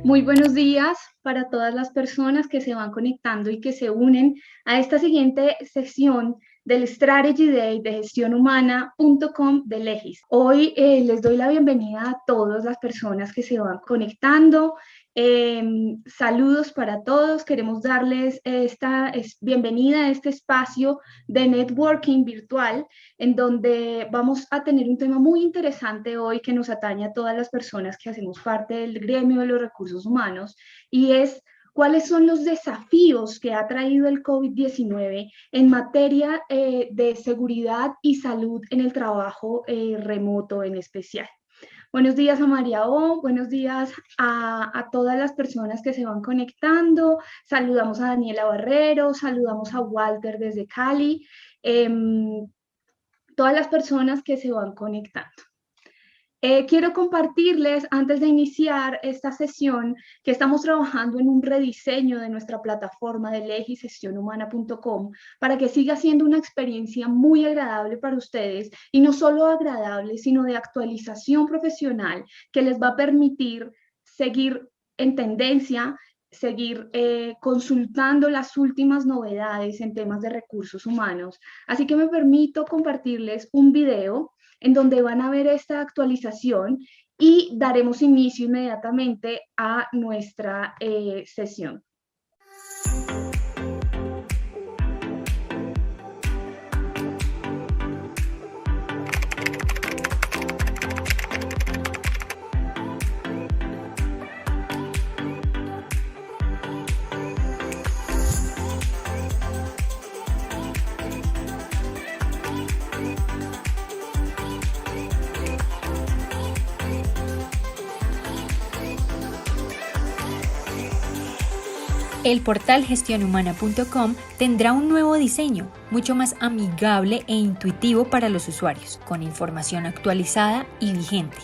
Muy buenos días para todas las personas que se van conectando y que se unen a esta siguiente sesión del Strategy Day de gestionhumana.com de Legis. Hoy les doy la bienvenida a todas las personas que se van conectando. Saludos para todos. Queremos darles esta bienvenida a este espacio de networking virtual en donde vamos a tener un tema muy interesante hoy que nos atañe a todas las personas que hacemos parte del gremio de los recursos humanos, y es cuáles son los desafíos que ha traído el COVID-19 en materia de seguridad y salud en el trabajo remoto en especial. Buenos días a María O, buenos días a todas las personas que se van conectando. Saludamos a Daniela Barrero, saludamos a Walter desde Cali. Todas las personas que se van conectando. Quiero compartirles, antes de iniciar esta sesión, que estamos trabajando en un rediseño de nuestra plataforma de legisgestionhumana.com para que siga siendo una experiencia muy agradable para ustedes, y no solo agradable, sino de actualización profesional que les va a permitir seguir en tendencia, seguir consultando las últimas novedades en temas de recursos humanos. Así que me permito compartirles un video en donde van a ver esta actualización y daremos inicio inmediatamente a nuestra sesión. El portal gestionhumana.com tendrá un nuevo diseño, mucho más amigable e intuitivo para los usuarios, con información actualizada y vigente.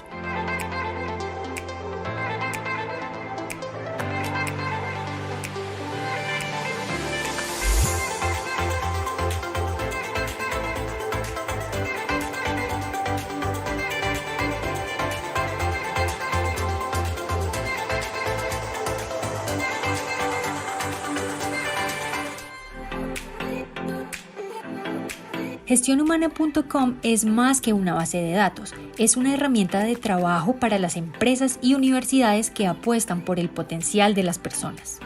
Gestionhumana.com es más que una base de datos, es una herramienta de trabajo para las empresas y universidades que apuestan por el potencial de las personas.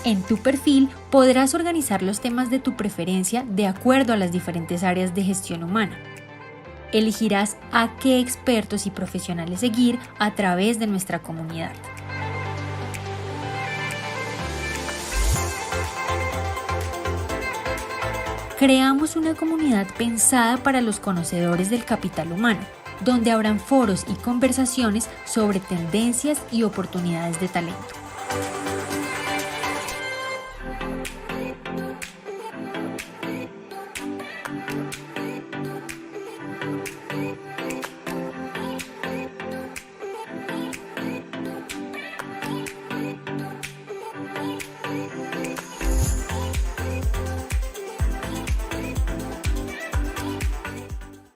En tu perfil podrás organizar los temas de tu preferencia de acuerdo a las diferentes áreas de gestión humana. Elegirás a qué expertos y profesionales seguir a través de nuestra comunidad. Creamos una comunidad pensada para los conocedores del capital humano, donde habrán foros y conversaciones sobre tendencias y oportunidades de talento.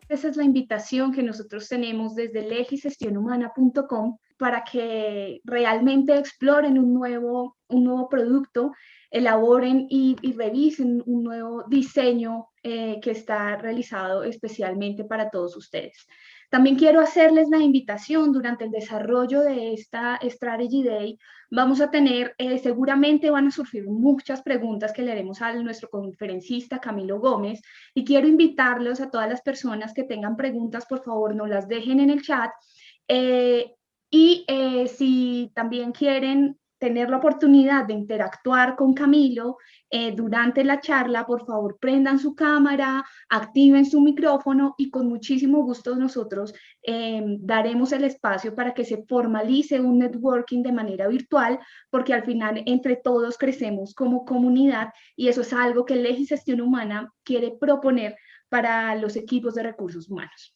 Esa es la invitación que nosotros tenemos desde legisgestionhumana.com para que realmente exploren un nuevo producto, elaboren y revisen un nuevo diseño que está realizado especialmente para todos ustedes. También quiero hacerles la invitación durante el desarrollo de esta Strategy Day. Vamos a tener, seguramente van a surgir muchas preguntas que le haremos a nuestro conferencista Camilo Gómez, y quiero invitarlos a todas las personas que tengan preguntas, por favor, no las dejen en el chat. Si también quieren tener la oportunidad de interactuar con Camilo durante la charla, por favor, prendan su cámara, activen su micrófono y con muchísimo gusto nosotros daremos el espacio para que se formalice un networking de manera virtual, porque al final entre todos crecemos como comunidad, y eso es algo que Legis Gestión Humana quiere proponer para los equipos de recursos humanos.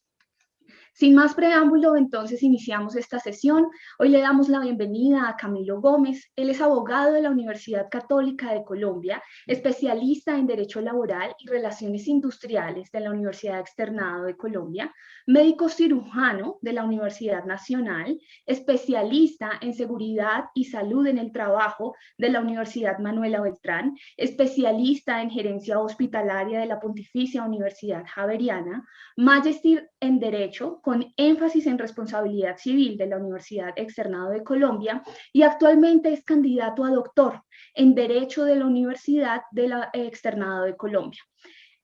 Sin más preámbulo, entonces iniciamos esta sesión. Hoy le damos la bienvenida a Camilo Gómez. Él es abogado de la Universidad Católica de Colombia, especialista en Derecho Laboral y Relaciones Industriales de la Universidad Externado de Colombia, médico cirujano de la Universidad Nacional, especialista en Seguridad y Salud en el Trabajo de la Universidad Manuela Beltrán, especialista en Gerencia Hospitalaria de la Pontificia Universidad Javeriana, magíster en Derecho con énfasis en responsabilidad civil de la Universidad Externado de Colombia y actualmente es candidato a doctor en Derecho de la Universidad de la Externado de Colombia.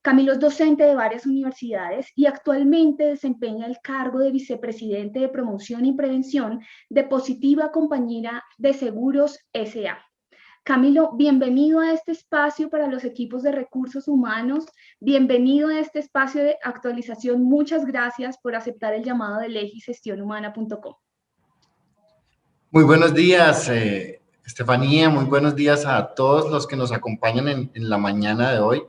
Camilo es docente de varias universidades y actualmente desempeña el cargo de vicepresidente de Promoción y Prevención de Positiva Compañía de Seguros S.A. Camilo, bienvenido a este espacio para los equipos de recursos humanos, bienvenido a este espacio de actualización. Muchas gracias por aceptar el llamado de legisgestionhumana.com. Muy buenos días, Estefanía, muy buenos días a todos los que nos acompañan en la mañana de hoy,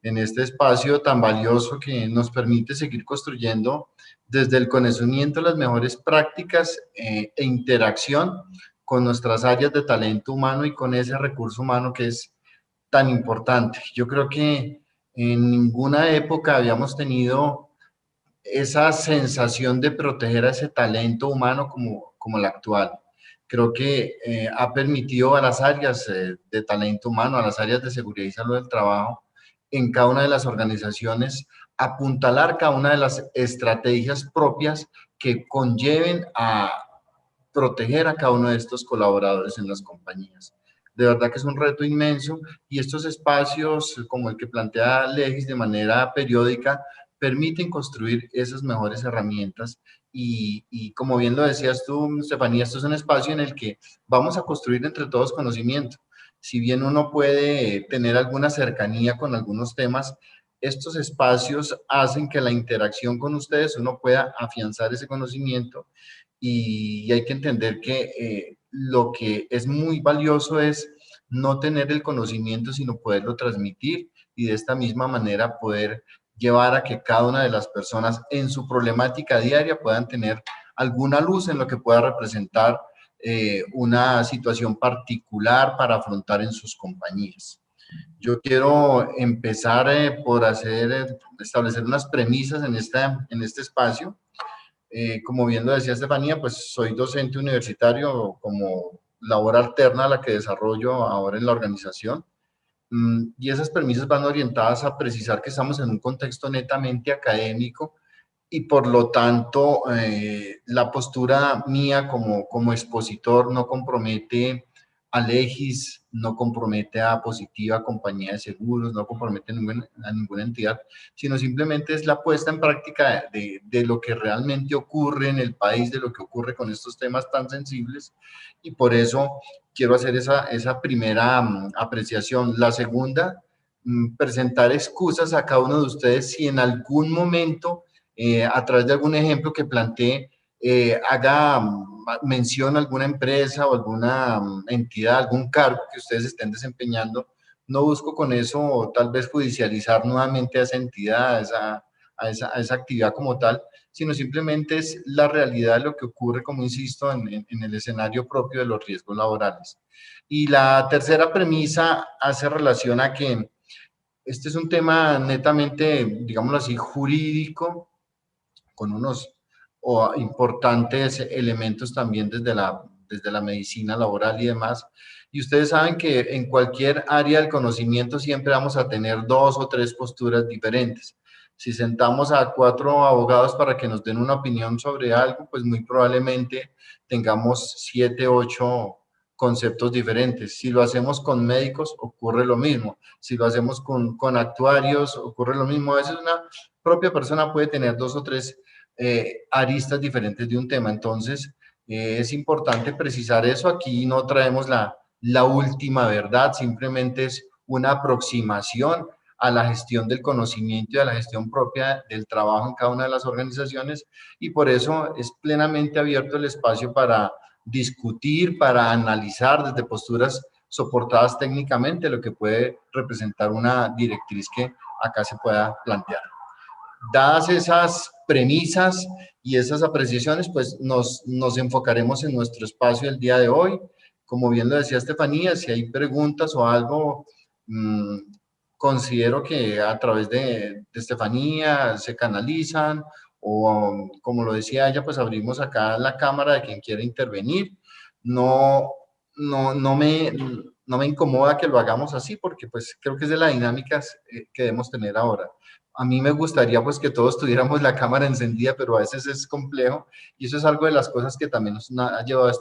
en este espacio tan valioso que nos permite seguir construyendo desde el conocimiento las mejores prácticas e interacción con nuestras áreas de talento humano y con ese recurso humano que es tan importante. Yo creo que en ninguna época habíamos tenido esa sensación de proteger a ese talento humano como la actual. Creo que ha permitido a las áreas de talento humano, a las áreas de seguridad y salud del trabajo, en cada una de las organizaciones, apuntalar cada una de las estrategias propias que conlleven a proteger a cada uno de estos colaboradores en las compañías. De verdad que es un reto inmenso y estos espacios, como el que plantea Legis de manera periódica, permiten construir esas mejores herramientas y como bien lo decías tú, Estefanía, esto es un espacio en el que vamos a construir entre todos conocimiento. Si bien uno puede tener alguna cercanía con algunos temas, estos espacios hacen que la interacción con ustedes uno pueda afianzar ese conocimiento y hay que entender que lo que es muy valioso es no tener el conocimiento, sino poderlo transmitir y de esta misma manera poder llevar a que cada una de las personas en su problemática diaria puedan tener alguna luz en lo que pueda representar una situación particular para afrontar en sus compañías. Yo quiero empezar por establecer unas premisas en este espacio. Como bien lo decía Estefanía, pues soy docente universitario como labor alterna a la que desarrollo ahora en la organización. Y esas premisas van orientadas a precisar que estamos en un contexto netamente académico y por lo tanto la postura mía como expositor no compromete a Legis, no compromete a Positiva Compañía de Seguros, no compromete a ninguna entidad, sino simplemente es la puesta en práctica de lo que realmente ocurre en el país, de lo que ocurre con estos temas tan sensibles y por eso quiero hacer esa primera apreciación. La segunda, presentar excusas a cada uno de ustedes si en algún momento a través de algún ejemplo que planteé, haga mención a alguna empresa o alguna entidad, algún cargo que ustedes estén desempeñando. No busco con eso tal vez judicializar nuevamente a esa entidad, a esa actividad como tal, sino simplemente es la realidad de lo que ocurre, como insisto, en el escenario propio de los riesgos laborales. Y la tercera premisa hace relación a que este es un tema netamente, digámoslo así, jurídico, con unos importantes elementos también desde la medicina laboral y demás. Y ustedes saben que en cualquier área del conocimiento siempre vamos a tener dos o tres posturas diferentes. Si sentamos a 4 abogados para que nos den una opinión sobre algo, pues muy probablemente tengamos 7, 8 conceptos diferentes. Si lo hacemos con médicos, ocurre lo mismo. Si lo hacemos con actuarios, ocurre lo mismo. A veces una propia persona puede tener 2 o 3 aristas diferentes de un tema. Entonces, es importante precisar eso. Aquí no traemos la última verdad, simplemente es una aproximación a la gestión del conocimiento y a la gestión propia del trabajo en cada una de las organizaciones y por eso es plenamente abierto el espacio para discutir, para analizar desde posturas soportadas técnicamente lo que puede representar una directriz que acá se pueda plantear. Dadas esas premisas y esas apreciaciones, pues nos enfocaremos en nuestro espacio el día de hoy. Como bien lo decía Estefanía, si hay preguntas o algo, considero que a través de Estefanía se canalizan o como lo decía ella, pues abrimos acá la cámara de quien quiera intervenir. No, no me incomoda que lo hagamos así porque pues creo que es de las dinámicas que debemos tener ahora. A mí me gustaría pues que todos tuviéramos la cámara encendida, pero a veces es complejo y eso es algo de las cosas que también nos ha llevado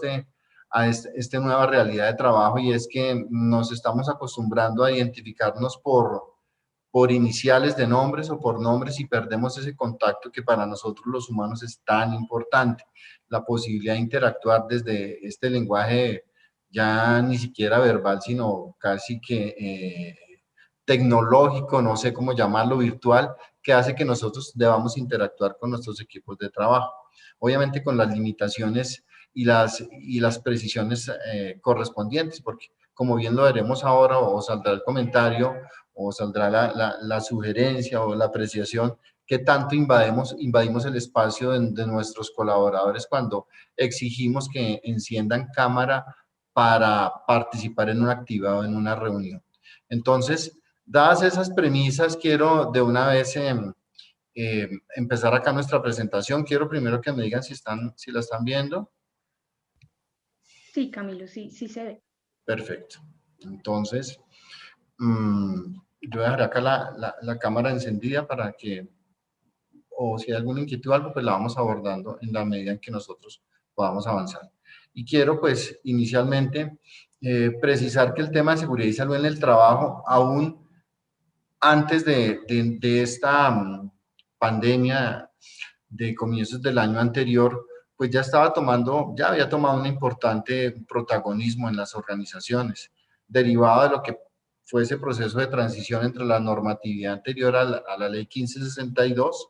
a esta nueva realidad de trabajo y es que nos estamos acostumbrando a identificarnos por iniciales de nombres o por nombres y perdemos ese contacto que para nosotros los humanos es tan importante, la posibilidad de interactuar desde este lenguaje ya ni siquiera verbal, sino casi que tecnológico, no sé cómo llamarlo, virtual, que hace que nosotros debamos interactuar con nuestros equipos de trabajo. Obviamente con las limitaciones y las precisiones correspondientes, porque como bien lo veremos ahora, o saldrá el comentario, o saldrá la sugerencia o la apreciación, que tanto invadimos el espacio de nuestros colaboradores cuando exigimos que enciendan cámara para participar en una actividad o en una reunión. Entonces, dadas esas premisas, quiero de una vez empezar acá nuestra presentación. Quiero primero que me digan si la están viendo. Sí, Camilo, sí, sí se ve. Perfecto. Entonces, yo dejaré acá la cámara encendida para que, o si hay alguna inquietud o algo, pues la vamos abordando en la medida en que nosotros podamos avanzar. Y quiero, pues, inicialmente precisar que el tema de seguridad y salud en el trabajo, aún antes de esta pandemia de comienzos del año anterior, pues ya había tomado un importante protagonismo en las organizaciones, derivado de lo que fue ese proceso de transición entre la normatividad anterior a la ley 1562,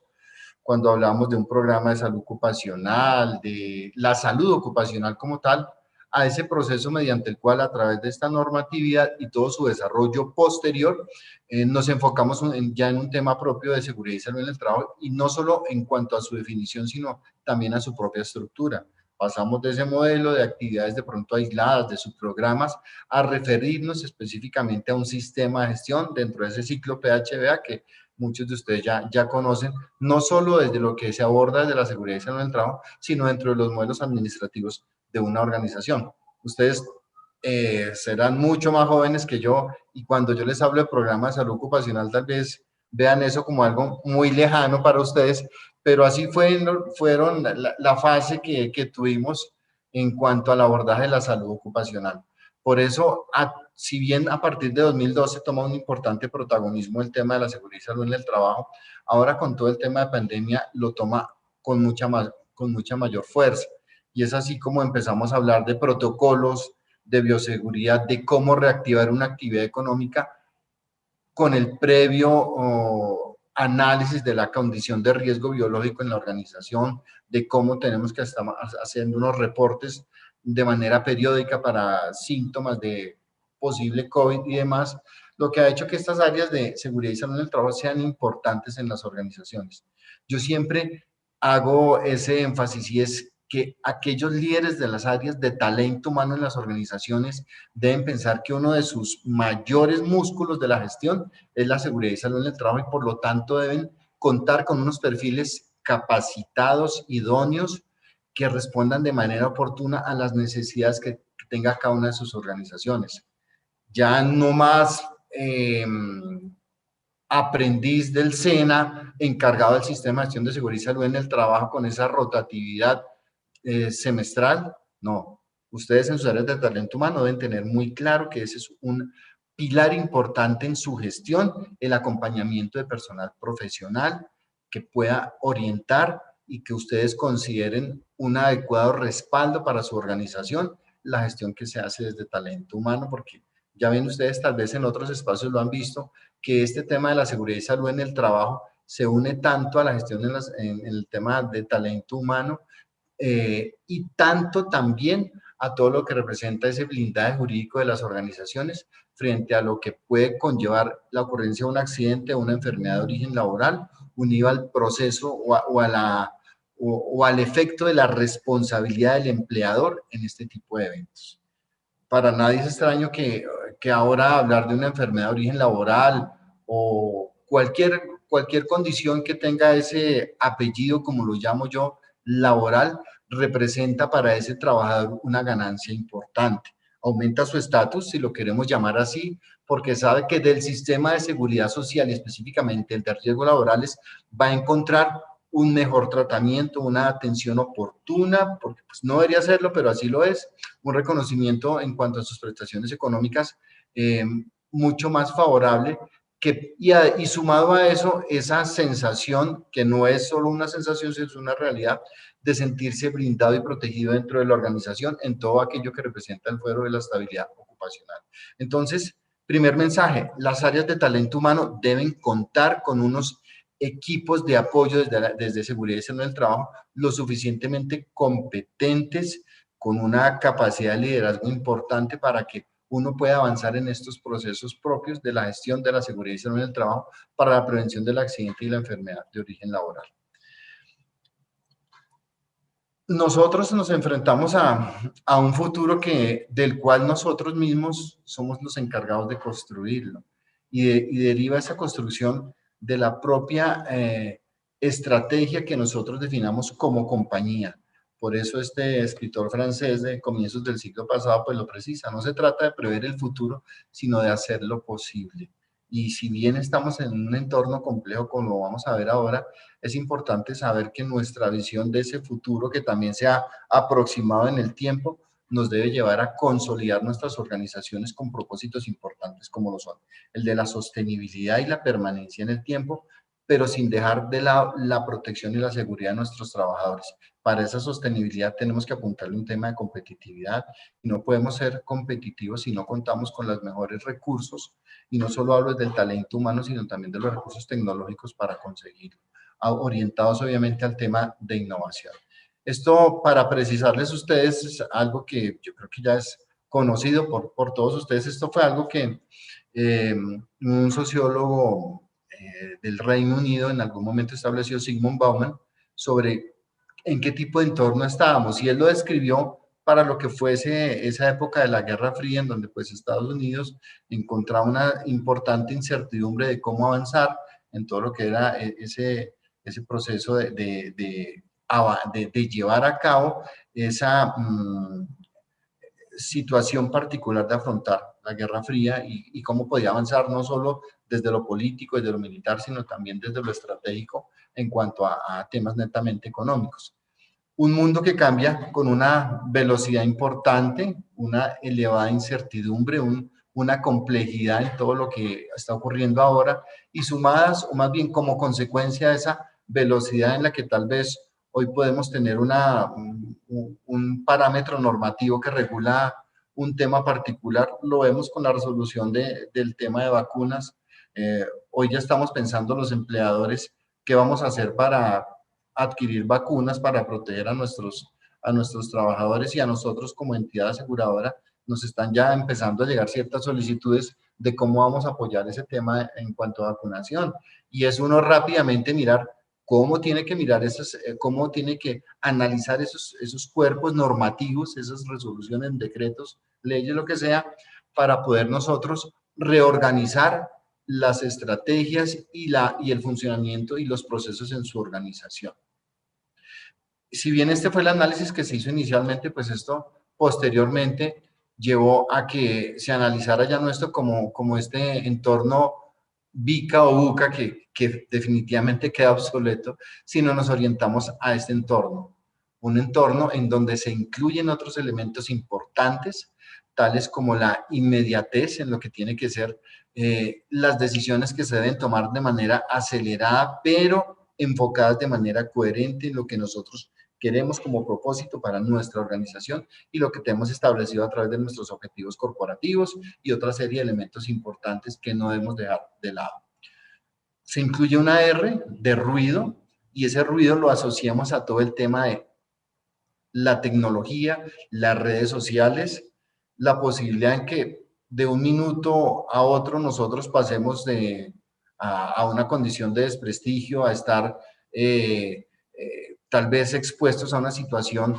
cuando hablamos de un programa de salud ocupacional, de la salud ocupacional como tal, a ese proceso mediante el cual a través de esta normatividad y todo su desarrollo posterior, nos enfocamos ya en un tema propio de seguridad y salud en el trabajo y no solo en cuanto a su definición, sino también a su propia estructura. Pasamos de ese modelo de actividades de pronto aisladas, de subprogramas, a referirnos específicamente a un sistema de gestión dentro de ese ciclo PHBA que muchos de ustedes ya conocen, no solo desde lo que se aborda desde la seguridad y salud en el trabajo, sino dentro de los modelos administrativos de una organización. Ustedes serán mucho más jóvenes que yo y cuando yo les hablo de programa de salud ocupacional tal vez vean eso como algo muy lejano para ustedes, pero así fueron la fase que tuvimos en cuanto al abordaje de la salud ocupacional. Por eso, si bien a partir de 2012 toma un importante protagonismo el tema de la seguridad y salud en el trabajo, ahora con todo el tema de pandemia lo toma con mucha mayor fuerza. Y es así como empezamos a hablar de protocolos, de bioseguridad, de cómo reactivar una actividad económica con el previo análisis de la condición de riesgo biológico en la organización, de cómo tenemos que estar haciendo unos reportes de manera periódica para síntomas de posible COVID y demás, lo que ha hecho que estas áreas de seguridad y salud en el trabajo sean importantes en las organizaciones. Yo siempre hago ese énfasis y es que aquellos líderes de las áreas de talento humano en las organizaciones deben pensar que uno de sus mayores músculos de la gestión es la seguridad y salud en el trabajo y por lo tanto deben contar con unos perfiles capacitados, idóneos, que respondan de manera oportuna a las necesidades que tenga cada una de sus organizaciones. Ya no más aprendiz del SENA, encargado del sistema de gestión de seguridad y salud en el trabajo con esa rotatividad semestral, no. Ustedes en sus áreas de talento humano deben tener muy claro que ese es un pilar importante en su gestión, el acompañamiento de personal profesional que pueda orientar y que ustedes consideren un adecuado respaldo para su organización, la gestión que se hace desde talento humano, porque ya ven ustedes, tal vez en otros espacios lo han visto, que este tema de la seguridad y salud en el trabajo se une tanto a la gestión en el tema de talento humano y tanto también a todo lo que representa ese blindaje jurídico de las organizaciones frente a lo que puede conllevar la ocurrencia de un accidente o una enfermedad de origen laboral unido al proceso o al efecto de la responsabilidad del empleador en este tipo de eventos. Para nadie es extraño que ahora hablar de una enfermedad de origen laboral o cualquier condición que tenga ese apellido, como lo llamo yo, laboral, representa para ese trabajador una ganancia importante. Aumenta su estatus, si lo queremos llamar así, porque sabe que del sistema de seguridad social y específicamente el de riesgos laborales va a encontrar un mejor tratamiento, una atención oportuna, porque pues, no debería serlo, pero así lo es, un reconocimiento en cuanto a sus prestaciones económicas mucho más favorable y sumado a eso, esa sensación, que no es solo una sensación, sino es una realidad, de sentirse blindado y protegido dentro de la organización en todo aquello que representa el fuero de la estabilidad ocupacional. Entonces, primer mensaje, las áreas de talento humano deben contar con unos equipos de apoyo desde seguridad y salud del trabajo lo suficientemente competentes, con una capacidad de liderazgo importante para que uno pueda avanzar en estos procesos propios de la gestión de la seguridad y salud en el trabajo para la prevención del accidente y la enfermedad de origen laboral. Nosotros nos enfrentamos a un futuro del cual nosotros mismos somos los encargados de construirlo y deriva esa construcción de la propia estrategia que nosotros definamos como compañía. Por eso este escritor francés de comienzos del siglo pasado pues lo precisa, no se trata de prever el futuro, sino de hacerlo posible. Y si bien estamos en un entorno complejo, como lo vamos a ver ahora, es importante saber que nuestra visión de ese futuro, que también se ha aproximado en el tiempo, nos debe llevar a consolidar nuestras organizaciones con propósitos importantes como lo son el de la sostenibilidad y la permanencia en el tiempo, pero sin dejar de lado la protección y la seguridad de nuestros trabajadores. Para esa sostenibilidad tenemos que apuntarle un tema de competitividad y no podemos ser competitivos si no contamos con los mejores recursos, y no solo hablo del talento humano, sino también de los recursos tecnológicos para conseguirlo, orientados obviamente al tema de innovación. Esto, para precisarles a ustedes, es algo que yo creo que ya es conocido por todos ustedes. Esto fue algo que un sociólogo del Reino Unido en algún momento estableció, Zygmunt Bauman, sobre en qué tipo de entorno estábamos, y él lo describió para lo que fuese esa época de la Guerra Fría, en donde pues Estados Unidos encontraba una importante incertidumbre de cómo avanzar en todo lo que era ese proceso de llevar a cabo esa situación particular de afrontar la Guerra Fría y cómo podía avanzar no solo desde lo político, desde lo militar, sino también desde lo estratégico en cuanto a temas netamente económicos. Un mundo que cambia con una velocidad importante, una elevada incertidumbre, una complejidad en todo lo que está ocurriendo ahora, y sumadas, o más bien como consecuencia de esa velocidad en la que tal vez hoy podemos tener un parámetro normativo que regula un tema particular. Lo vemos con la resolución del tema de vacunas. Hoy ya estamos pensando los empleadores qué vamos a hacer para adquirir vacunas para proteger a nuestros trabajadores, y a nosotros como entidad aseguradora nos están ya empezando a llegar ciertas solicitudes de cómo vamos a apoyar ese tema en cuanto a vacunación. Y es uno rápidamente mirar cómo tiene que mirar cómo tiene que analizar esos cuerpos normativos, esas resoluciones, decretos, leyes, lo que sea, para poder nosotros reorganizar las estrategias y el funcionamiento y los procesos en su organización. Si bien este fue el análisis que se hizo inicialmente, pues esto posteriormente llevó a que se analizara ya no esto como este entorno VICA o BUCA que definitivamente queda obsoleto, sino nos orientamos a este entorno, un entorno en donde se incluyen otros elementos importantes, tales como la inmediatez en lo que tiene que ser las decisiones que se deben tomar de manera acelerada, pero enfocadas de manera coherente en lo que nosotros queremos como propósito para nuestra organización y lo que tenemos establecido a través de nuestros objetivos corporativos y otra serie de elementos importantes que no debemos dejar de lado. Se incluye una R de ruido, y ese ruido lo asociamos a todo el tema de la tecnología, las redes sociales, la posibilidad en que de un minuto a otro nosotros pasemos de a una condición de desprestigio, a estar tal vez expuestos a una situación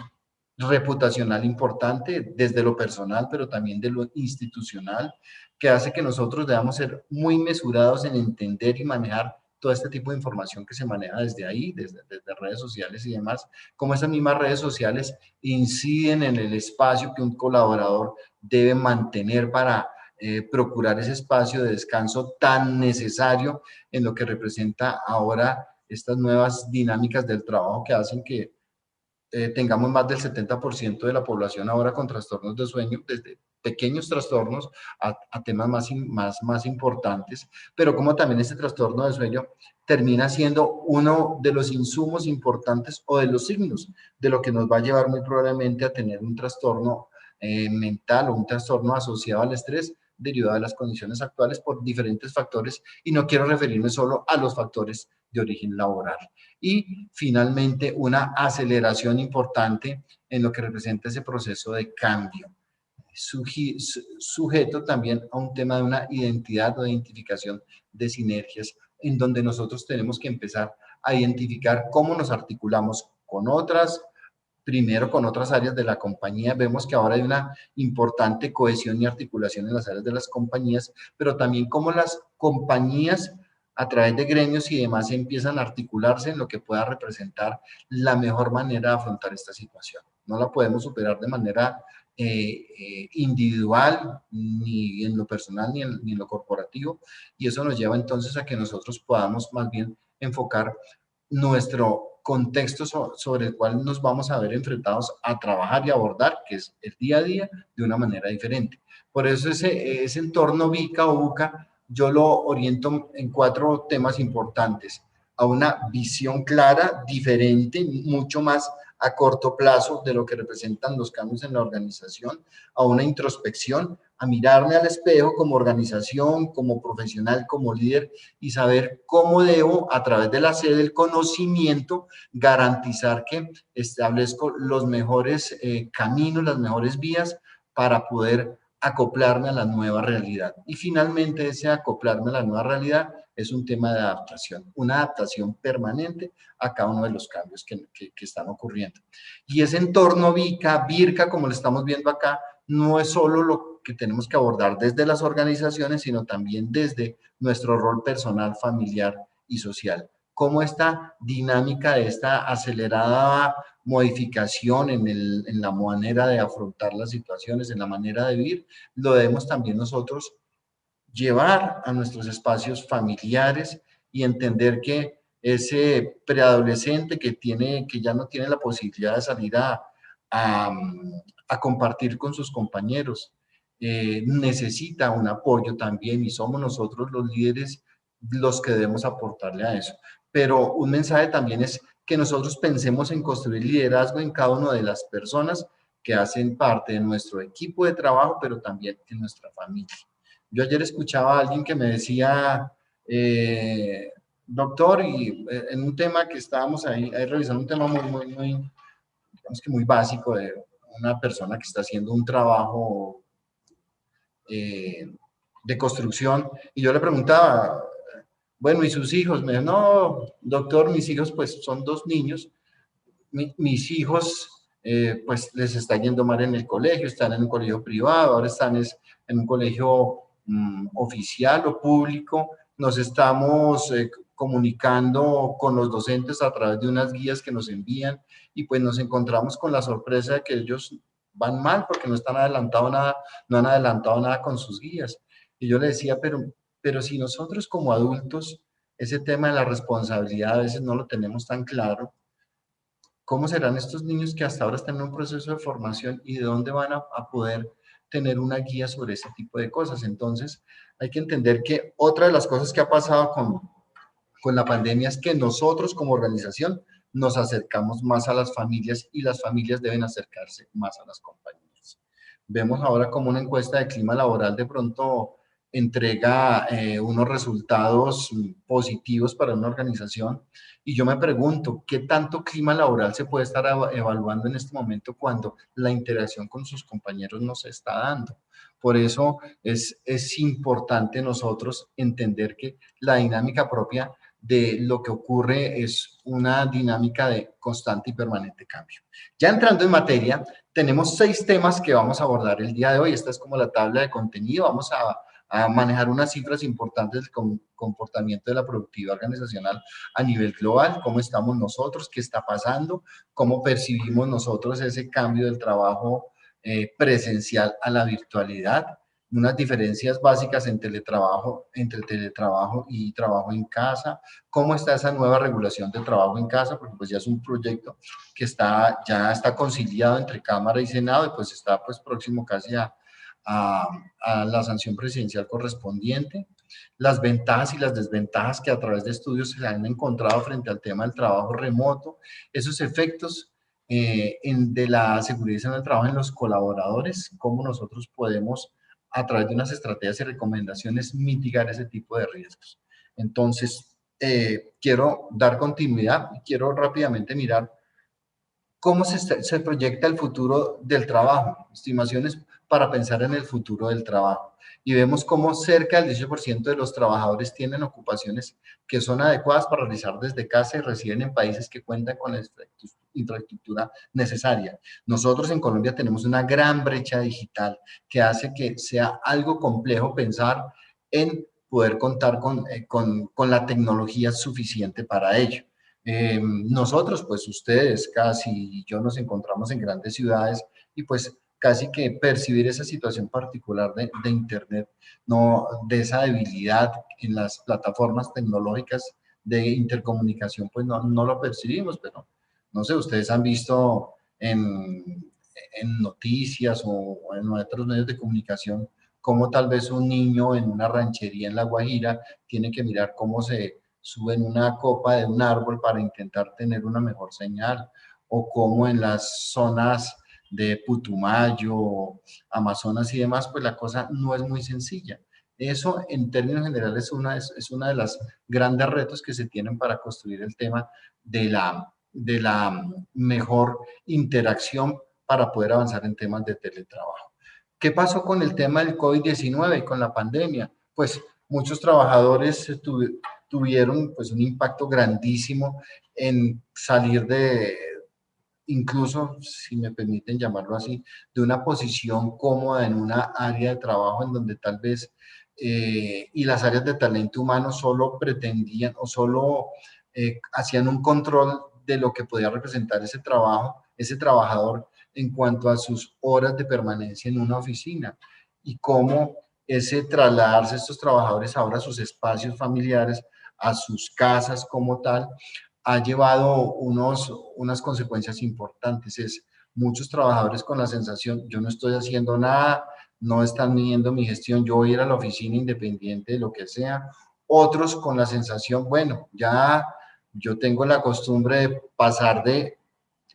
reputacional importante desde lo personal, pero también de lo institucional, que hace que nosotros debamos ser muy mesurados en entender y manejar todo este tipo de información que se maneja desde ahí, desde redes sociales y demás, como esas mismas redes sociales inciden en el espacio que un colaborador debe mantener para procurar ese espacio de descanso tan necesario en lo que representa ahora estas nuevas dinámicas del trabajo que hacen que tengamos más del 70% de la población ahora con trastornos de sueño, desde pequeños trastornos a temas más importantes, pero como también este trastorno de sueño termina siendo uno de los insumos importantes o de los signos de lo que nos va a llevar muy probablemente a tener un trastorno mental o un trastorno asociado al estrés derivado de las condiciones actuales por diferentes factores, y no quiero referirme solo a los factores de origen laboral. Y finalmente una aceleración importante en lo que representa ese proceso de cambio, sujeto también a un tema de una identidad o de identificación de sinergias, en donde nosotros tenemos que empezar a identificar cómo nos articulamos con otras, primero con otras áreas de la compañía. Vemos que ahora hay una importante cohesión y articulación en las áreas de las compañías, pero también cómo las compañías a través de gremios y demás empiezan a articularse en lo que pueda representar la mejor manera de afrontar esta situación. No la podemos superar de manera individual, ni en lo personal, ni en lo corporativo, y eso nos lleva entonces a que nosotros podamos más bien enfocar nuestro contexto sobre el cual nos vamos a ver enfrentados a trabajar y abordar, que es el día a día, de una manera diferente. Por eso ese entorno VICA o BUCA yo lo oriento en 4 temas importantes: a una visión clara, diferente, mucho más a corto plazo de lo que representan los cambios en la organización, a una introspección, a mirarme al espejo como organización, como profesional, como líder, y saber cómo debo, a través de la sede del conocimiento, garantizar que establezco los mejores caminos, las mejores vías para poder acoplarme a la nueva realidad. Y finalmente ese acoplarme a la nueva realidad es un tema de adaptación, una adaptación permanente a cada uno de los cambios que están ocurriendo. Y ese entorno VICA, VIRCA, como lo estamos viendo acá, no es solo lo que tenemos que abordar desde las organizaciones, sino también desde nuestro rol personal, familiar y social. Cómo esta dinámica de esta acelerada modificación en la manera de afrontar las situaciones, en la manera de vivir, lo debemos también nosotros llevar a nuestros espacios familiares y entender que ese preadolescente que ya no tiene la posibilidad de salir a, a compartir con sus compañeros, necesita un apoyo también, y somos nosotros los líderes los que debemos aportarle a eso. Pero un mensaje también es que nosotros pensemos en construir liderazgo en cada una de las personas que hacen parte de nuestro equipo de trabajo, pero también en nuestra familia. Yo ayer escuchaba a alguien que me decía, doctor, y en un tema que estábamos ahí revisando, un tema digamos que muy básico, de una persona que está haciendo un trabajo de construcción, y yo le preguntaba, bueno, ¿y sus hijos? Me dijo, no, doctor, mis hijos pues son 2 niños, mis hijos pues les está yendo mal en el colegio, están en un colegio privado, ahora están en un colegio oficial o público, nos estamos comunicando con los docentes a través de unas guías que nos envían, y pues nos encontramos con la sorpresa de que ellos van mal porque no están adelantado nada, no han adelantado nada con sus guías. Y yo le decía, pero si nosotros como adultos ese tema de la responsabilidad a veces no lo tenemos tan claro, ¿cómo serán estos niños que hasta ahora están en un proceso de formación, y de dónde van a poder tener una guía sobre ese tipo de cosas? Entonces, hay que entender que otra de las cosas que ha pasado con la pandemia es que nosotros como organización nos acercamos más a las familias, y las familias deben acercarse más a las compañías. Vemos ahora como una encuesta de clima laboral de pronto entrega unos resultados positivos para una organización, y yo me pregunto, ¿qué tanto clima laboral se puede estar evaluando en este momento cuando la interacción con sus compañeros no se está dando? Por eso es importante nosotros entender que la dinámica propia de lo que ocurre es una dinámica de constante y permanente cambio. Ya entrando en materia, tenemos 6 temas que vamos a abordar el día de hoy. Esta es como la tabla de contenido. Vamos a manejar unas cifras importantes del comportamiento de la productividad organizacional a nivel global, cómo estamos nosotros, qué está pasando, cómo percibimos nosotros ese cambio del trabajo presencial a la virtualidad, unas diferencias básicas entre teletrabajo y trabajo en casa, cómo está esa nueva regulación de trabajo en casa, porque pues ya es un proyecto que ya está conciliado entre Cámara y Senado y pues está pues próximo casi a la sanción presidencial correspondiente, las ventajas y las desventajas que a través de estudios se han encontrado frente al tema del trabajo remoto, esos efectos de la seguridad en el trabajo en los colaboradores, cómo nosotros podemos a través de unas estrategias y recomendaciones mitigar ese tipo de riesgos. Entonces, quiero dar continuidad y quiero rápidamente mirar cómo se proyecta el futuro del trabajo, estimaciones para pensar en el futuro del trabajo. Y vemos cómo cerca del 18% de los trabajadores tienen ocupaciones que son adecuadas para realizar desde casa y residen en países que cuentan con la infraestructura necesaria. Nosotros en Colombia tenemos una gran brecha digital que hace que sea algo complejo pensar en poder contar con la tecnología suficiente para ello. Nosotros, pues ustedes, casi y yo nos encontramos en grandes ciudades y pues casi que percibir esa situación particular de Internet, no, de esa debilidad en las plataformas tecnológicas de intercomunicación, pues no lo percibimos, pero no sé, ustedes han visto en noticias o en otros medios de comunicación cómo tal vez un niño en una ranchería en La Guajira tiene que mirar cómo se suben una copa de un árbol para intentar tener una mejor señal, o como en las zonas de Putumayo, Amazonas y demás, pues la cosa no es muy sencilla. Eso en términos generales es una de las grandes retos que se tienen para construir el tema de la mejor interacción para poder avanzar en temas de teletrabajo. ¿Qué pasó con el tema del COVID-19 y con la pandemia? Pues muchos trabajadores tuvieron pues un impacto grandísimo en salir incluso, si me permiten llamarlo así, de una posición cómoda en una área de trabajo en donde tal vez, y las áreas de talento humano solo pretendían o solo hacían un control de lo que podía representar ese trabajo, ese trabajador en cuanto a sus horas de permanencia en una oficina y cómo ese trasladarse estos trabajadores ahora a sus espacios familiares, a sus casas como tal, ha llevado unas consecuencias importantes. Es muchos trabajadores con la sensación, yo no estoy haciendo nada, no están midiendo mi gestión, yo voy a ir a la oficina independiente de lo que sea. Otros con la sensación, bueno, ya yo tengo la costumbre de pasar de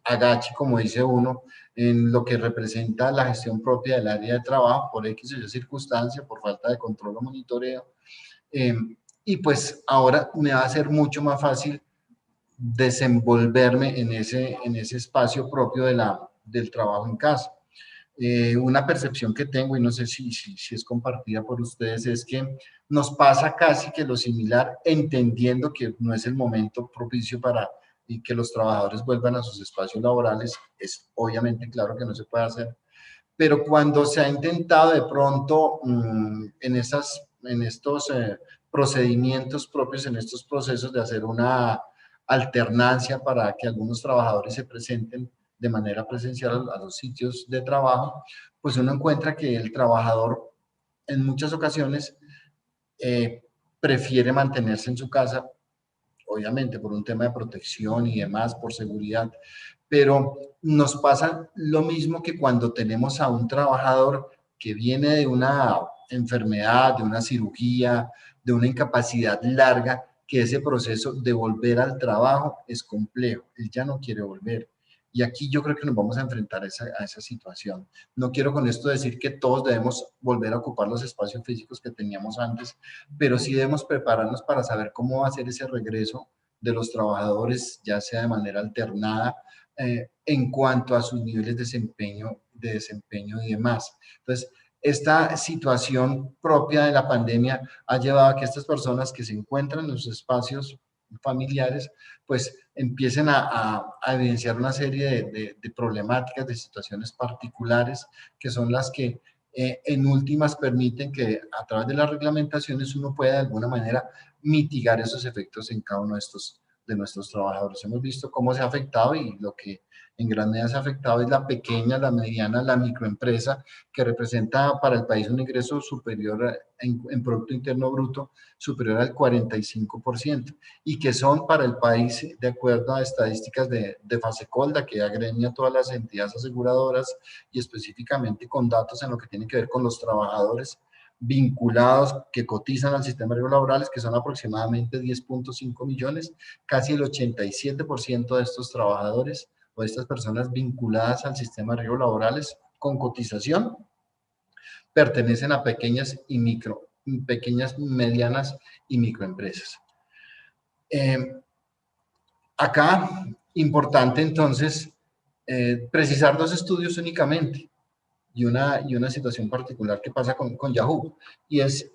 agache, como dice uno, en lo que representa la gestión propia del área de trabajo por X o Y circunstancia, por falta de control o monitoreo. Eh, y pues ahora me va a ser mucho más fácil desenvolverme en ese espacio propio del trabajo en casa. Una percepción que tengo, y no sé si es compartida por ustedes, es que nos pasa casi que lo similar, entendiendo que no es el momento propicio para y que los trabajadores vuelvan a sus espacios laborales, es obviamente claro que no se puede hacer, pero cuando se ha intentado de pronto en estos procedimientos propios, en estos procesos de hacer una alternancia para que algunos trabajadores se presenten de manera presencial a los sitios de trabajo, pues uno encuentra que el trabajador en muchas ocasiones eh, prefiere mantenerse en su casa, obviamente por un tema de protección y demás, por seguridad, pero nos pasa lo mismo que cuando tenemos a un trabajador que viene de una enfermedad, de una cirugía, de una incapacidad larga, que ese proceso de volver al trabajo es complejo, él ya no quiere volver. Y aquí yo creo que nos vamos a enfrentar a esa situación. No quiero con esto decir que todos debemos volver a ocupar los espacios físicos que teníamos antes, pero sí debemos prepararnos para saber cómo va a ser ese regreso de los trabajadores, ya sea de manera alternada, en cuanto a sus niveles de desempeño y demás. Entonces, esta situación propia de la pandemia ha llevado a que estas personas que se encuentran en los espacios familiares, pues empiecen a evidenciar una serie de problemáticas, de situaciones particulares, que son las que en últimas permiten que a través de las reglamentaciones uno pueda de alguna manera mitigar esos efectos en cada uno de nuestros trabajadores. Hemos visto cómo se ha afectado y lo que en gran medida se ha afectado es la pequeña, la mediana, la microempresa, que representa para el país un ingreso superior en Producto Interno Bruto, superior al 45%, y que son para el país, de acuerdo a estadísticas de Fasecolda, que agremia a todas las entidades aseguradoras y específicamente con datos en lo que tiene que ver con los trabajadores vinculados que cotizan al sistema de riesgos laborales, que son aproximadamente 10.5 millones, casi el 87% de estos trabajadores o de estas personas vinculadas al sistema de riesgos laborales con cotización pertenecen a pequeñas, medianas y microempresas. Acá, importante entonces, precisar dos estudios únicamente y una situación particular que pasa con Yahoo, y es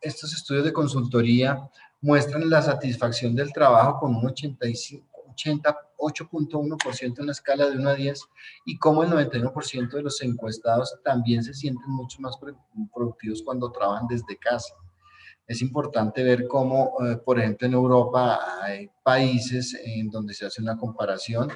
estos estudios de consultoría muestran la satisfacción del trabajo con un 88.1% en la escala de 1 a 10, y como el 91% de los encuestados también se sienten mucho más productivos cuando trabajan desde casa. Es importante ver cómo, por ejemplo, en Europa hay países en donde se hace una comparación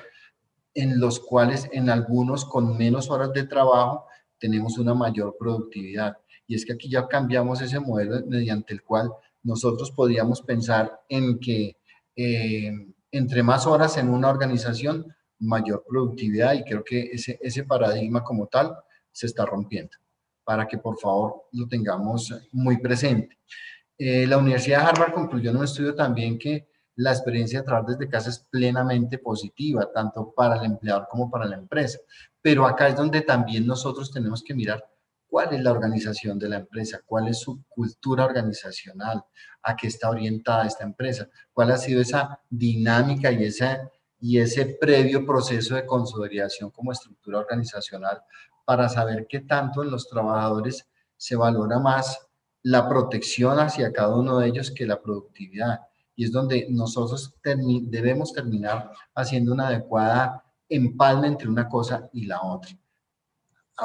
en los cuales en algunos con menos horas de trabajo tenemos una mayor productividad. Y es que aquí ya cambiamos ese modelo mediante el cual nosotros podríamos pensar en que entre más horas en una organización, mayor productividad, y creo que ese paradigma como tal se está rompiendo, para que por favor lo tengamos muy presente. La Universidad de Harvard concluyó en un estudio también que la experiencia de trabajar desde casa es plenamente positiva, tanto para el empleador como para la empresa. Pero acá es donde también nosotros tenemos que mirar cuál es la organización de la empresa, cuál es su cultura organizacional, a qué está orientada esta empresa, cuál ha sido esa dinámica y ese previo proceso de consolidación como estructura organizacional, para saber qué tanto en los trabajadores se valora más la protección hacia cada uno de ellos que la productividad. Y es donde nosotros debemos terminar haciendo una adecuada empalme entre una cosa y la otra.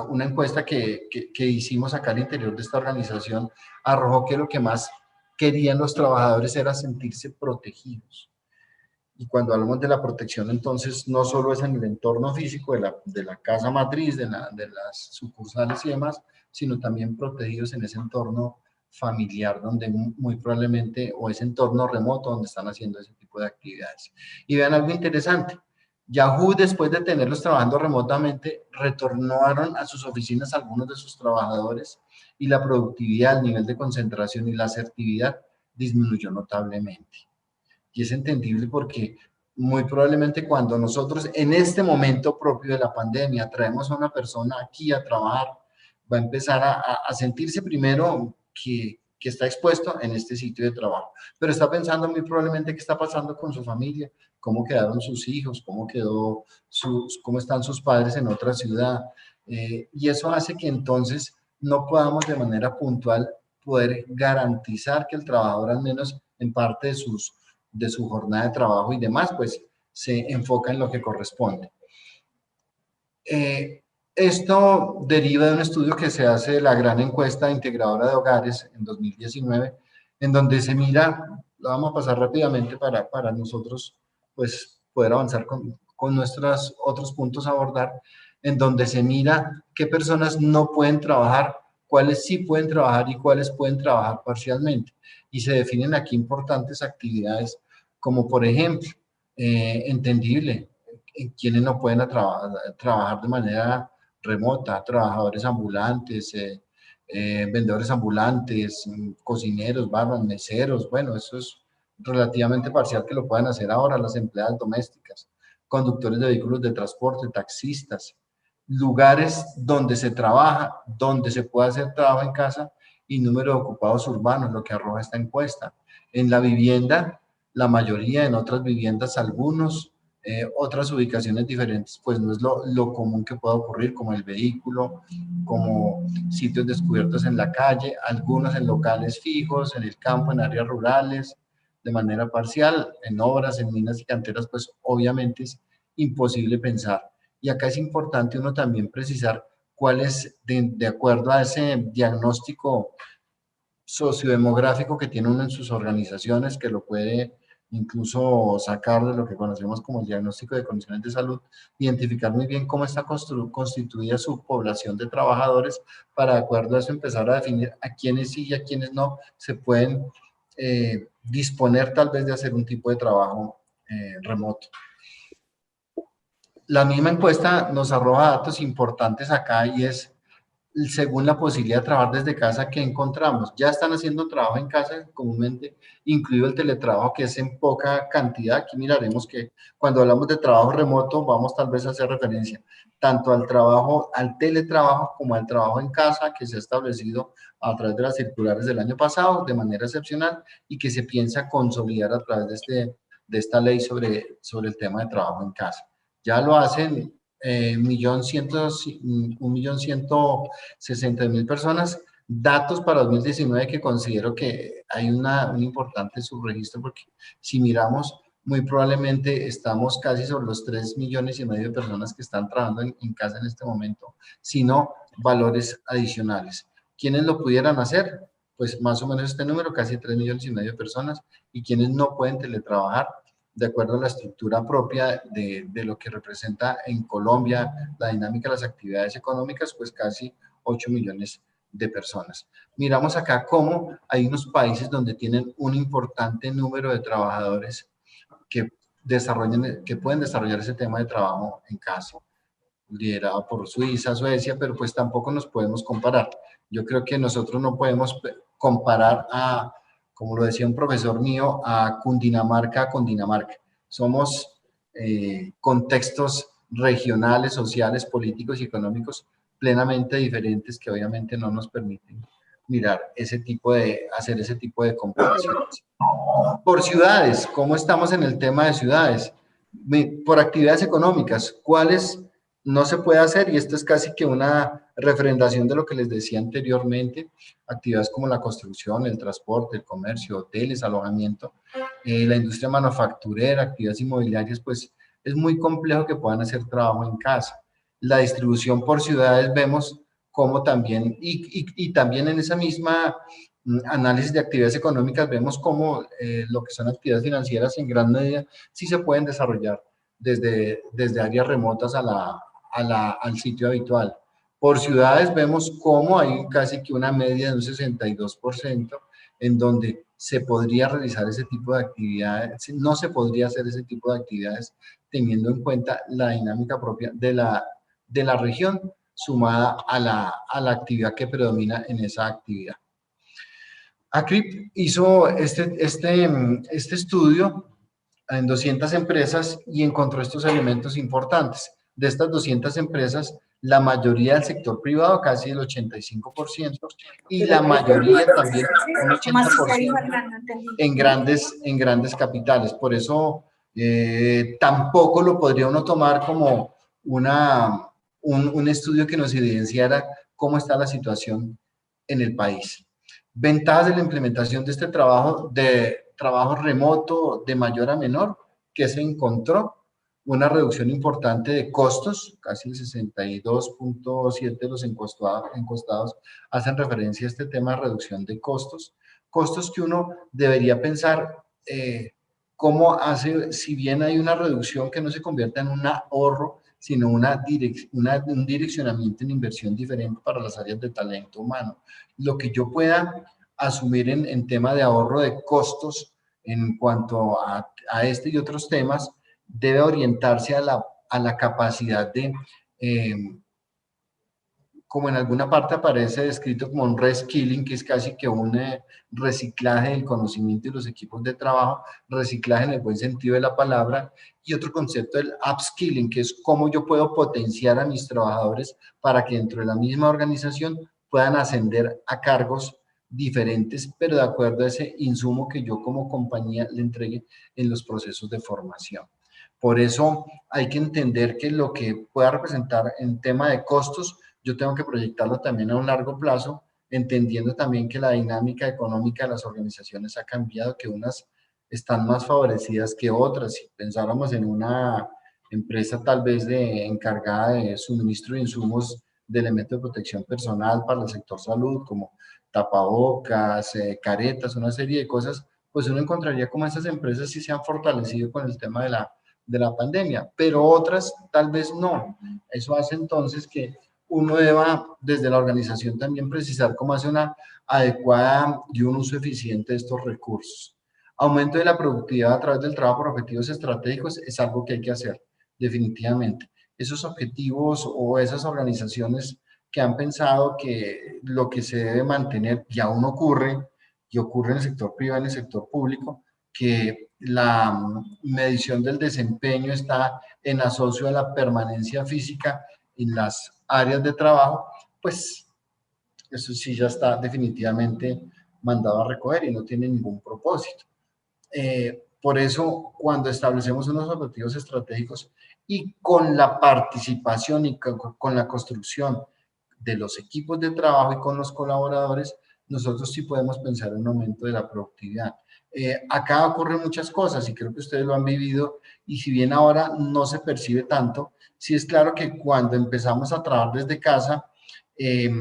Una encuesta que hicimos acá al interior de esta organización arrojó que lo que más querían los trabajadores era sentirse protegidos. Y cuando hablamos de la protección, entonces no solo es en el entorno físico de la casa matriz, de las sucursales y demás, sino también protegidos en ese entorno familiar, donde muy probablemente, o ese entorno remoto donde están haciendo ese tipo de actividades. Y vean algo interesante. Yahoo, después de tenerlos trabajando remotamente, retornaron a sus oficinas algunos de sus trabajadores, y la productividad, el nivel de concentración y la asertividad disminuyó notablemente. Y es entendible porque muy probablemente cuando nosotros en este momento propio de la pandemia traemos a una persona aquí a trabajar, va a empezar a sentirse primero que está expuesto en este sitio de trabajo, pero está pensando muy probablemente qué está pasando con su familia, cómo quedaron sus hijos, cómo están sus padres en otra ciudad, y eso hace que entonces no podamos de manera puntual poder garantizar que el trabajador, al menos en parte de su jornada de trabajo y demás, pues se enfoca en lo que corresponde. Esto deriva de un estudio que se hace de la gran encuesta integradora de hogares en 2019, en donde se mira, lo vamos a pasar rápidamente para nosotros pues poder avanzar con nuestros otros puntos a abordar, en donde se mira qué personas no pueden trabajar, cuáles sí pueden trabajar y cuáles pueden trabajar parcialmente. Y se definen aquí importantes actividades, como por ejemplo, entendible, quienes no pueden trabajar de manera remota, trabajadores ambulantes, vendedores ambulantes, cocineros, barman, meseros, bueno, eso es relativamente parcial que lo puedan hacer ahora, las empleadas domésticas, conductores de vehículos de transporte, taxistas, lugares donde se trabaja, donde se puede hacer trabajo en casa y número de ocupados urbanos, lo que arroja esta encuesta. En la vivienda, la mayoría, en otras viviendas, algunos, otras ubicaciones diferentes, pues no es lo común que pueda ocurrir, como el vehículo, como sitios descubiertos en la calle, algunos en locales fijos, en el campo, en áreas rurales, de manera parcial, en obras, en minas y canteras, pues obviamente es imposible pensar. Y acá es importante uno también precisar cuál es, de acuerdo a ese diagnóstico sociodemográfico que tiene uno en sus organizaciones, que lo puede incluso sacar de lo que conocemos como el diagnóstico de condiciones de salud, identificar muy bien cómo está constituida su población de trabajadores, para de acuerdo a eso empezar a definir a quiénes sí y a quiénes no se pueden disponer tal vez de hacer un tipo de trabajo remoto. La misma encuesta nos arroja datos importantes acá, y es según la posibilidad de trabajar desde casa que encontramos. Ya están haciendo trabajo en casa comúnmente, incluido el teletrabajo, que es en poca cantidad. Aquí miraremos que cuando hablamos de trabajo remoto vamos tal vez a hacer referencia tanto al trabajo, al teletrabajo, como al trabajo en casa, que se ha establecido a través de las circulares del año pasado de manera excepcional y que se piensa consolidar a través de esta ley sobre el tema de trabajo en casa. Ya lo hacen 1.160.000 personas. Datos para 2019 que considero que hay un importante subregistro, porque si miramos, muy probablemente estamos casi sobre los 3,5 millones de personas que están trabajando en casa en este momento, sino valores adicionales. ¿Quiénes lo pudieran hacer? Pues más o menos este número, casi 3,5 millones de personas, y quienes no pueden teletrabajar, de acuerdo a la estructura propia de lo que representa en Colombia la dinámica de las actividades económicas, pues casi 8 millones de personas. Miramos acá cómo hay unos países donde tienen un importante número de trabajadores que pueden desarrollar ese tema de trabajo en casa, liderado por Suiza, Suecia, pero pues tampoco nos podemos comparar. Yo creo que nosotros no podemos comparar a, como lo decía un profesor mío, a Cundinamarca con Dinamarca. Somos contextos regionales, sociales, políticos y económicos plenamente diferentes, que obviamente no nos permiten hacer ese tipo de comparaciones. Por ciudades, ¿cómo estamos en el tema de ciudades? Por actividades económicas, ¿cuáles no se puede hacer? Y esto es casi que una refrendación de lo que les decía anteriormente. Actividades como la construcción, el transporte, el comercio, hoteles, alojamiento, la industria manufacturera, actividades inmobiliarias, pues es muy complejo que puedan hacer trabajo en casa. La distribución por ciudades vemos cómo también, y también en esa misma análisis de actividades económicas vemos cómo lo que son actividades financieras en gran medida sí se pueden desarrollar desde áreas remotas al sitio habitual. Por ciudades vemos cómo hay casi que una media de un 62% en donde se podría realizar ese tipo de actividades, no se podría hacer ese tipo de actividades teniendo en cuenta la dinámica propia de la región, sumada a la actividad que predomina en esa actividad. ACRIP hizo este estudio en 200 empresas y encontró estos elementos importantes. De estas 200 empresas, la mayoría del sector privado, casi el 85%, y la mayoría también, un 80%, en grandes capitales. Por eso tampoco lo podría uno tomar como un estudio que nos evidenciara cómo está la situación en el país. Ventajas de la implementación de este trabajo remoto de mayor a menor, que se encontró una reducción importante de costos, casi el 62.7% de los encuestados hacen referencia a este tema de reducción de costos que uno debería pensar cómo hace, si bien hay una reducción que no se convierta en un ahorro, sino un direccionamiento en inversión diferente para las áreas de talento humano. Lo que yo pueda asumir en tema de ahorro de costos en cuanto a este y otros temas, debe orientarse a la capacidad de, como en alguna parte aparece descrito como un reskilling, que es casi que un reciclaje del conocimiento y los equipos de trabajo, reciclaje en el buen sentido de la palabra, y otro concepto del upskilling, que es cómo yo puedo potenciar a mis trabajadores para que dentro de la misma organización puedan ascender a cargos diferentes, pero de acuerdo a ese insumo que yo como compañía le entregue en los procesos de formación. Por eso hay que entender que lo que pueda representar en tema de costos, yo tengo que proyectarlo también a un largo plazo, entendiendo también que la dinámica económica de las organizaciones ha cambiado, que unas están más favorecidas que otras. Si pensáramos en una empresa tal vez encargada de suministro de insumos de elementos de protección personal para el sector salud, como tapabocas, caretas, una serie de cosas, pues uno encontraría como esas empresas sí se han fortalecido con el tema de la pandemia, pero otras tal vez no. Eso hace entonces que uno deba desde la organización también precisar cómo hace una adecuada y un uso eficiente de estos recursos. Aumento de la productividad a través del trabajo por objetivos estratégicos es algo que hay que hacer, definitivamente. Esos objetivos o esas organizaciones que han pensado que lo que se debe mantener ya aún ocurre, y ocurre en el sector privado y en el sector público, que la medición del desempeño está en asocio a la permanencia física en las áreas de trabajo, pues eso sí ya está definitivamente mandado a recoger y no tiene ningún propósito. Por eso, cuando establecemos unos objetivos estratégicos y con la participación y con la construcción de los equipos de trabajo y con los colaboradores, nosotros sí podemos pensar en un aumento de la productividad. Acá ocurren muchas cosas y creo que ustedes lo han vivido y si bien ahora no se percibe tanto, sí es claro que cuando empezamos a trabajar desde casa, eh,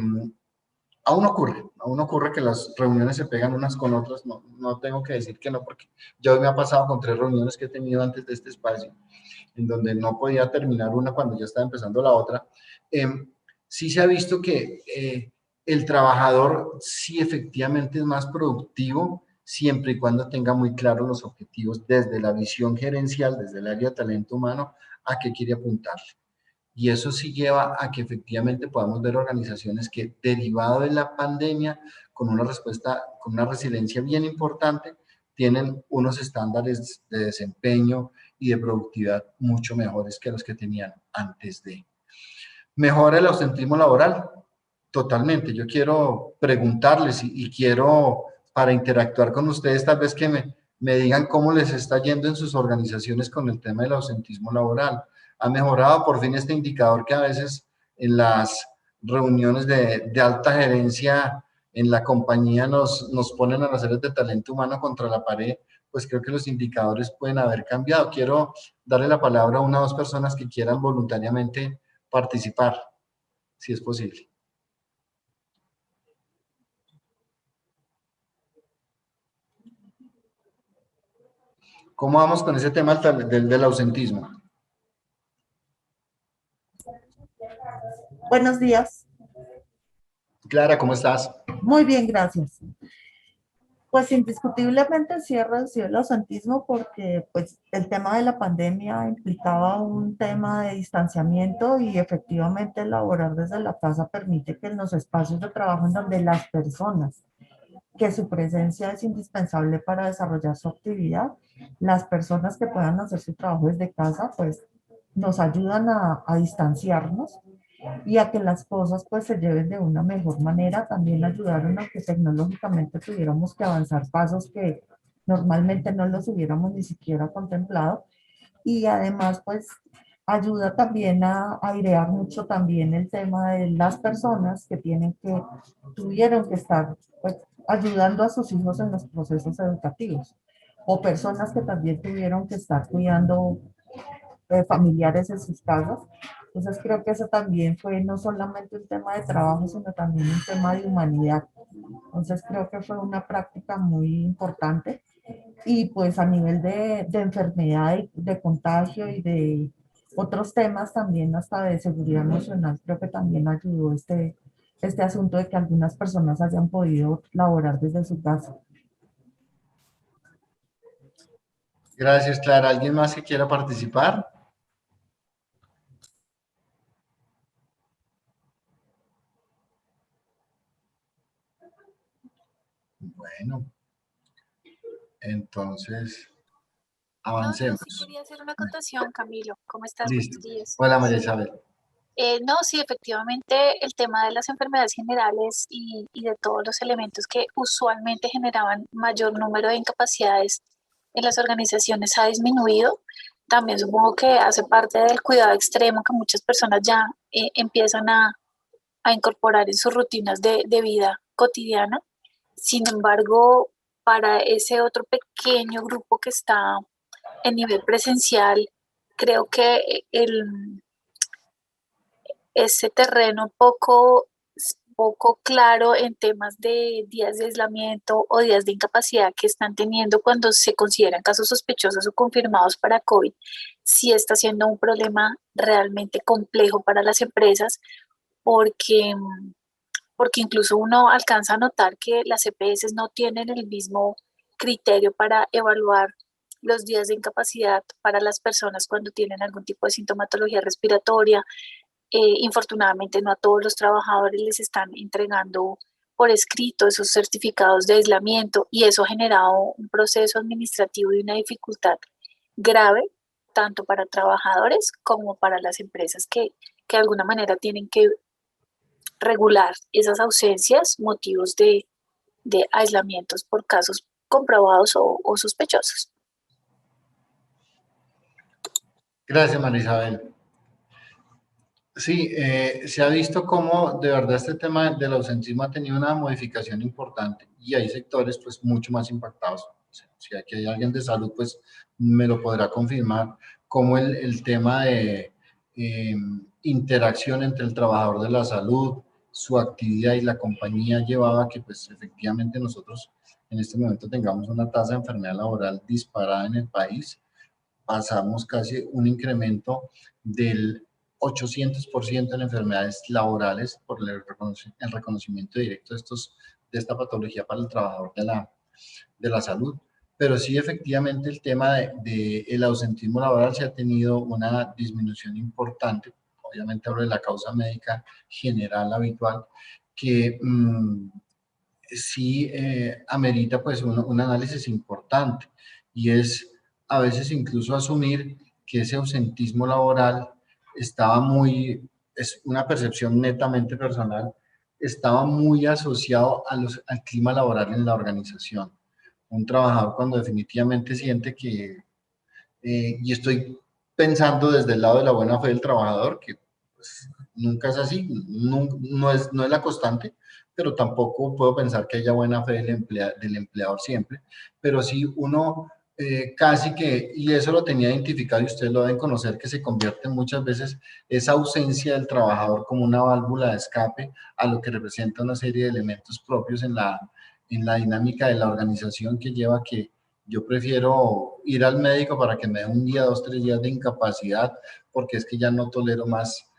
aún ocurre que las reuniones se pegan unas con otras, no, no tengo que decir que no, porque ya hoy me ha pasado con 3 reuniones que he tenido antes de este espacio, en donde no podía terminar una cuando ya estaba empezando la otra. Eh, sí se ha visto que el trabajador sí efectivamente es más productivo siempre y cuando tenga muy claros los objetivos desde la visión gerencial, desde el área de talento humano, a qué quiere apuntar. Y eso sí lleva a que efectivamente podamos ver organizaciones que, derivado de la pandemia, con una respuesta, con una resiliencia bien importante, tienen unos estándares de desempeño y de productividad mucho mejores que los que tenían antes de. ¿Mejora el ausentismo laboral? Totalmente. Yo quiero preguntarles y quiero, para interactuar con ustedes, tal vez que me digan cómo les está yendo en sus organizaciones con el tema del ausentismo laboral. ¿Ha mejorado por fin este indicador que a veces en las reuniones de alta gerencia en la compañía nos ponen a las áreas de talento humano contra la pared? Pues creo que los indicadores pueden haber cambiado. Quiero darle la palabra a una o dos personas que quieran voluntariamente participar, si es posible. ¿Cómo vamos con ese tema del ausentismo? Buenos días. Clara, ¿cómo estás? Muy bien, gracias. Pues indiscutiblemente sí ha reducido el ausentismo porque pues el tema de la pandemia implicaba un tema de distanciamiento y efectivamente laborar desde la casa permite que en los espacios de trabajo en donde las personas, que su presencia es indispensable para desarrollar su actividad, las personas que puedan hacer su trabajo desde casa pues nos ayudan a distanciarnos y a que las cosas pues se lleven de una mejor manera. También ayudaron a que tecnológicamente tuviéramos que avanzar pasos que normalmente no los hubiéramos ni siquiera contemplado. Y además pues ayuda también a airear mucho también el tema de las personas que tuvieron que estar pues, ayudando a sus hijos en los procesos educativos o personas que también tuvieron que estar cuidando familiares en sus casas. Entonces creo que eso también fue no solamente un tema de trabajo, sino también un tema de humanidad. Entonces creo que fue una práctica muy importante y pues a nivel de enfermedad, de contagio y de otros temas también hasta de seguridad emocional, creo que también ayudó este asunto de que algunas personas hayan podido laborar desde su casa. Gracias, Clara. ¿Alguien más que quiera participar? Bueno, entonces No, yo avancemos. sí quería hacer una acotación, Camilo. ¿Cómo estás? Listo. Buenos días. Hola, María Isabel. No, sí, efectivamente, el tema de las enfermedades generales y de todos los elementos que usualmente generaban mayor número de incapacidades en las organizaciones ha disminuido. también supongo que hace parte del cuidado extremo que muchas personas ya empiezan a incorporar en sus rutinas de vida cotidiana. Sin embargo, para ese otro pequeño grupo que está en nivel presencial, creo que ese terreno poco claro en temas de días de aislamiento o días de incapacidad que están teniendo cuando se consideran casos sospechosos o confirmados para COVID, sí está siendo un problema realmente complejo para las empresas porque, porque incluso uno alcanza a notar que las EPS no tienen el mismo criterio para evaluar los días de incapacidad para las personas cuando tienen algún tipo de sintomatología respiratoria. Infortunadamente no a todos los trabajadores les están entregando por escrito esos certificados de aislamiento y eso ha generado un proceso administrativo y una dificultad grave tanto para trabajadores como para las empresas que de alguna manera tienen que regular esas ausencias, motivos de aislamientos por casos comprobados o sospechosos. Gracias, María Isabel. Sí, se ha visto cómo de verdad este tema del ausentismo ha tenido una modificación importante y hay sectores pues mucho más impactados. O sea, si aquí hay alguien de salud, pues me lo podrá confirmar, como el tema de interacción entre el trabajador de la salud, su actividad y la compañía llevaba a que pues efectivamente nosotros en este momento tengamos una tasa de enfermedad laboral disparada en el país. Pasamos casi un incremento del 800% en enfermedades laborales por el reconocimiento directo de esta patología para el trabajador de la salud. Pero sí, efectivamente, el tema el ausentismo laboral se ha tenido una disminución importante. Obviamente hablo de la causa médica general habitual, que sí amerita pues un análisis importante y es a veces incluso asumir que ese ausentismo laboral estaba es una percepción netamente personal, estaba muy asociado al clima laboral en la organización. Un trabajador cuando definitivamente siente que, y estoy pensando desde el lado de la buena fe del trabajador, que pues, nunca es así, no es la constante, pero tampoco puedo pensar que haya buena fe del empleador siempre, pero sí uno casi que, y eso lo tenía identificado y ustedes lo deben conocer, que se convierte muchas veces esa ausencia del trabajador como una válvula de escape a lo que representa una serie de elementos propios en la dinámica de la organización que lleva a que yo prefiero ir al médico para que me dé un día, 2, 3 días de incapacidad, porque es que ya no tolero más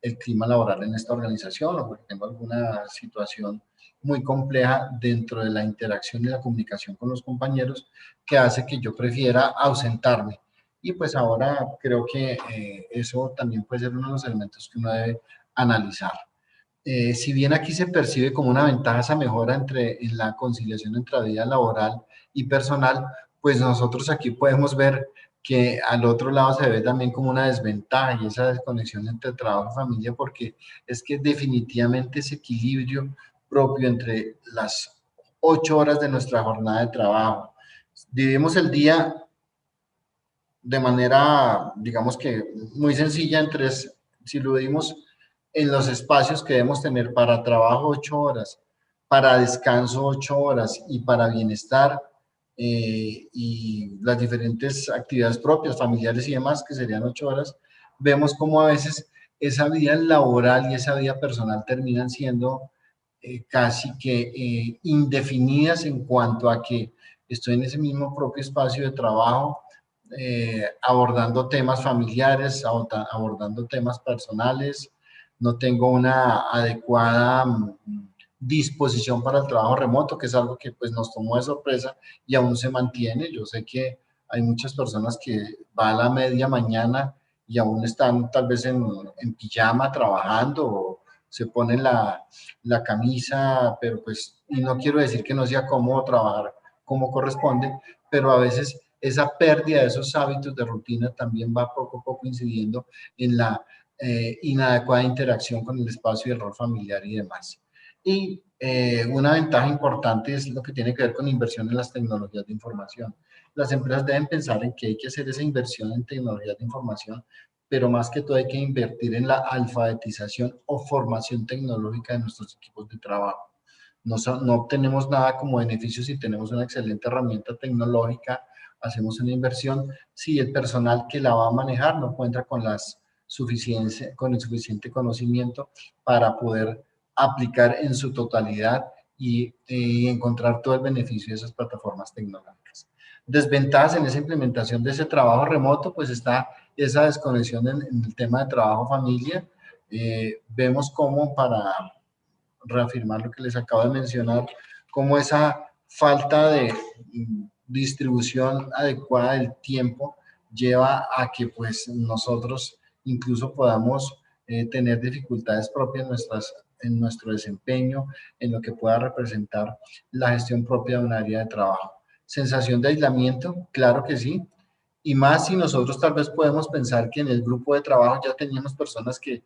el clima laboral en esta organización o porque tengo alguna situación muy compleja dentro de la interacción y la comunicación con los compañeros que hace que yo prefiera ausentarme. Y pues ahora creo que eso también puede ser uno de los elementos que uno debe analizar. Si bien aquí se percibe como una ventaja esa mejora en la conciliación entre la vida laboral y personal, pues nosotros aquí podemos ver que al otro lado se ve también como una desventaja y esa desconexión entre trabajo y familia, porque es que definitivamente ese equilibrio propio entre las 8 horas de nuestra jornada de trabajo, dividimos el día de manera, digamos que muy sencilla en tres, si lo dimos en los espacios que debemos tener para trabajo 8 horas, para descanso 8 horas y para bienestar y las diferentes actividades propias, familiares y demás, que serían 8 horas, vemos cómo a veces esa vida laboral y esa vida personal terminan siendo casi que indefinidas en cuanto a que estoy en ese mismo propio espacio de trabajo, abordando temas familiares, abordando temas personales, no tengo una adecuada disposición para el trabajo remoto, que es algo que pues nos tomó de sorpresa y aún se mantiene. Yo sé que hay muchas personas que van a la media mañana y aún están tal vez en pijama trabajando o se ponen la camisa, pero pues, y no quiero decir que no sea cómodo trabajar como corresponde, pero a veces esa pérdida de esos hábitos de rutina también va poco a poco incidiendo en la inadecuada interacción con el espacio y el rol familiar y demás. Y una ventaja importante es lo que tiene que ver con inversión en las tecnologías de información. Las empresas deben pensar en que hay que hacer esa inversión en tecnologías de información, pero más que todo hay que invertir en la alfabetización o formación tecnológica de nuestros equipos de trabajo. No obtenemos nada como beneficio si tenemos una excelente herramienta tecnológica, hacemos una inversión, si el personal que la va a manejar no cuenta con con el suficiente conocimiento para poder aplicar en su totalidad y encontrar todo el beneficio de esas plataformas tecnológicas. Desventajas en esa implementación de ese trabajo remoto, pues está esa desconexión en el tema de trabajo-familia. Vemos cómo, para reafirmar lo que les acabo de mencionar, cómo esa falta de distribución adecuada del tiempo lleva a que pues nosotros incluso podamos tener dificultades propias en nuestro desempeño, en lo que pueda representar la gestión propia de un área de trabajo. Sensación de aislamiento, claro que sí, y más si nosotros tal vez podemos pensar que en el grupo de trabajo ya teníamos personas que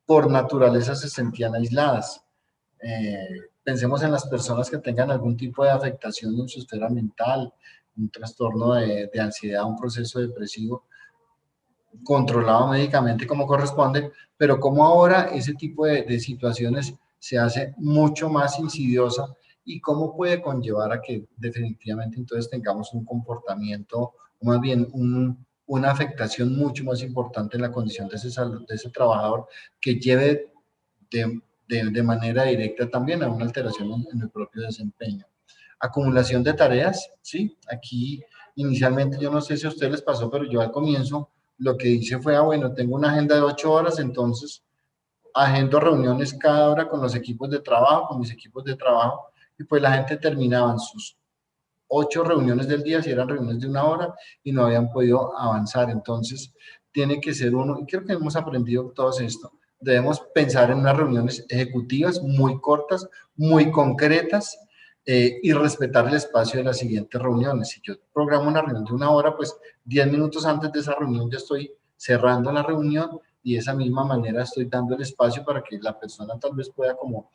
por naturaleza se sentían aisladas. Pensemos en las personas que tengan algún tipo de afectación en su esfera mental, un trastorno de ansiedad, un proceso depresivo, controlado médicamente como corresponde, pero como ahora ese tipo de situaciones se hace mucho más insidiosa y cómo puede conllevar a que definitivamente entonces tengamos un comportamiento, o más bien una afectación mucho más importante en la condición de ese trabajador, que lleve de manera directa también a una alteración en el propio desempeño. Acumulación de tareas, ¿sí? Aquí inicialmente, yo no sé si a ustedes les pasó, pero yo al comienzo lo que hice fue, bueno, tengo una agenda de 8 horas, entonces agendo reuniones cada hora con los equipos de trabajo, con mis equipos de trabajo, y pues la gente terminaba en sus 8 reuniones del día, si eran reuniones de 1 hora, y no habían podido avanzar. Entonces, tiene que ser uno, y creo que hemos aprendido todos esto, debemos pensar en unas reuniones ejecutivas muy cortas, muy concretas, y respetar el espacio de las siguientes reuniones. Si yo programo una reunión de 1 hora, pues 10 minutos antes de esa reunión ya estoy cerrando la reunión, y de esa misma manera estoy dando el espacio para que la persona tal vez pueda como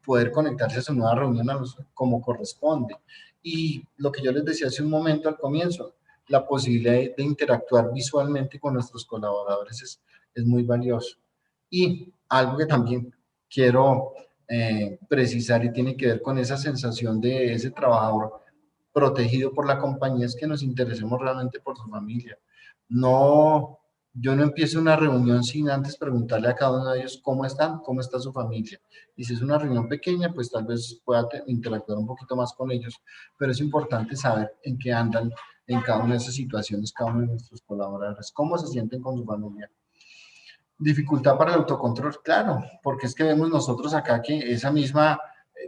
poder conectarse a su nueva reunión como corresponde. Y lo que yo les decía hace un momento al comienzo, la posibilidad de interactuar visualmente con nuestros colaboradores es muy valioso. Y algo que también quiero precisar y tiene que ver con esa sensación de ese trabajador protegido por la compañía, es que nos interesemos realmente por su familia. No, yo no empiezo una reunión sin antes preguntarle a cada uno de ellos cómo están, cómo está su familia. Y si es una reunión pequeña, pues tal vez pueda interactuar un poquito más con ellos, pero es importante saber en qué andan en cada una de esas situaciones, cada uno de nuestros colaboradores, cómo se sienten con su familia. Dificultad para el autocontrol, claro, porque es que vemos nosotros acá que esa misma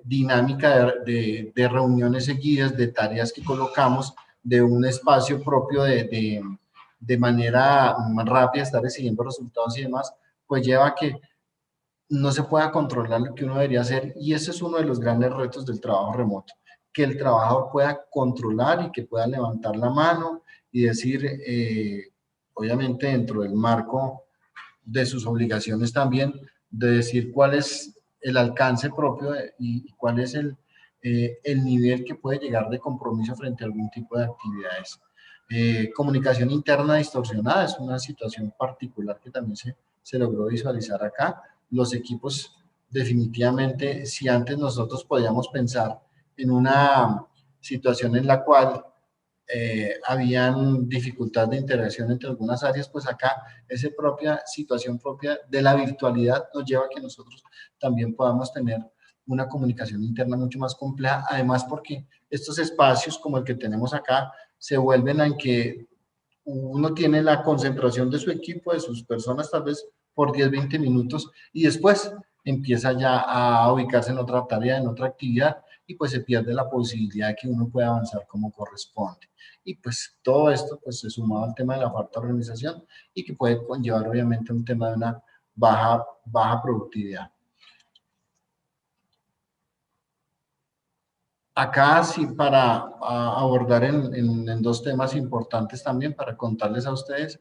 dinámica de reuniones seguidas, de tareas que colocamos, de un espacio propio de manera rápida, estar recibiendo resultados y demás, pues lleva a que no se pueda controlar lo que uno debería hacer, y ese es uno de los grandes retos del trabajo remoto, que el trabajador pueda controlar y que pueda levantar la mano y decir, obviamente dentro del marco de sus obligaciones también, de decir cuál es el alcance propio y cuál es el nivel que puede llegar de compromiso frente a algún tipo de actividades. Comunicación interna distorsionada es una situación particular que también se logró visualizar acá. Los equipos, definitivamente, si antes nosotros podíamos pensar en una situación en la cual habían dificultad de interacción entre algunas áreas, pues acá esa propia situación propia de la virtualidad nos lleva a que nosotros también podamos tener una comunicación interna mucho más compleja, además porque estos espacios como el que tenemos acá se vuelven en que uno tiene la concentración de su equipo, de sus personas tal vez por 10, 20 minutos, y después empieza ya a ubicarse en otra tarea, en otra actividad, y pues se pierde la posibilidad de que uno pueda avanzar como corresponde. Y pues todo esto pues se suma al tema de la falta de organización y que puede conllevar obviamente un tema de una baja productividad. Acá sí, para abordar en dos temas importantes también, para contarles a ustedes,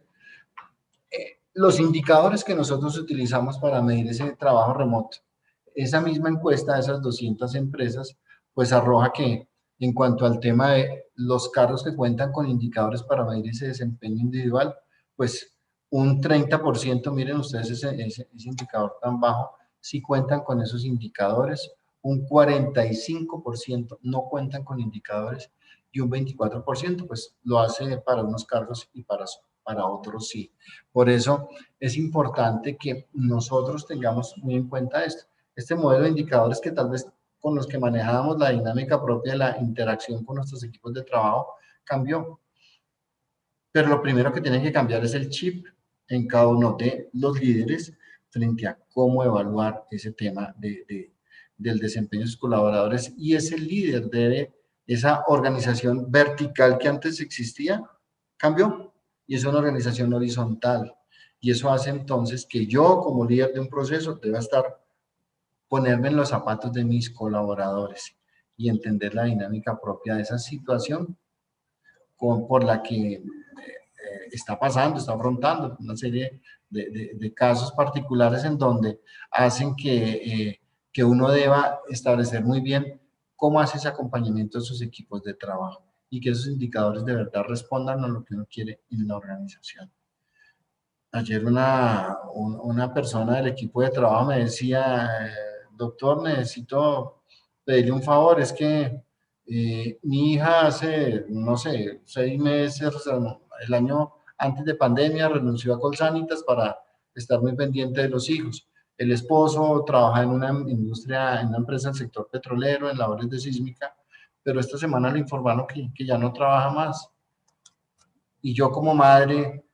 los indicadores que nosotros utilizamos para medir ese trabajo remoto. esa misma encuesta de esas 200 empresas, pues arroja que en cuanto al tema de los cargos que cuentan con indicadores para medir ese desempeño individual, pues un 30%, miren ustedes ese indicador tan bajo, sí cuentan con esos indicadores, un 45% no cuentan con indicadores y un 24% pues lo hace para unos cargos y para otros sí. Por eso es importante que nosotros tengamos muy en cuenta esto. Este modelo de indicadores que tal vez con los que manejábamos la dinámica propia de la interacción con nuestros equipos de trabajo cambió. Pero lo primero que tiene que cambiar es el chip en cada uno de los líderes frente a cómo evaluar ese tema del desempeño de sus colaboradores. Y ese líder debe, esa organización vertical que antes existía, cambió. Y es una organización horizontal. Y eso hace entonces que yo, como líder de un proceso, deba ponerme en los zapatos de mis colaboradores y entender la dinámica propia de esa situación por la que está pasando, está afrontando una serie de casos particulares en donde hacen que uno deba establecer muy bien cómo hace ese acompañamiento de sus equipos de trabajo y que esos indicadores de verdad respondan a lo que uno quiere en la organización. Ayer una persona del equipo de trabajo me decía, doctor, necesito pedirle un favor, es que mi hija hace, no sé, 6 meses, el año antes de pandemia, renunció a Colsanitas para estar muy pendiente de los hijos. El esposo trabaja en una industria, en una empresa del sector petrolero, en labores de sísmica, pero esta semana le informaron que ya no trabaja más. Y yo como madre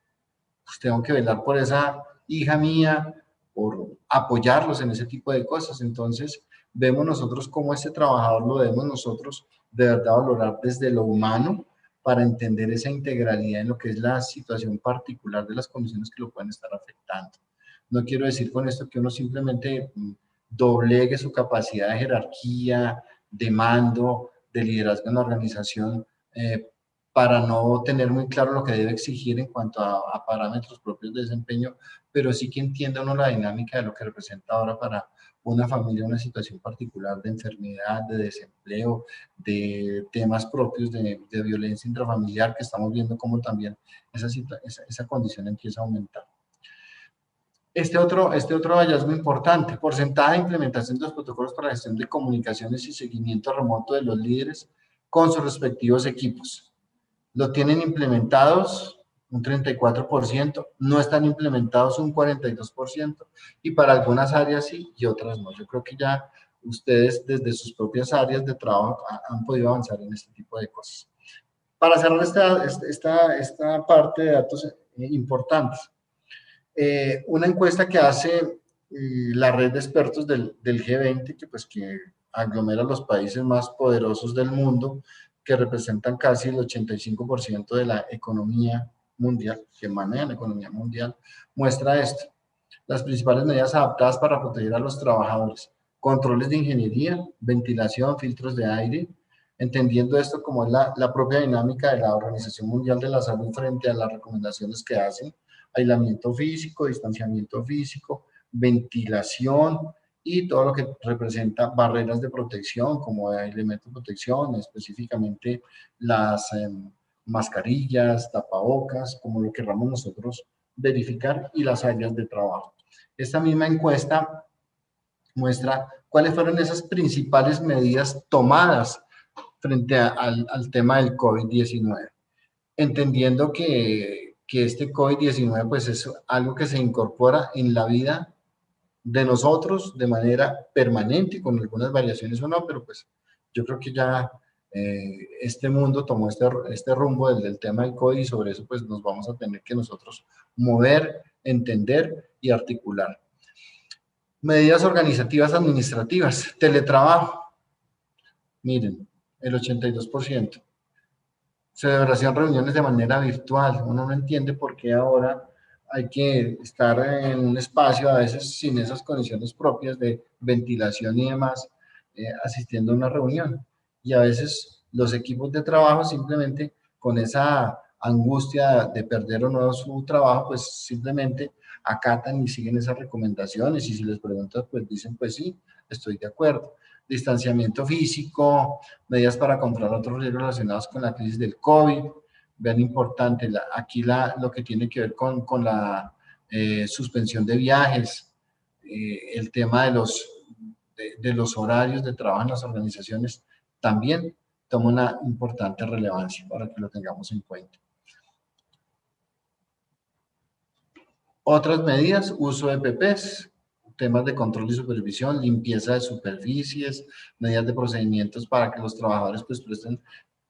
pues tengo que velar por esa hija mía, por apoyarlos en ese tipo de cosas. Entonces, vemos nosotros cómo este trabajador lo debemos nosotros de verdad valorar desde lo humano para entender esa integralidad en lo que es la situación particular de las condiciones que lo pueden estar afectando. No quiero decir con esto que uno simplemente doblegue su capacidad de jerarquía, de mando, de liderazgo en la organización, para no tener muy claro lo que debe exigir en cuanto a parámetros propios de desempeño, pero sí que entienda uno la dinámica de lo que representa ahora para una familia una situación particular de enfermedad, de desempleo, de temas propios de violencia intrafamiliar, que estamos viendo cómo también esa condición empieza a aumentar. Este otro hallazgo importante, porcentaje de implementación de los protocolos para la gestión de comunicaciones y seguimiento remoto de los líderes con sus respectivos equipos. Lo tienen implementados un 34%, no están implementados un 42%, y para algunas áreas sí y otras no. Yo creo que ya ustedes desde sus propias áreas de trabajo han podido avanzar en este tipo de cosas. Para cerrar esta parte de datos importantes, una encuesta que hace la red de expertos del G20, que aglomera los países más poderosos del mundo, que representan casi el 85% de la economía mundial, que maneja la economía mundial, muestra esto. Las principales medidas adaptadas para proteger a los trabajadores: controles de ingeniería, ventilación, filtros de aire, entendiendo esto como es la propia dinámica de la Organización Mundial de la Salud frente a las recomendaciones que hacen: aislamiento físico, distanciamiento físico, ventilación y todo lo que representa barreras de protección, como elementos de protección, específicamente las mascarillas, tapabocas, como lo queramos nosotros verificar, y las áreas de trabajo. Esta misma encuesta muestra cuáles fueron esas principales medidas tomadas frente al tema del COVID-19, entendiendo que este COVID-19 pues es algo que se incorpora en la vida de nosotros de manera permanente, con algunas variaciones o no, pero pues yo creo que ya este mundo tomó este rumbo del tema del COVID, y sobre eso pues nos vamos a tener que nosotros mover, entender y articular. Medidas organizativas administrativas, teletrabajo, miren, el 82%. Celebración reuniones de manera virtual. Uno no entiende por qué ahora hay que estar en un espacio a veces sin esas condiciones propias de ventilación y demás, asistiendo a una reunión. Y a veces los equipos de trabajo simplemente con esa angustia de perder o no su trabajo, pues simplemente acatan y siguen esas recomendaciones, y si les preguntas, pues dicen, pues sí, estoy de acuerdo. Distanciamiento físico, medidas para controlar otros riesgos relacionados con la crisis del COVID. Vean, importante, aquí lo que tiene que ver con la suspensión de viajes, el tema de los horarios de trabajo en las organizaciones también toma una importante relevancia para que lo tengamos en cuenta. Otras medidas, uso de EPPs, temas de control y supervisión, limpieza de superficies, medidas de procedimientos para que los trabajadores pues presten,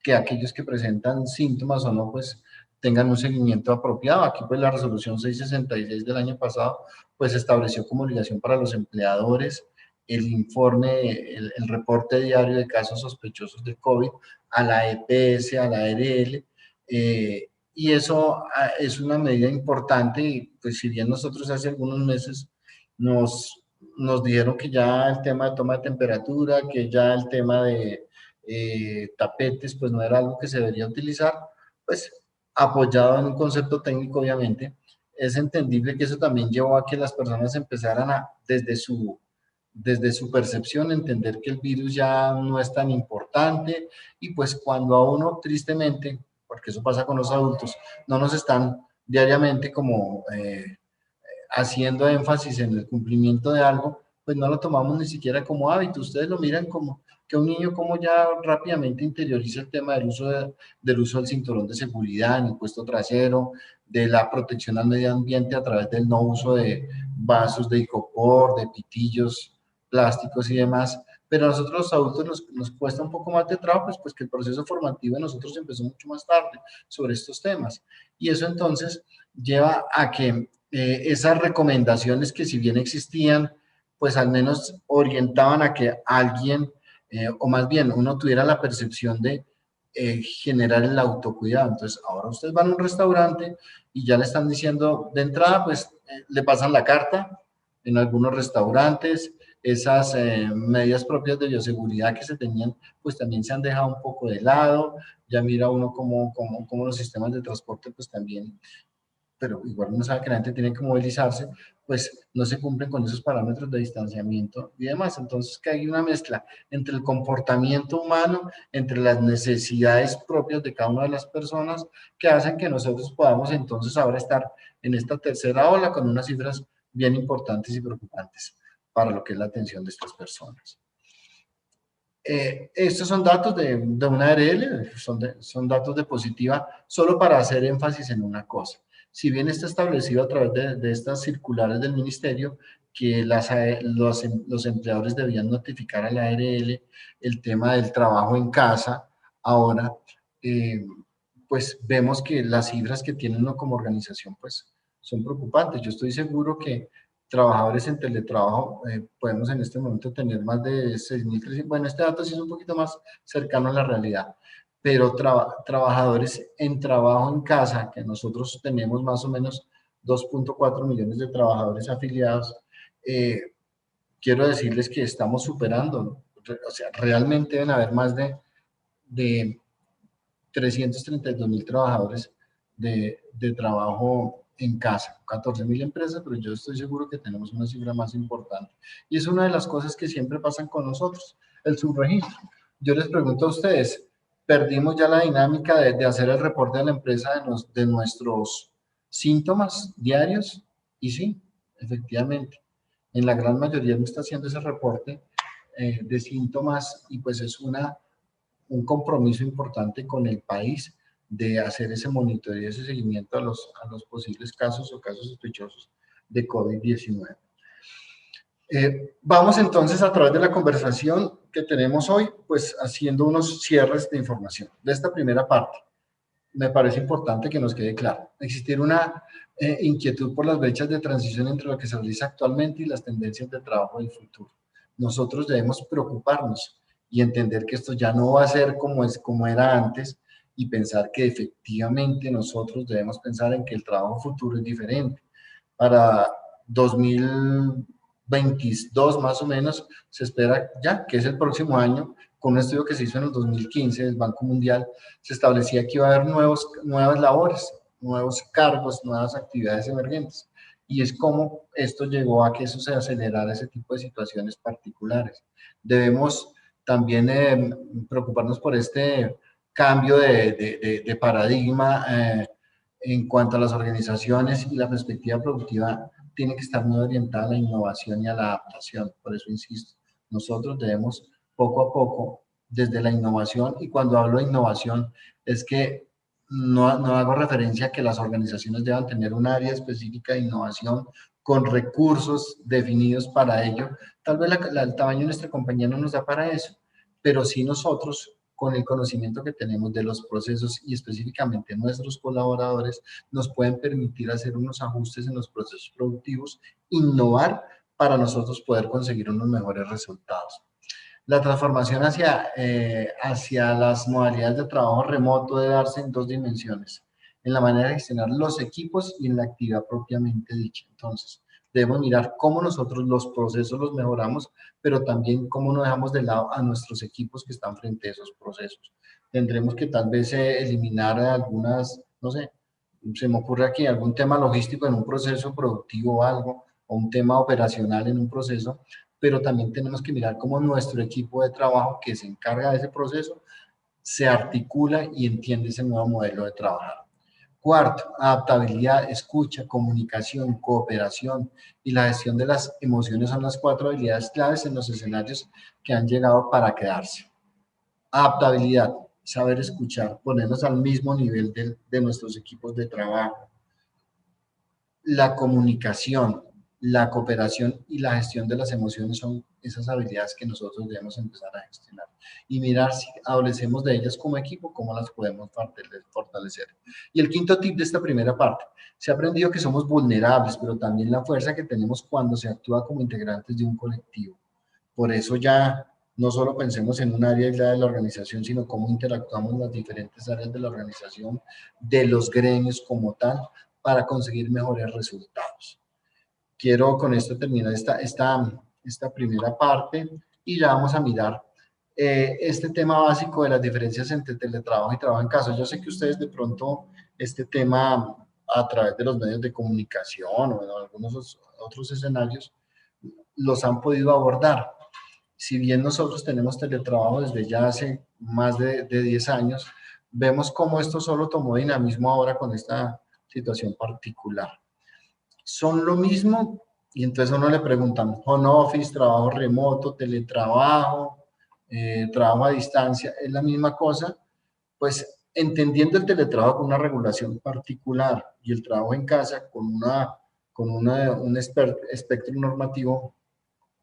que aquellos que presentan síntomas o no pues tengan un seguimiento apropiado. Aquí pues la resolución 666 del año pasado pues estableció como obligación para los empleadores el informe, el reporte diario de casos sospechosos de COVID a la EPS, a la ARL, y eso es una medida importante. Y pues si bien nosotros hace algunos meses nos dijeron que ya el tema de toma de temperatura, que ya el tema de tapetes, pues no era algo que se debería utilizar, pues apoyado en un concepto técnico, obviamente, es entendible que eso también llevó a que las personas empezaran a, desde su percepción, entender que el virus ya no es tan importante, y pues cuando a uno, tristemente, porque eso pasa con los adultos, no nos están diariamente como haciendo énfasis en el cumplimiento de algo, pues no lo tomamos ni siquiera como hábito. Ustedes lo miran como que un niño como ya rápidamente interioriza el tema del uso del cinturón de seguridad en el puesto trasero, de la protección al medio ambiente a través del no uso de vasos de icopor, de pitillos plásticos y demás. Pero a nosotros los adultos nos cuesta un poco más de trabajo, pues que el proceso formativo de nosotros empezó mucho más tarde sobre estos temas. Y eso entonces lleva a que esas recomendaciones, que si bien existían, pues al menos orientaban a que alguien, o más bien uno tuviera la percepción de generar el autocuidado. Entonces ahora ustedes van a un restaurante y ya le están diciendo de entrada, pues le pasan la carta. En algunos restaurantes esas medidas propias de bioseguridad que se tenían, pues también se han dejado un poco de lado. Ya mira uno como los sistemas de transporte, pues también, pero igual uno sabe que la gente tiene que movilizarse, pues no se cumplen con esos parámetros de distanciamiento y demás. Entonces, que hay una mezcla entre el comportamiento humano, entre las necesidades propias de cada una de las personas, que hacen que nosotros podamos entonces ahora estar en esta tercera ola con unas cifras bien importantes y preocupantes para lo que es la atención de estas personas. Estos son datos de una ARL, son datos de positiva, solo para hacer énfasis en una cosa. Si bien está establecido a través de estas circulares del ministerio que los empleadores debían notificar a la ARL el tema del trabajo en casa, ahora pues vemos que las cifras que tiene uno como organización pues son preocupantes. Yo estoy seguro que trabajadores en teletrabajo, podemos en este momento tener más de 6.300, bueno, este dato sí es un poquito más cercano a la realidad, pero trabajadores en trabajo en casa, que nosotros tenemos más o menos 2.4 millones de trabajadores afiliados, quiero decirles que estamos superando, o sea, realmente deben haber más de 332.000 trabajadores de trabajo en casa, 14.000 empresas, pero yo estoy seguro que tenemos una cifra más importante. Y es una de las cosas que siempre pasan con nosotros, el subregistro. Yo les pregunto a ustedes, ¿perdimos ya la dinámica de hacer el reporte de la empresa de nuestros síntomas diarios? Y sí, efectivamente, en la gran mayoría no está haciendo ese reporte de síntomas, y pues es un compromiso importante con el país de hacer ese monitoreo y ese seguimiento a los posibles casos o casos sospechosos de COVID-19. Vamos entonces, a través de la conversación que tenemos hoy, pues haciendo unos cierres de información. De esta primera parte, me parece importante que nos quede claro, existir una inquietud por las brechas de transición entre lo que se realiza actualmente y las tendencias de trabajo del futuro. Nosotros debemos preocuparnos y entender que esto ya no va a ser como era antes, y pensar que efectivamente nosotros debemos pensar en que el trabajo futuro es diferente. Para 2022 más o menos se espera ya, que es el próximo año, con un estudio que se hizo en el 2015 del Banco Mundial, se establecía que iba a haber nuevas labores, nuevos cargos, nuevas actividades emergentes. y es cómo esto llegó a que eso se acelerara ese tipo de situaciones particulares. Debemos también preocuparnos por este cambio de paradigma en cuanto a las organizaciones, y la perspectiva productiva tiene que estar muy orientada a la innovación y a la adaptación. Por eso insisto, nosotros debemos poco a poco, desde la innovación, y cuando hablo de innovación es que no hago referencia a que las organizaciones deban tener un área específica de innovación con recursos definidos para ello. Tal vez el tamaño de nuestra compañía no nos da para eso, pero sí nosotros, con el conocimiento que tenemos de los procesos y específicamente nuestros colaboradores, nos pueden permitir hacer unos ajustes en los procesos productivos, innovar para nosotros poder conseguir unos mejores resultados. La transformación hacia las modalidades de trabajo remoto debe darse en dos dimensiones: en la manera de gestionar los equipos y en la actividad propiamente dicha. Entonces, debemos mirar cómo nosotros los procesos los mejoramos, pero también cómo no dejamos de lado a nuestros equipos que están frente a esos procesos. Tendremos que tal vez eliminar algunas, no sé, se me ocurre aquí algún tema logístico en un proceso productivo o algo, o un tema operacional en un proceso, pero también tenemos que mirar cómo nuestro equipo de trabajo que se encarga de ese proceso se articula y entiende ese nuevo modelo de trabajar. Cuarto, adaptabilidad, escucha, comunicación, cooperación y la gestión de las emociones son las 4 habilidades claves en los escenarios que han llegado para quedarse. Adaptabilidad, saber escuchar, ponernos al mismo nivel de nuestros equipos de trabajo. La comunicación, la cooperación y la gestión de las emociones son esas habilidades que nosotros debemos empezar a gestionar y mirar si adolecemos de ellas como equipo, cómo las podemos fortalecer. Y el quinto tip de esta primera parte: se ha aprendido que somos vulnerables, pero también la fuerza que tenemos cuando se actúa como integrantes de un colectivo. Por eso ya no solo pensemos en un área aislada de la organización, sino cómo interactuamos en las diferentes áreas de la organización, de los gremios como tal, para conseguir mejores resultados. Quiero con esto terminar esta primera parte y ya vamos a mirar este tema básico de las diferencias entre teletrabajo y trabajo en casa. Yo sé que ustedes de pronto este tema a través de los medios de comunicación o en algunos otros escenarios los han podido abordar. Si bien nosotros tenemos teletrabajo desde ya hace más de 10 años, vemos cómo esto solo tomó dinamismo ahora con esta situación particular. Son lo mismo, y entonces a uno le preguntan home office, trabajo remoto, teletrabajo, trabajo a distancia, ¿es la misma cosa? Pues entendiendo el teletrabajo con una regulación particular y el trabajo en casa con un espectro normativo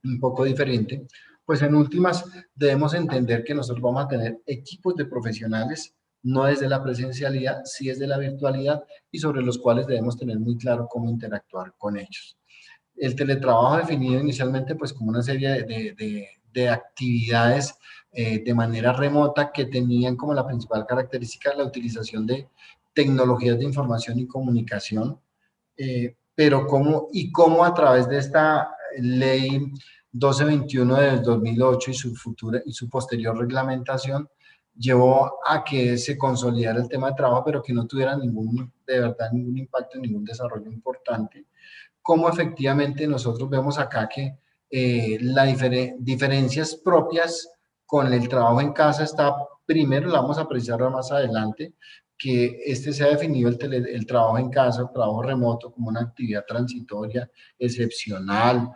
un poco diferente, pues en últimas debemos entender que nosotros vamos a tener equipos de profesionales, no desde la presencialidad, sí desde la virtualidad, y sobre los cuales debemos tener muy claro cómo interactuar con ellos. El teletrabajo definido inicialmente pues como una serie de actividades de manera remota que tenían como la principal característica la utilización de tecnologías de información y comunicación, pero cómo a través de esta ley 1221 del 2008 y su posterior reglamentación llevó a que se consolidara el tema de trabajo, pero que no tuviera de verdad ningún impacto, ningún desarrollo importante. Cómo efectivamente nosotros vemos acá que las diferencias propias con el trabajo en casa está, primero la vamos a precisar más adelante, que este se ha definido el trabajo en casa, el trabajo remoto, como una actividad transitoria, excepcional,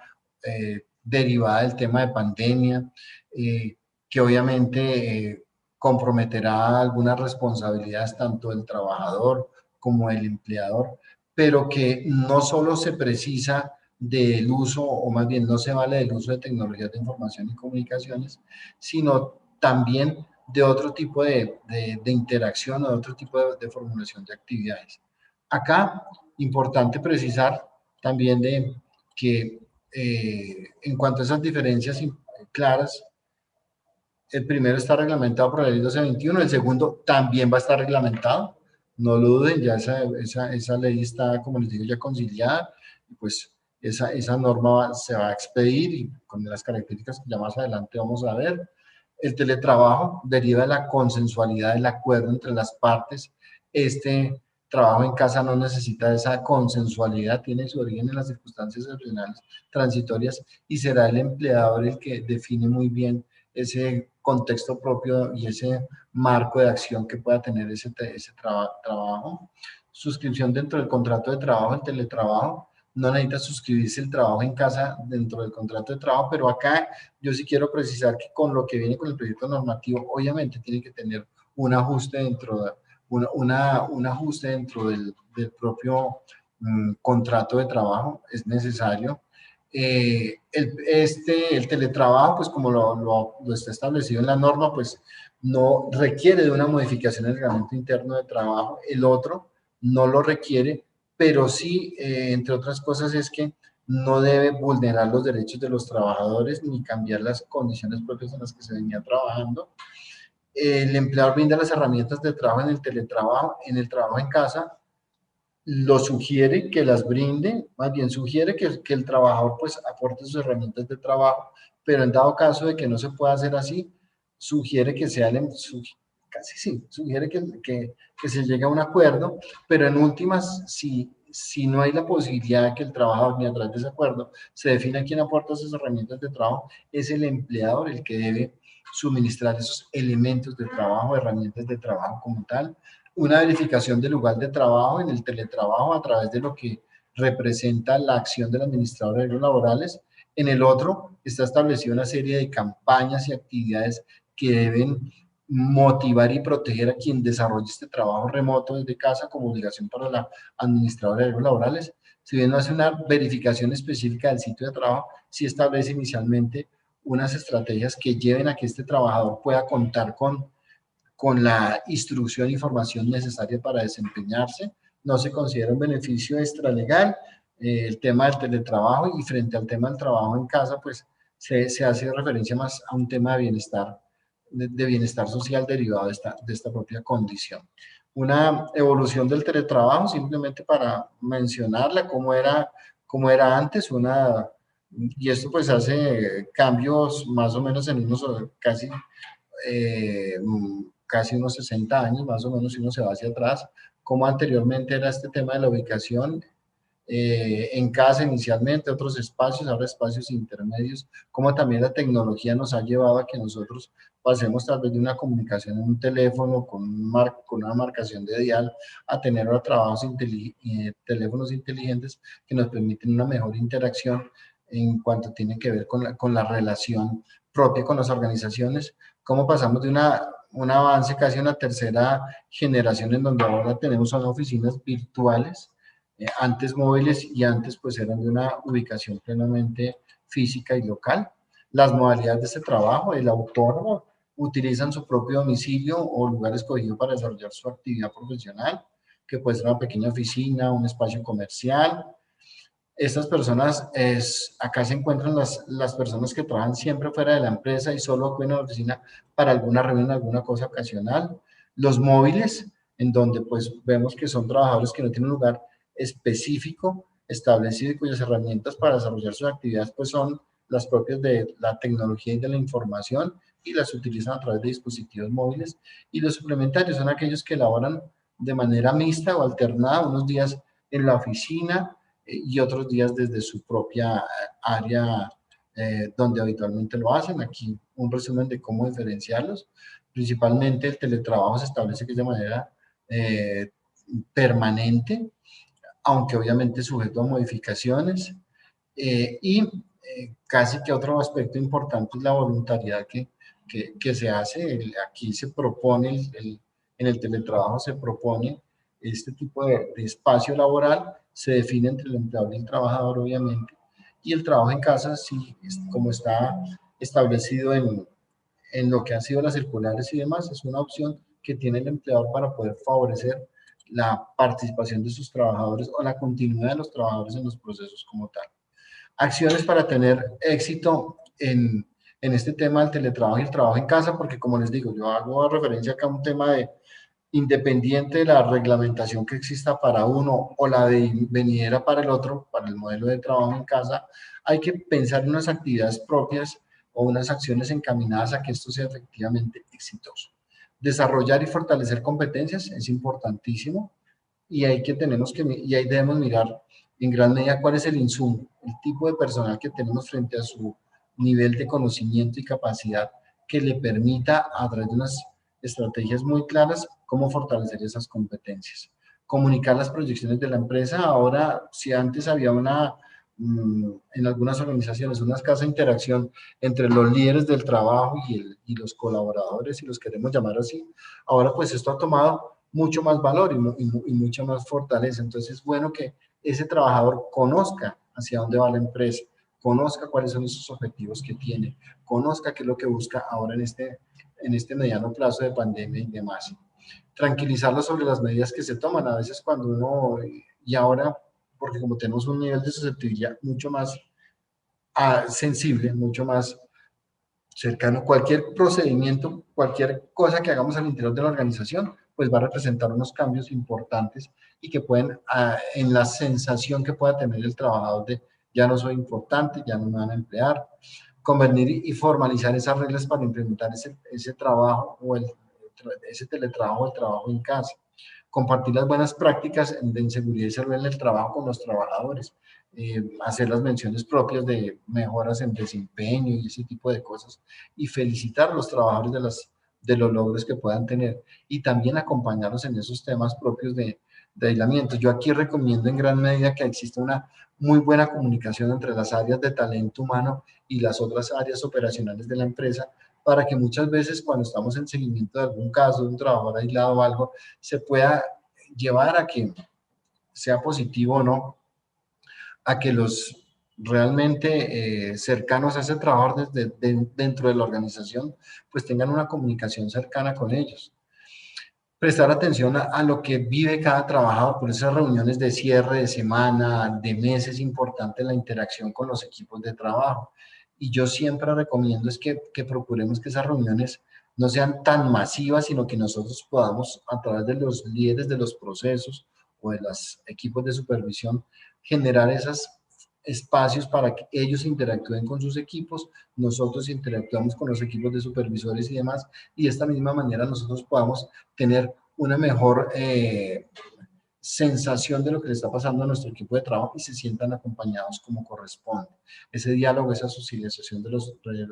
derivada del tema de pandemia, que obviamente comprometerá algunas responsabilidades tanto del trabajador como del empleador, pero que no solo se precisa del uso, o más bien no se vale del uso de tecnologías de información y comunicaciones, sino también de otro tipo de interacción o de otro tipo de formulación de actividades. Acá, importante precisar también de que en cuanto a esas diferencias claras, el primero está reglamentado por la ley 1221, el segundo también va a estar reglamentado, no lo duden, ya esa ley está, como les digo, ya conciliada, y pues esa norma se va a expedir y con las características que ya más adelante vamos a ver. El teletrabajo deriva de la consensualidad del acuerdo entre las partes. Este trabajo en casa no necesita esa consensualidad, tiene su origen en las circunstancias excepcionales transitorias y será el empleador el que define muy bien ese contexto propio y ese marco de acción que pueda tener ese trabajo. Suscripción dentro del contrato de trabajo, el teletrabajo. No necesita suscribirse el trabajo en casa dentro del contrato de trabajo, pero acá yo sí quiero precisar que con lo que viene con el proyecto normativo, obviamente tiene que tener un ajuste dentro de, un ajuste dentro del propio contrato de trabajo, es necesario. El teletrabajo, pues como lo está establecido en la norma, pues no requiere de una modificación en el reglamento interno de trabajo. El otro no lo requiere, pero sí, entre otras cosas, es que no debe vulnerar los derechos de los trabajadores ni cambiar las condiciones propias en las que se venía trabajando. El empleador brinda las herramientas de trabajo en el teletrabajo, en el trabajo en casa, lo sugiere que las brinde, más bien sugiere que el trabajador pues aporte sus herramientas de trabajo, pero en dado caso de que no se pueda hacer así, sugiere que sea casi sí, sugiere que se llegue a un acuerdo, pero en últimas, si no hay la posibilidad de que el trabajador, ni a través de ese acuerdo, se defina quién aporta esas herramientas de trabajo, es el empleador el que debe suministrar esos elementos de trabajo, herramientas de trabajo como tal. Una verificación del lugar de trabajo en el teletrabajo a través de lo que representa la acción del administrador de derechos laborales. En el otro está establecida una serie de campañas y actividades que deben motivar y proteger a quien desarrolle este trabajo remoto desde casa como obligación para la administradora de derechos laborales. Si bien no hace una verificación específica del sitio de trabajo, sí establece inicialmente unas estrategias que lleven a que este trabajador pueda contar con la instrucción y formación necesaria para desempeñarse. No se considera un beneficio extralegal el tema del teletrabajo, y frente al tema del trabajo en casa, pues se hace referencia más a un tema de bienestar, de bienestar social derivado de esta propia condición. Una evolución del teletrabajo, simplemente para mencionarla, cómo era antes, y esto pues hace cambios más o menos en unos eh, casi unos 60 años, más o menos, si uno se va hacia atrás, como anteriormente era este tema de la ubicación en casa inicialmente, otros espacios, ahora espacios intermedios, como también la tecnología nos ha llevado a que nosotros pasemos tal vez de una comunicación en un teléfono con una marcación de dial a tener ahora teléfonos inteligentes que nos permiten una mejor interacción en cuanto tiene que ver con la relación propia con las organizaciones, cómo pasamos de un avance casi a una tercera generación en donde ahora tenemos unas oficinas virtuales, antes móviles y antes pues eran de una ubicación plenamente física y local. Las modalidades de este trabajo, el autónomo utilizan su propio domicilio o lugar escogido para desarrollar su actividad profesional, que puede ser una pequeña oficina, un espacio comercial. Estas personas, acá se encuentran las personas que trabajan siempre fuera de la empresa y solo acuden a la oficina para alguna reunión, alguna cosa ocasional. Los móviles, en donde pues vemos que son trabajadores que no tienen un lugar específico establecido y cuyas herramientas para desarrollar sus actividades pues son las propias de la tecnología y de la información y las utilizan a través de dispositivos móviles. Y los suplementarios son aquellos que laboran de manera mixta o alternada, unos días en la oficina y otros días desde su propia área donde habitualmente lo hacen. Aquí un resumen de cómo diferenciarlos. Principalmente el teletrabajo se establece que es de manera permanente, aunque obviamente sujeto a modificaciones. Casi que otro aspecto importante es la voluntariedad que se hace. Aquí se propone, en el teletrabajo se propone este tipo de espacio laboral, se define entre el empleador y el trabajador, obviamente, y el trabajo en casa, sí, como está establecido en lo que han sido las circulares y demás, es una opción que tiene el empleador para poder favorecer la participación de sus trabajadores o la continuidad de los trabajadores en los procesos como tal. Acciones para tener éxito en este tema del teletrabajo y el trabajo en casa, porque como les digo, yo hago referencia acá a un tema de independiente de la reglamentación que exista para uno o la de venidera para el otro, para el modelo de trabajo en casa, hay que pensar en unas actividades propias o unas acciones encaminadas a que esto sea efectivamente exitoso. Desarrollar y fortalecer competencias es importantísimo. y y ahí debemos mirar en gran medida cuál es el insumo, el tipo de personal que tenemos frente a su nivel de conocimiento y capacidad que le permita, a través de unas estrategias muy claras, cómo fortalecer esas competencias. Comunicar las proyecciones de la empresa. Ahora, si antes había en algunas organizaciones, una escasa interacción entre los líderes del trabajo y los colaboradores, si los queremos llamar así, ahora pues esto ha tomado mucho más valor y mucha más fortaleza. Entonces es bueno que ese trabajador conozca hacia dónde va la empresa, conozca cuáles son esos objetivos que tiene, conozca qué es lo que busca ahora en este mediano plazo de pandemia y demás. Tranquilizarlo sobre las medidas que se toman. A veces cuando uno, y ahora, porque como tenemos un nivel de susceptibilidad mucho más sensible, mucho más cercano, cualquier procedimiento, cualquier cosa que hagamos al interior de la organización, pues va a representar unos cambios importantes y que pueden, en la sensación que pueda tener el trabajador de ya no soy importante, ya no me van a emplear, convenir y formalizar esas reglas para implementar ese trabajo ese teletrabajo o el trabajo en casa. Compartir las buenas prácticas de seguridad y salud en el trabajo con los trabajadores, hacer las menciones propias de mejoras en desempeño y ese tipo de cosas, y felicitar a los trabajadores de los logros que puedan tener, y también acompañarlos en esos temas propios de aislamiento. Yo aquí recomiendo en gran medida que exista una muy buena comunicación entre las áreas de talento humano y las otras áreas operacionales de la empresa, para que muchas veces cuando estamos en seguimiento de algún caso, de un trabajador aislado o algo, se pueda llevar a que sea positivo o no, a que los realmente cercanos a ese trabajador dentro de la organización, pues tengan una comunicación cercana con ellos. Prestar atención a lo que vive cada trabajador. Por esas reuniones de cierre de semana, de mes, es importante la interacción con los equipos de trabajo. Y yo siempre recomiendo es que procuremos que esas reuniones no sean tan masivas, sino que nosotros podamos, a través de los líderes de los procesos o de los equipos de supervisión, generar esos espacios para que ellos interactúen con sus equipos, nosotros interactuamos con los equipos de supervisores y demás, y de esta misma manera nosotros podamos tener una mejor sensación de lo que le está pasando a nuestro equipo de trabajo y se sientan acompañados como corresponde. Ese diálogo, esa socialización de la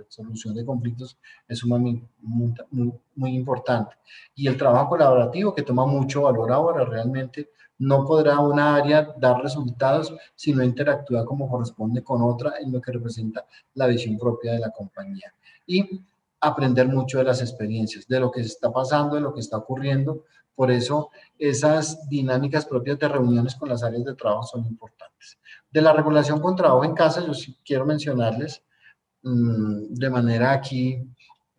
solución de conflictos es sumamente muy importante. Y el trabajo colaborativo, que toma mucho valor ahora. Realmente no podrá una área dar resultados si no interactúa como corresponde con otra en lo que representa la visión propia de la compañía. Y aprender mucho de las experiencias, de lo que está pasando, de lo que está ocurriendo. Por eso esas dinámicas propias de reuniones con las áreas de trabajo son importantes. De la regulación con trabajo en casa, yo sí quiero mencionarles de manera aquí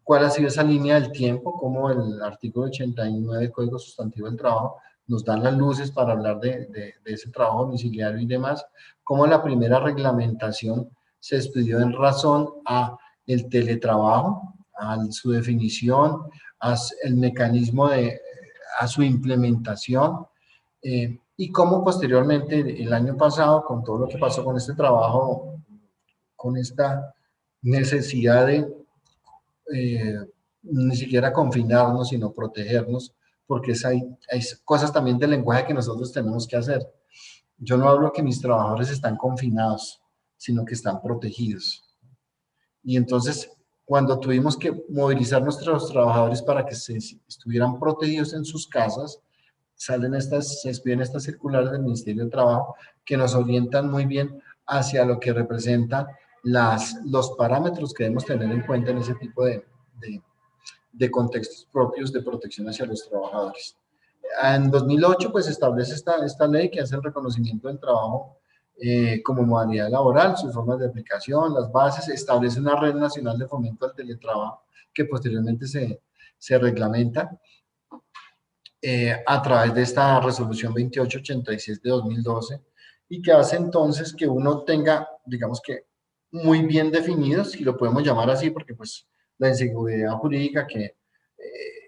cuál ha sido esa línea del tiempo, como el artículo 89 del Código Sustantivo del Trabajo nos da las luces para hablar de ese trabajo domiciliario y demás, como la primera reglamentación se estudió en razón a el teletrabajo, a su definición, a el mecanismo a su implementación, y cómo posteriormente el año pasado, con todo lo que pasó con este trabajo, con esta necesidad de ni siquiera confinarnos, sino protegernos, porque hay cosas también del lenguaje que nosotros tenemos que hacer. Yo no hablo que mis trabajadores están confinados, sino que están protegidos. Y entonces, cuando tuvimos que movilizar nuestros trabajadores para que estuvieran protegidos en sus casas, se expiden estas circulares del Ministerio de Trabajo que nos orientan muy bien hacia lo que representan los parámetros que debemos tener en cuenta en ese tipo de contextos propios de protección hacia los trabajadores. En 2008, pues establece esta ley que hace el reconocimiento del trabajo como modalidad laboral, sus formas de aplicación, las bases, establece una red nacional de fomento al teletrabajo que posteriormente se reglamenta a través de esta resolución 2886 de 2012, y que hace entonces que uno tenga, digamos que, muy bien definidos, si lo podemos llamar así, porque pues la inseguridad jurídica que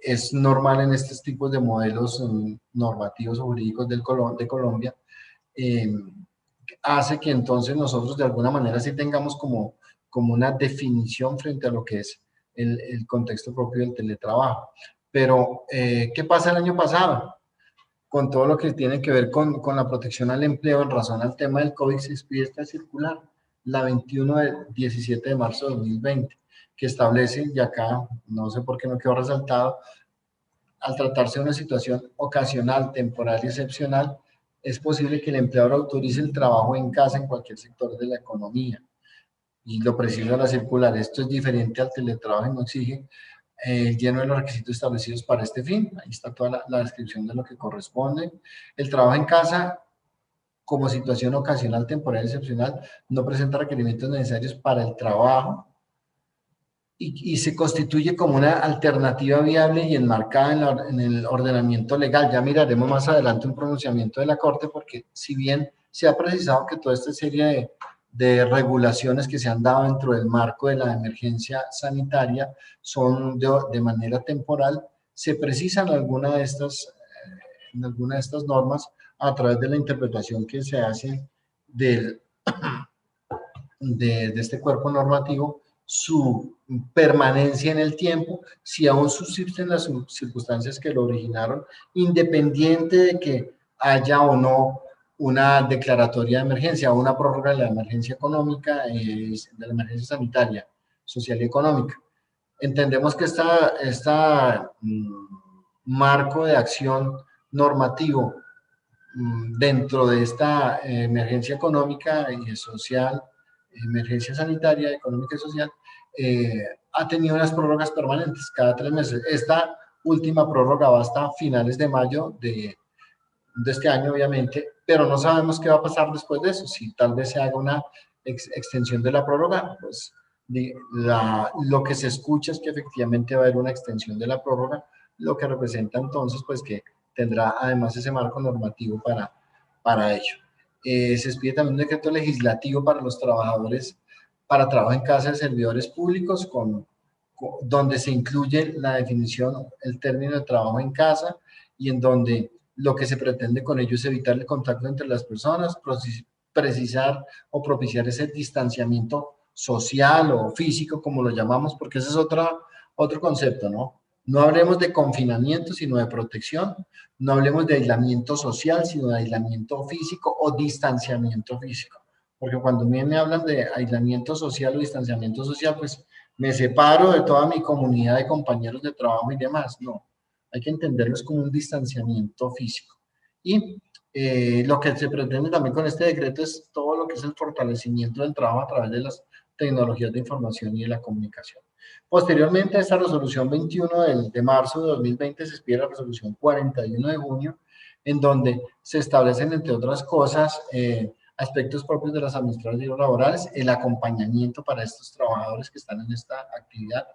es normal en estos tipos de modelos normativos o jurídicos de Colombia, eh, hace que entonces nosotros de alguna manera sí tengamos como una definición frente a lo que es el contexto propio del teletrabajo. Pero, ¿qué pasa el año pasado? con todo lo que tiene que ver con la protección al empleo en razón al tema del COVID, se expide esta circular, la 21 del 17 de marzo de 2020, que establece, y acá no sé por qué no quedó resaltado, al tratarse de una situación ocasional, temporal y excepcional, es posible que el empleador autorice el trabajo en casa en cualquier sector de la economía. Y lo precisa la circular. Esto es diferente al teletrabajo y no exige lleno de los requisitos establecidos para este fin. Ahí está toda la descripción de lo que corresponde. El trabajo en casa, como situación ocasional, temporal y excepcional, no presenta requerimientos necesarios para el trabajo y se constituye como una alternativa viable y enmarcada en el ordenamiento legal. Ya miraremos más adelante un pronunciamiento de la Corte, porque si bien se ha precisado que toda esta serie de regulaciones que se han dado dentro del marco de la emergencia sanitaria son de manera temporal, se precisan en alguna de estas normas a través de la interpretación que se hace del, de este cuerpo normativo, su permanencia en el tiempo, si aún subsisten las circunstancias que lo originaron, independiente de que haya o no una declaratoria de emergencia o una prórroga de la emergencia económica, de la emergencia sanitaria, social y económica. Entendemos que esta marco de acción normativo dentro de esta emergencia económica y social, emergencia sanitaria, económica y social, ha tenido unas prórrogas permanentes cada 3 meses. Esta última prórroga va hasta finales de mayo de este año, obviamente, pero no sabemos qué va a pasar después de eso. Si tal vez se haga una extensión de la prórroga, pues lo que se escucha es que efectivamente va a haber una extensión de la prórroga, lo que representa entonces pues que tendrá además ese marco normativo para ello. Se expide también un decreto legislativo para los trabajadores, para trabajo en casa de servidores públicos, donde se incluye la definición, el término de trabajo en casa, y en donde lo que se pretende con ello es evitar el contacto entre las personas, precisar o propiciar ese distanciamiento social o físico, como lo llamamos, porque ese es otro concepto, ¿no? No hablemos de confinamiento, sino de protección. No hablemos de aislamiento social, sino de aislamiento físico o distanciamiento físico. Porque cuando me hablan de aislamiento social o distanciamiento social, pues me separo de toda mi comunidad de compañeros de trabajo y demás. No, hay que entenderlos como un distanciamiento físico. Y lo que se pretende también con este decreto es todo lo que es el fortalecimiento del trabajo a través de las tecnologías de información y de la comunicación. Posteriormente a esta resolución 21 de marzo de 2020 se expide la resolución 41 de junio, en donde se establecen, entre otras cosas, aspectos propios de las administraciones laborales, el acompañamiento para estos trabajadores que están en esta actividad,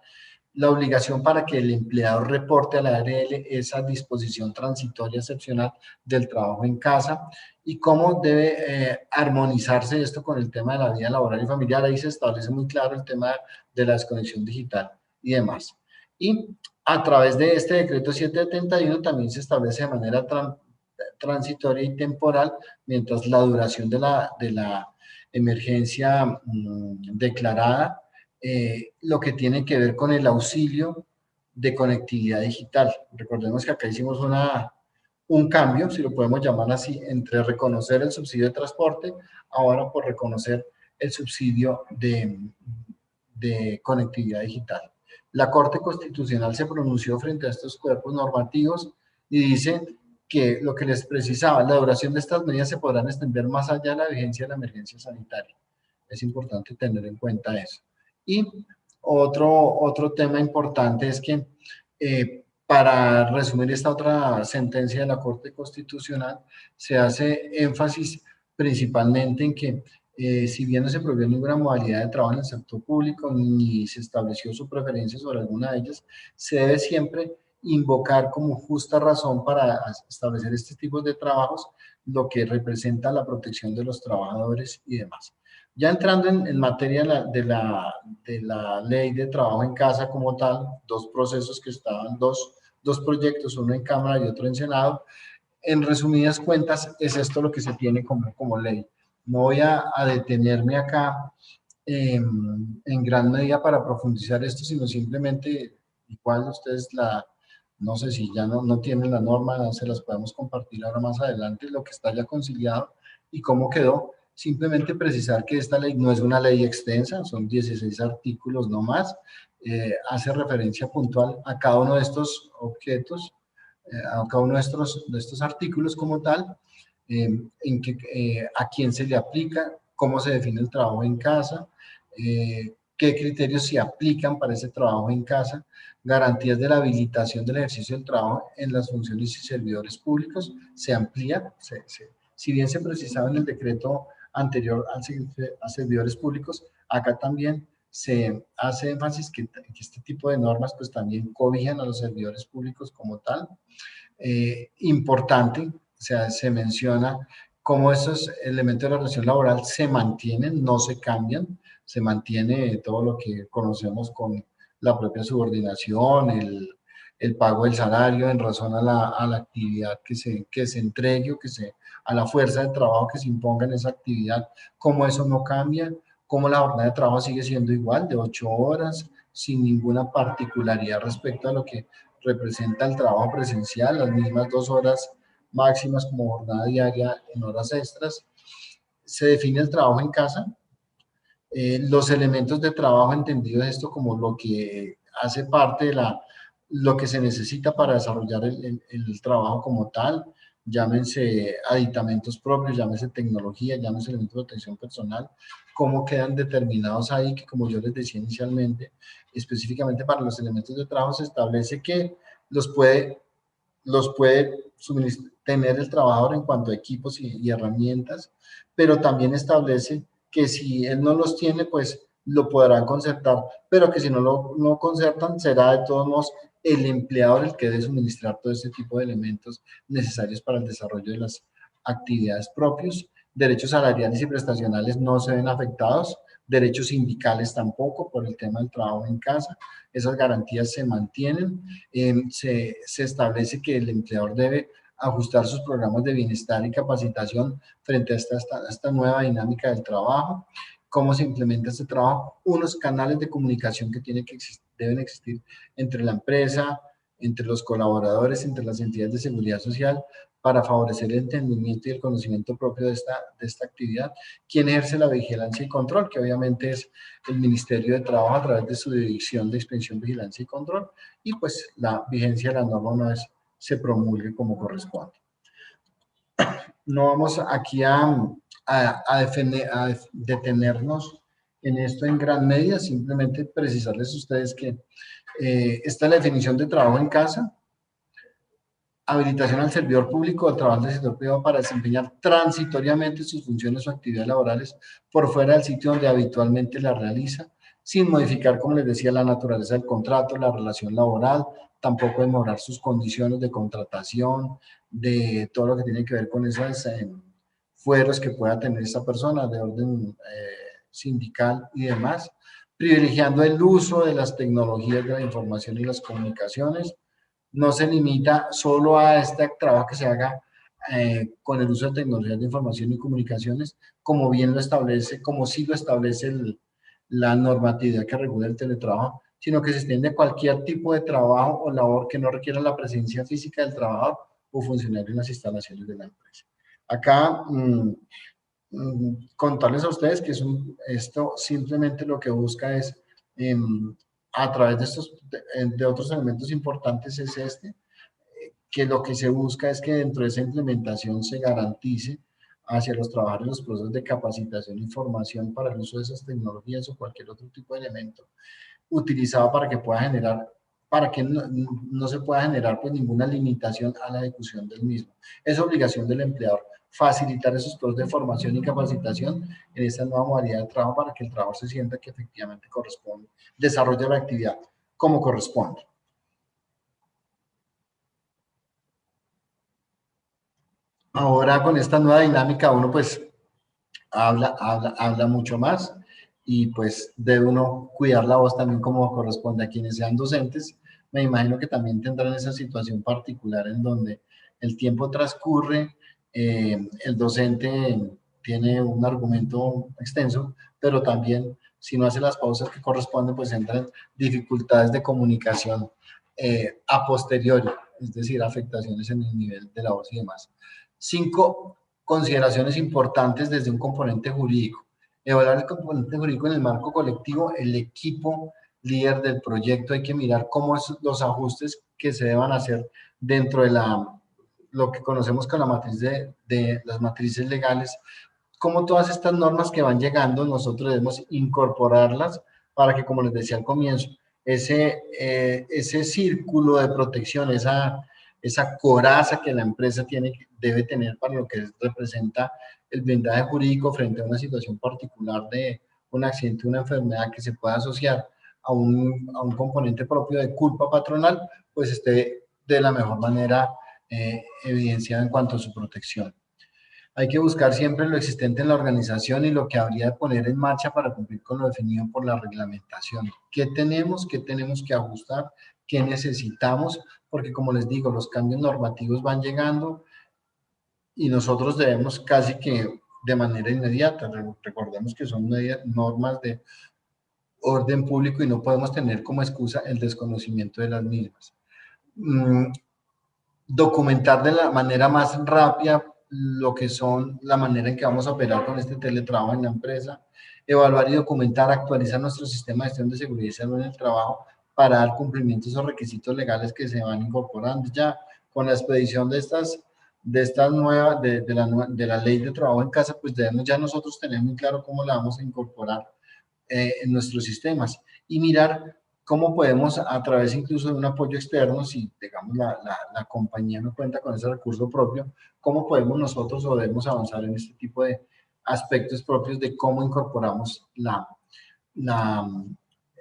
la obligación para que el empleador reporte a la ARL esa disposición transitoria excepcional del trabajo en casa y cómo debe armonizarse esto con el tema de la vida laboral y familiar. Ahí se establece muy claro el tema de la desconexión digital y demás. Y a través de este decreto 771 también se establece de manera transitoria y temporal, mientras la duración de la emergencia declarada, lo que tiene que ver con el auxilio de conectividad digital. Recordemos que acá hicimos un cambio, si lo podemos llamar así, entre reconocer el subsidio de transporte, ahora por reconocer el subsidio de conectividad digital. La Corte Constitucional se pronunció frente a estos cuerpos normativos y dice que lo que les precisaba, la duración de estas medidas se podrán extender más allá de la vigencia de la emergencia sanitaria. Es importante tener en cuenta eso. Y otro tema importante es que, para resumir esta otra sentencia de la Corte Constitucional, se hace énfasis principalmente en que si bien no se prohibió ninguna modalidad de trabajo en el sector público, ni se estableció su preferencia sobre alguna de ellas, se debe siempre invocar como justa razón para establecer este tipo de trabajos lo que representa la protección de los trabajadores y demás. Ya entrando en materia de la ley de trabajo en casa como tal, dos procesos que estaban, dos proyectos, uno en Cámara y otro en Senado. En resumidas cuentas, es esto lo que se tiene como ley. No voy a detenerme acá en gran medida para profundizar esto, sino simplemente, igual ustedes no sé si ya no tienen la norma, se las podemos compartir ahora más adelante, lo que está ya conciliado y cómo quedó. Simplemente precisar que esta ley no es una ley extensa, son 16 artículos no más, hace referencia puntual a cada uno de estos objetos, a cada uno de estos artículos como tal, a quién se le aplica, cómo se define el trabajo en casa, qué criterios se aplican para ese trabajo en casa, garantías de la habilitación del ejercicio del trabajo en las funciones y servidores públicos, se amplía, si bien se precisaba en el decreto anterior a servidores públicos, acá también se hace énfasis que este tipo de normas pues también cobijan a los servidores públicos como tal. Importante, o sea, se menciona cómo esos elementos de la relación laboral se mantienen, no se cambian, se mantiene todo lo que conocemos con la propia subordinación, el pago del salario en razón a la actividad que se entregue o a la fuerza de trabajo que se imponga en esa actividad, cómo eso no cambia, cómo la jornada de trabajo sigue siendo igual, de 8 horas, sin ninguna particularidad respecto a lo que representa el trabajo presencial, las mismas 2 horas máximas como jornada diaria en horas extras. Se define el trabajo en casa, los elementos de trabajo entendido esto como lo que hace parte de lo que se necesita para desarrollar el trabajo como tal, llámense aditamentos propios, llámense tecnología, llámense elementos de protección personal, cómo quedan determinados ahí, que como yo les decía inicialmente, específicamente para los elementos de trabajo se establece que los puede tener el trabajador en cuanto a equipos y herramientas, pero también establece que si él no los tiene, pues lo podrán concertar, pero que si no lo concertan, será de todos modos el empleador el que debe suministrar todo este tipo de elementos necesarios para el desarrollo de las actividades propios. Derechos salariales y prestacionales no se ven afectados, derechos sindicales tampoco por el tema del trabajo en casa, esas garantías se mantienen, se establece que el empleador debe ajustar sus programas de bienestar y capacitación frente a esta nueva dinámica del trabajo, cómo se implementa este trabajo, unos canales de comunicación que deben existir entre la empresa, entre los colaboradores, entre las entidades de seguridad social, para favorecer el entendimiento y el conocimiento propio de esta actividad. ¿Quién ejerce la vigilancia y control? Que obviamente es el Ministerio de Trabajo a través de su División de Inspección, Vigilancia y Control, y pues la vigencia de la norma una vez se promulgue como corresponde. No vamos aquí a detenernos en esto en gran medida, simplemente precisarles a ustedes que esta es la definición de trabajo en casa, habilitación al servidor público o trabajo del sector privado para desempeñar transitoriamente sus funciones o actividades laborales por fuera del sitio donde habitualmente la realiza, sin modificar, como les decía, la naturaleza del contrato, la relación laboral, tampoco demorar sus condiciones de contratación, de todo lo que tiene que ver con esos fueros que pueda tener esta persona de orden sindical y demás, privilegiando el uso de las tecnologías de la información y las comunicaciones. No se limita solo a este trabajo que se haga con el uso de tecnologías de información y comunicaciones, como bien lo establece, como sí lo establece la normatividad que regula el teletrabajo, sino que se extiende a cualquier tipo de trabajo o labor que no requiera la presencia física del trabajador o funcionario en las instalaciones de la empresa. Acá, contarles a ustedes que esto simplemente lo que busca es a través de otros elementos importantes es que lo que se busca es que dentro de esa implementación se garantice hacia los trabajadores los procesos de capacitación y formación para el uso de esas tecnologías o cualquier otro tipo de elemento utilizado para que pueda generar, para que no se pueda generar pues ninguna limitación a la ejecución del mismo. Es obligación del empleador facilitar esos procesos de formación y capacitación en esta nueva modalidad de trabajo para que el trabajador se sienta que efectivamente corresponde, desarrolle la actividad como corresponde. Ahora con esta nueva dinámica uno pues habla mucho más y pues debe uno cuidar la voz también como corresponde a quienes sean docentes. Me imagino que también tendrán esa situación particular en donde el tiempo transcurre, el docente tiene un argumento extenso, pero también si no hace las pausas que corresponden, pues entran dificultades de comunicación a posteriori, es decir, afectaciones en el nivel de la voz y demás. 5 consideraciones importantes desde un componente jurídico. Evaluar el componente jurídico en el marco colectivo, el equipo líder del proyecto, hay que mirar cómo son los ajustes que se deban hacer dentro de lo que conocemos con la matriz de las matrices legales, cómo todas estas normas que van llegando nosotros debemos incorporarlas para que, como les decía al comienzo, ese círculo de protección, esa coraza que la empresa debe tener para lo que representa el blindaje jurídico frente a una situación particular de un accidente, una enfermedad que se pueda asociar a un componente propio de culpa patronal, pues esté de la mejor manera evidenciado en cuanto a su protección. Hay que buscar siempre lo existente en la organización y lo que habría de poner en marcha para cumplir con lo definido por la reglamentación. ¿Qué tenemos que ajustar? ¿Qué necesitamos? Porque, como les digo, los cambios normativos van llegando y nosotros debemos casi que de manera inmediata. Recordemos que son normas de orden público y no podemos tener como excusa el desconocimiento de las mismas. Documentar de la manera más rápida lo que son la manera en que vamos a operar con este teletrabajo en la empresa, evaluar y documentar, actualizar nuestro sistema de gestión de seguridad y salud en el trabajo para dar cumplimiento a esos requisitos legales que se van incorporando ya con la expedición de estas nuevas, de la ley de trabajo en casa, pues debemos ya nosotros tener muy claro cómo la vamos a incorporar en nuestros sistemas y mirar cómo podemos, a través incluso de un apoyo externo, si digamos la compañía no cuenta con ese recurso propio, cómo podemos nosotros o debemos avanzar en este tipo de aspectos propios de cómo incorporamos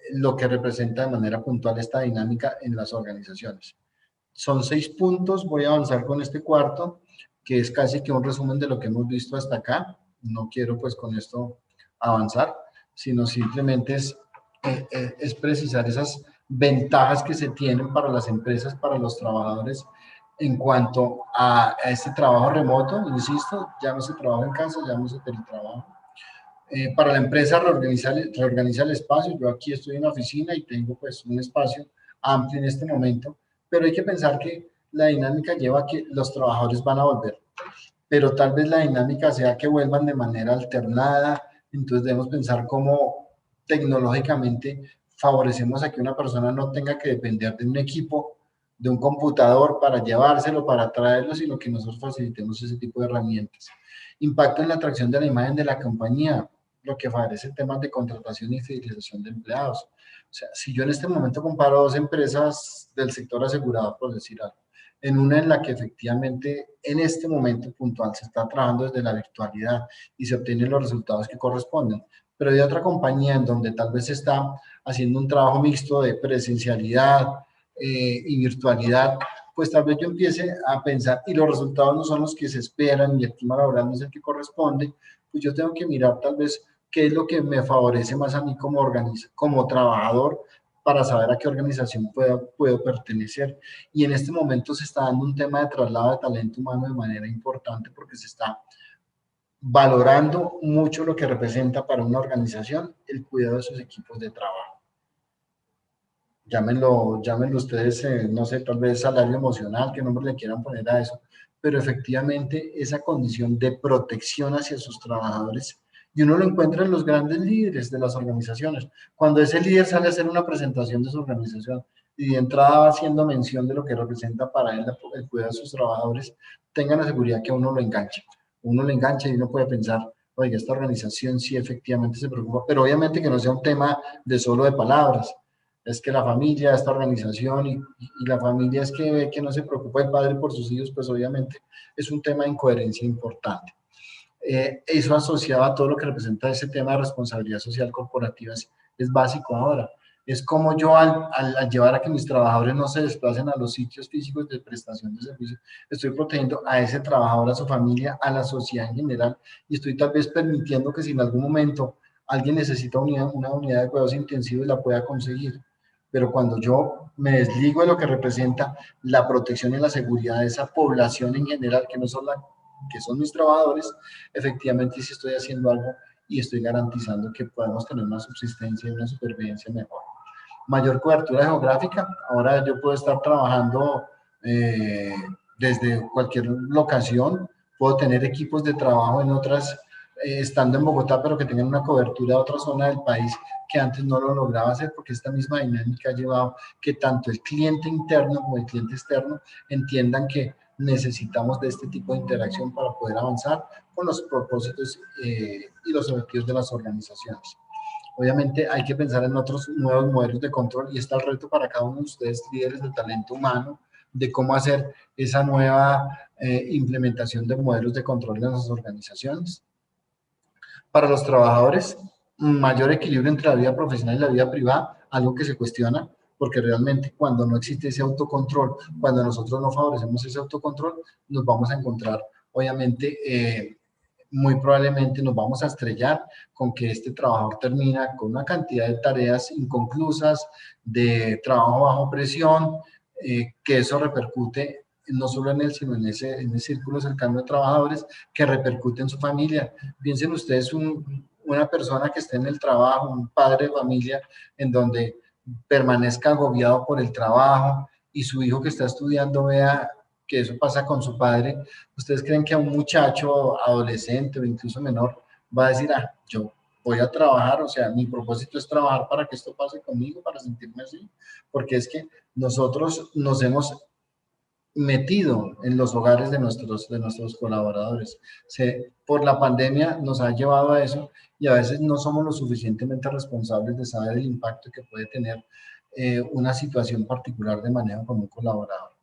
lo que representa de manera puntual esta dinámica en las organizaciones. Son 6 puntos, voy a avanzar con este cuarto, que es casi que un resumen de lo que hemos visto hasta acá. No quiero pues con esto avanzar, sino simplemente es precisar esas ventajas que se tienen para las empresas, para los trabajadores, en cuanto a este trabajo remoto, insisto, llámese trabajo en casa, llámese teletrabajo. Para la empresa reorganiza el espacio. Yo aquí estoy en la oficina y tengo pues un espacio amplio en este momento, pero hay que pensar que la dinámica lleva a que los trabajadores van a volver, pero tal vez la dinámica sea que vuelvan de manera alternada. Entonces debemos pensar cómo tecnológicamente favorecemos a que una persona no tenga que depender de un equipo, de un computador para llevárselo, para traerlo, sino que nosotros facilitemos ese tipo de herramientas. Impacto en la atracción de la imagen de la compañía, lo que favorece temas de contratación y fidelización de empleados. O sea, si yo en este momento comparo dos empresas del sector asegurado, por decir algo, en una en la que efectivamente en este momento puntual se está trabajando desde la virtualidad y se obtienen los resultados que corresponden, pero hay otra compañía en donde tal vez se está haciendo un trabajo mixto de presencialidad y virtualidad, pues tal vez yo empiece a pensar y los resultados no son los que se esperan y el clima laboral no es el que corresponde, pues yo tengo que mirar tal vez qué es lo que me favorece más a mí como trabajador para saber a qué organización puedo pertenecer. Y en este momento se está dando un tema de traslado de talento humano de manera importante porque se está valorando mucho lo que representa para una organización el cuidado de sus equipos de trabajo. Llámenlo ustedes, no sé, tal vez salario emocional, qué nombre le quieran poner a eso, pero efectivamente esa condición de protección hacia sus trabajadores, y uno lo encuentra en los grandes líderes de las organizaciones. Cuando ese líder sale a hacer una presentación de su organización y de entrada va haciendo mención de lo que representa para él el cuidado de sus trabajadores, tengan la seguridad que a uno lo engancha. Uno lo engancha y uno puede pensar, oiga, esta organización sí efectivamente se preocupa, pero obviamente que no sea un tema de solo de palabras. Es que la familia, esta organización y la familia es que ve que no se preocupa el padre por sus hijos, pues obviamente es un tema de incoherencia importante. Eso asociado a todo lo que representa ese tema de responsabilidad social corporativa es básico ahora. Es como yo al llevar a que mis trabajadores no se desplacen a los sitios físicos de prestación de servicios, estoy protegiendo a ese trabajador, a su familia, a la sociedad en general, y estoy tal vez permitiendo que si en algún momento alguien necesita una unidad de cuidados intensivos la pueda conseguir. Pero cuando yo me desligo de lo que representa la protección y la seguridad de esa población en general, que no son que son mis trabajadores, efectivamente sí estoy haciendo algo y estoy garantizando que podemos tener una subsistencia y una supervivencia mejor. mayor cobertura geográfica. Ahora yo puedo estar trabajando desde cualquier locación, puedo tener equipos de trabajo en otras, estando en Bogotá, pero que tengan una cobertura de otra zona del país que antes no lo lograba hacer, porque esta misma dinámica ha llevado que tanto el cliente interno como el cliente externo entiendan que necesitamos de este tipo de interacción para poder avanzar con los propósitos y los objetivos de las organizaciones. Obviamente hay que pensar en otros nuevos modelos de control y está el reto para cada uno de ustedes, líderes de talento humano, de cómo hacer esa nueva implementación de modelos de control en las organizaciones. Para los trabajadores, mayor equilibrio entre la vida profesional y la vida privada, algo que se cuestiona, porque realmente cuando no existe ese autocontrol, cuando nosotros no favorecemos ese autocontrol, nos vamos a encontrar, obviamente, muy probablemente nos vamos a estrellar con que este trabajador termina con una cantidad de tareas inconclusas, de trabajo bajo presión, que eso repercute no solo en él, sino en ese círculo cercano de trabajadores, que repercute en su familia. Piensen ustedes una persona que esté en el trabajo, un padre de familia, en donde permanezca agobiado por el trabajo y su hijo que está estudiando vea que eso pasa con su padre. ¿Ustedes creen que a un muchacho adolescente o incluso menor va a decir, yo voy a trabajar, o sea, mi propósito es trabajar para que esto pase conmigo, para sentirme así? Porque es que nosotros nos hemos metido en los hogares de nuestros colaboradores. Por la pandemia nos ha llevado a eso y a veces no somos lo suficientemente responsables de saber el impacto que puede tener una situación particular de manejo con un colaborador.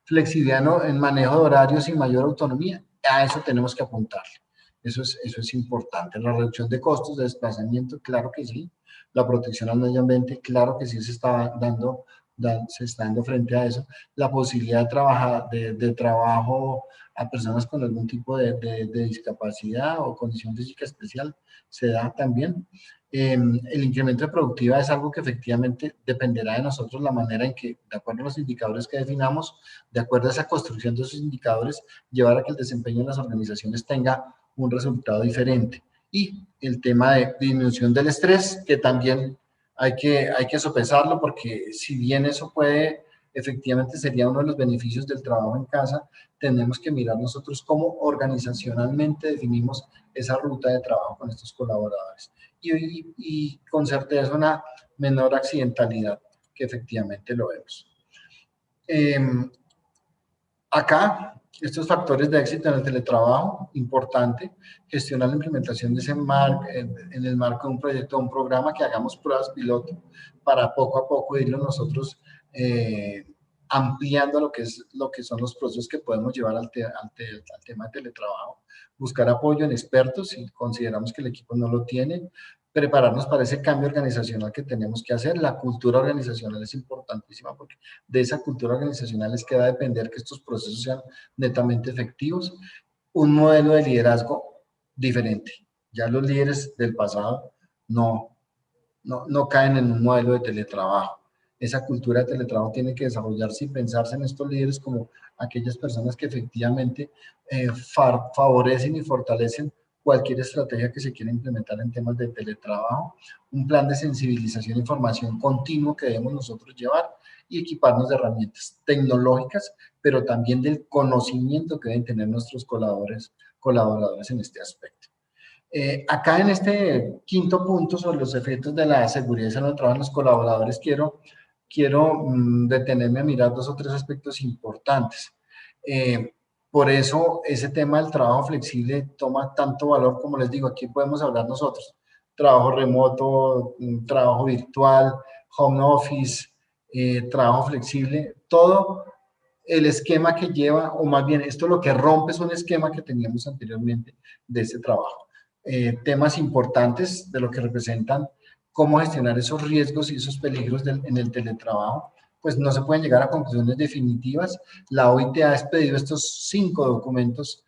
Flexibilidad en manejo de horarios y mayor autonomía, a eso tenemos que apuntarle. Eso es importante. La reducción de costos de desplazamiento, claro que sí. La protección al medio ambiente, claro que sí se está dando frente a eso. La posibilidad de trabajo a personas con algún tipo de discapacidad o condición física especial se da también. El incremento de productividad es algo que efectivamente dependerá de nosotros, la manera en que, de acuerdo a los indicadores que definamos, de acuerdo a esa construcción de esos indicadores, llevar a que el desempeño de las organizaciones tenga un resultado diferente. Y el tema de disminución del estrés, que también hay que sopesarlo, porque si bien eso puede, efectivamente sería uno de los beneficios del trabajo en casa, tenemos que mirar nosotros cómo organizacionalmente definimos esa ruta de trabajo con estos colaboradores. Y con certeza una menor accidentalidad, que efectivamente lo vemos. Acá, estos factores de éxito en el teletrabajo, importante, gestionar la implementación de ese en el marco de un proyecto o un programa, que hagamos pruebas piloto para poco a poco irlo nosotros ampliando lo que son los procesos que podemos llevar al tema de teletrabajo. Buscar apoyo en expertos si consideramos que el equipo no lo tiene, prepararnos para ese cambio organizacional que tenemos que hacer. La cultura organizacional es importantísima, porque de esa cultura organizacional es que va a depender que estos procesos sean netamente efectivos. Un modelo de liderazgo diferente. Ya los líderes del pasado no caen en un modelo de teletrabajo. Esa cultura de teletrabajo tiene que desarrollarse y pensarse en estos líderes como aquellas personas que efectivamente favorecen y fortalecen cualquier estrategia que se quiera implementar en temas de teletrabajo, un plan de sensibilización e información continuo que debemos nosotros llevar y equiparnos de herramientas tecnológicas, pero también del conocimiento que deben tener nuestros colaboradores en este aspecto. Acá en este quinto punto sobre los efectos de la seguridad y salud del trabajo en los colaboradores, quiero detenerme a mirar dos o tres aspectos importantes. Por eso ese tema del trabajo flexible toma tanto valor. Como les digo, aquí podemos hablar nosotros: trabajo remoto, trabajo virtual, home office, trabajo flexible, todo el esquema que lleva, o más bien esto lo que rompe es un esquema que teníamos anteriormente de ese trabajo. Temas importantes de lo que representan cómo gestionar esos riesgos y esos peligros en el teletrabajo, pues no se pueden llegar a conclusiones definitivas. La OIT ha expedido estos 5 documentos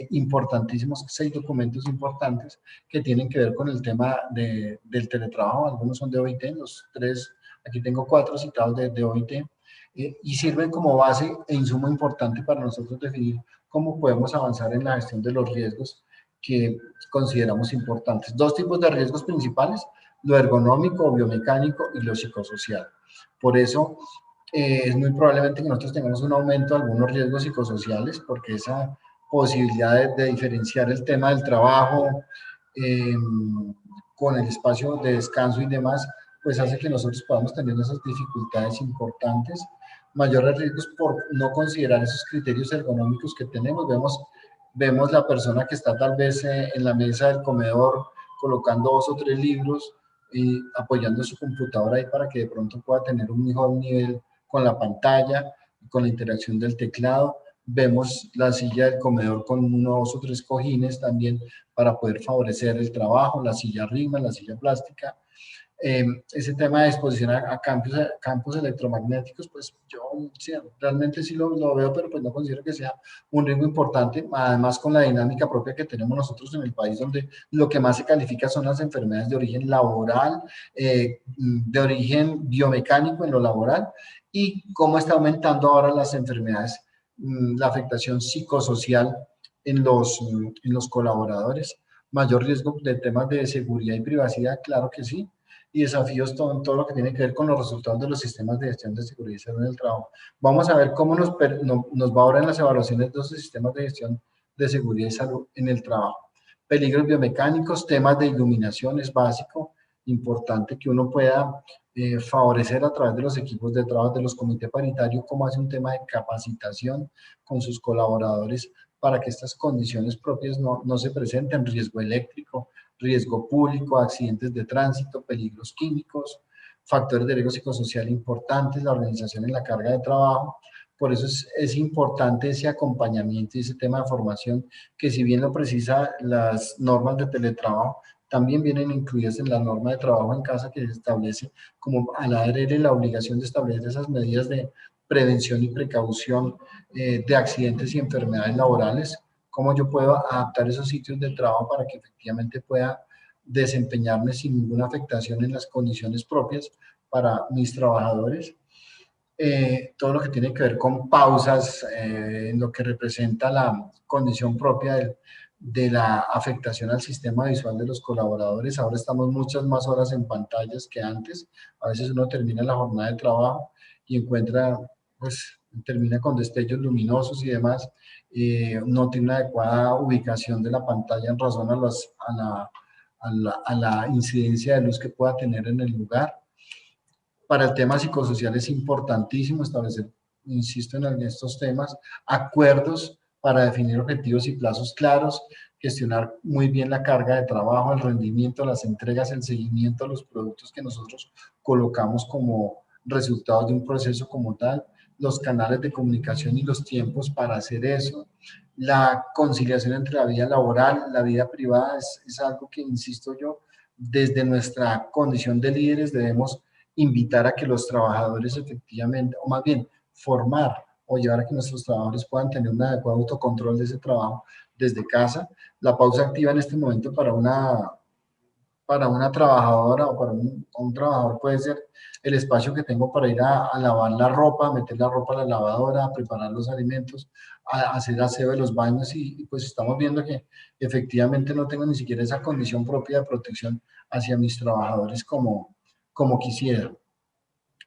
importantísimos, 6 documentos importantes que tienen que ver con el tema del teletrabajo. Algunos son de OIT, los 3, aquí tengo 4 citados de OIT, y sirven como base e insumo importante para nosotros definir cómo podemos avanzar en la gestión de los riesgos que consideramos importantes. 2 tipos de riesgos principales: lo ergonómico, biomecánico y lo psicosocial. Por eso es muy probablemente que nosotros tengamos un aumento de algunos riesgos psicosociales, porque esa posibilidad de diferenciar el tema del trabajo eh, con el espacio de descanso y demás, pues hace que nosotros podamos tener esas dificultades importantes, mayores riesgos por no considerar esos criterios ergonómicos que tenemos. Vemos la persona que está tal vez en la mesa del comedor colocando 2 o 3 libros y apoyando su computadora ahí para que de pronto pueda tener un mejor nivel con la pantalla, con la interacción del teclado. Vemos la silla del comedor con 1, 2 o 3 cojines también para poder favorecer el trabajo, la silla rima, la silla plástica. Ese tema de exposición a campos electromagnéticos, pues yo sí, realmente sí lo veo, pero pues no considero que sea un riesgo importante, además con la dinámica propia que tenemos nosotros en el país, donde lo que más se califica son las enfermedades de origen laboral, de origen biomecánico en lo laboral, y cómo está aumentando ahora las enfermedades, la afectación psicosocial en los colaboradores. Mayor riesgo de temas de seguridad y privacidad, claro que sí, y desafíos todo lo que tiene que ver con los resultados de los sistemas de gestión de seguridad y salud en el trabajo. Vamos a ver cómo nos va ahora en las evaluaciones de los sistemas de gestión de seguridad y salud en el trabajo. Peligros biomecánicos, temas de iluminación es básico, importante que uno pueda favorecer a través de los equipos de trabajo, de los comités paritarios, cómo hace un tema de capacitación con sus colaboradores para que estas condiciones propias no se presenten, riesgo eléctrico, riesgo público, accidentes de tránsito, peligros químicos, factores de riesgo psicosocial importantes, la organización en la carga de trabajo. Por eso es importante ese acompañamiento y ese tema de formación, que si bien lo precisa las normas de teletrabajo, también vienen incluidas en la norma de trabajo en casa, que establece como a la ARL la obligación de establecer esas medidas de prevención y precaución de accidentes y enfermedades laborales, cómo yo puedo adaptar esos sitios de trabajo para que efectivamente pueda desempeñarme sin ninguna afectación en las condiciones propias para mis trabajadores. Todo lo que tiene que ver con pausas, en lo que representa la condición propia de la afectación al sistema visual de los colaboradores. Ahora estamos muchas más horas en pantallas que antes. A veces uno termina la jornada de trabajo y encuentra, pues, termina con destellos luminosos y demás. No tiene una adecuada ubicación de la pantalla en razón a la incidencia de luz que pueda tener en el lugar. Para el tema psicosocial es importantísimo establecer, insisto en estos temas, acuerdos para definir objetivos y plazos claros, gestionar muy bien la carga de trabajo, el rendimiento, las entregas, el seguimiento de los productos que nosotros colocamos como resultados de un proceso como tal, los canales de comunicación y los tiempos para hacer eso, la conciliación entre la vida laboral, la vida privada, es algo que, insisto yo, desde nuestra condición de líderes debemos invitar a que los trabajadores efectivamente, o más bien formar o llevar a que nuestros trabajadores puedan tener un adecuado autocontrol de ese trabajo desde casa. La pausa activa en este momento para una trabajadora o para un trabajador puede ser el espacio que tengo para ir a lavar la ropa, meter la ropa a la lavadora, a preparar los alimentos, a hacer aseo de los baños, y pues estamos viendo que efectivamente no tengo ni siquiera esa condición propia de protección hacia mis trabajadores como quisiera.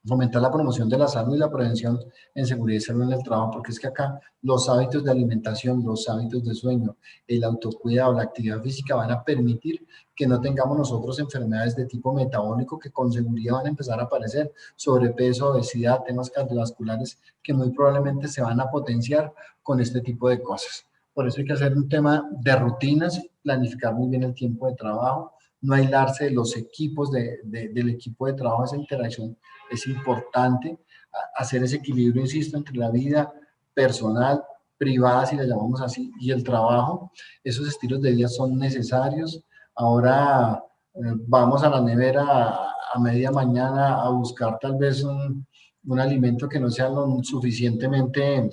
Fomentar la promoción de la salud y la prevención en seguridad y salud en el trabajo, porque es que acá los hábitos de alimentación, los hábitos de sueño, el autocuidado, la actividad física van a permitir que no tengamos nosotros enfermedades de tipo metabólico que con seguridad van a empezar a aparecer, sobrepeso, obesidad, temas cardiovasculares que muy probablemente se van a potenciar con este tipo de cosas. Por eso hay que hacer un tema de rutinas, planificar muy bien el tiempo de trabajo, no aislarse de los equipos, del equipo de trabajo, esa interacción es importante, hacer ese equilibrio, insisto, entre la vida personal, privada, si la llamamos así, y el trabajo. Esos estilos de vida son necesarios. Ahora vamos a la nevera a media mañana a buscar tal vez un alimento que no sea lo suficientemente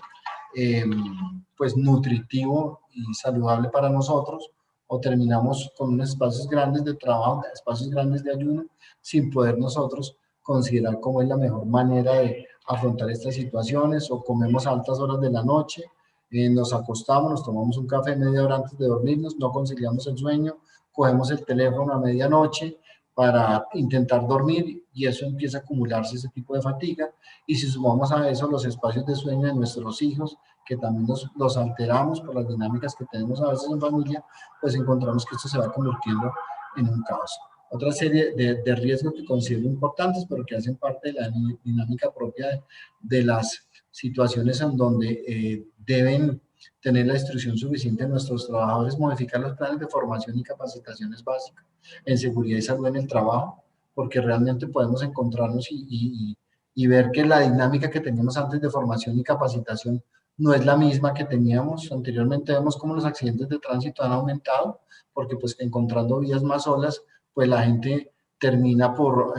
pues nutritivo y saludable para nosotros, o terminamos con unos espacios grandes de trabajo, espacios grandes de ayuno, sin poder nosotros considerar cómo es la mejor manera de afrontar estas situaciones, o comemos a altas horas de la noche, nos acostamos, nos tomamos un café media hora antes de dormirnos, no conciliamos el sueño, cogemos el teléfono a medianoche, para intentar dormir, y eso empieza a acumularse ese tipo de fatiga. Y si sumamos a eso los espacios de sueño de nuestros hijos, que también los alteramos por las dinámicas que tenemos a veces en familia, pues encontramos que esto se va convirtiendo en un caos. Otra serie de riesgos que considero importantes, pero que hacen parte de la dinámica propia de las situaciones en donde deben tener la instrucción suficiente de nuestros trabajadores, modificar los planes de formación y capacitaciones básicas en seguridad y salud en el trabajo, porque realmente podemos encontrarnos y ver que la dinámica que teníamos antes de formación y capacitación no es la misma que teníamos anteriormente. Vemos cómo los accidentes de tránsito han aumentado, porque pues encontrando vías más solas, pues la gente termina por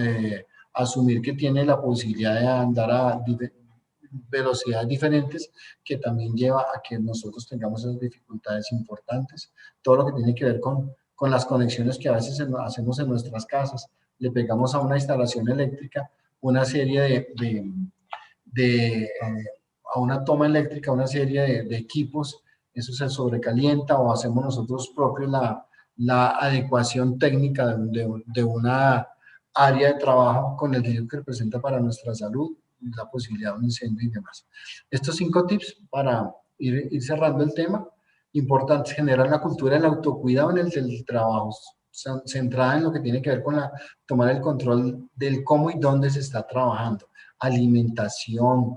asumir que tiene la posibilidad de andar a velocidades diferentes, que también lleva a que nosotros tengamos esas dificultades importantes. Todo lo que tiene que ver con las conexiones que a veces hacemos en nuestras casas. Le pegamos a una instalación eléctrica una serie a una toma eléctrica, una serie de equipos, eso se sobrecalienta, o hacemos nosotros propios la adecuación técnica de una área de trabajo con el riesgo que representa para nuestra salud, la posibilidad de un incendio y demás. Estos 5 tips para ir cerrando el tema. Importante, generar la cultura del autocuidado en el trabajo, centrada en lo que tiene que ver con tomar el control del cómo y dónde se está trabajando. Alimentación,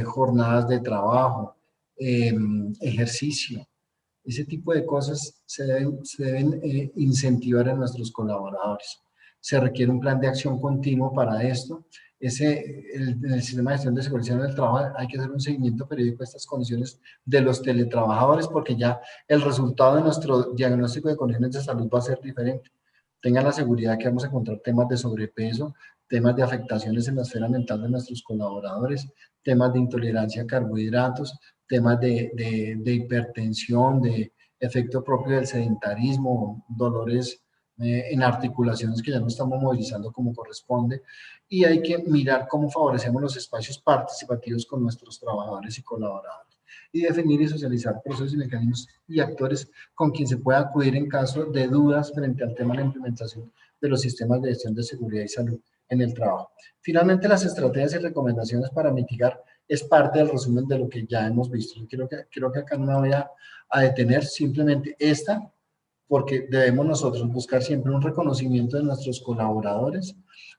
jornadas de trabajo, ejercicio. Ese tipo de cosas se deben incentivar en nuestros colaboradores. Se requiere un plan de acción continuo para esto. En el sistema de gestión de seguridad del trabajo hay que hacer un seguimiento periódico de estas condiciones de los teletrabajadores, porque ya el resultado de nuestro diagnóstico de condiciones de salud va a ser diferente. Tengan la seguridad que vamos a encontrar temas de sobrepeso, temas de afectaciones en la esfera mental de nuestros colaboradores, temas de intolerancia a carbohidratos, temas de hipertensión, de efecto propio del sedentarismo, dolores en articulaciones que ya no estamos movilizando como corresponde, y hay que mirar cómo favorecemos los espacios participativos con nuestros trabajadores y colaboradores, y definir y socializar procesos y mecanismos y actores con quien se pueda acudir en caso de dudas frente al tema de la implementación de los sistemas de gestión de seguridad y salud en el trabajo. Finalmente, las estrategias y recomendaciones para mitigar es parte del resumen de lo que ya hemos visto. Yo creo que acá no me voy a detener, simplemente esta, porque debemos nosotros buscar siempre un reconocimiento de nuestros colaboradores,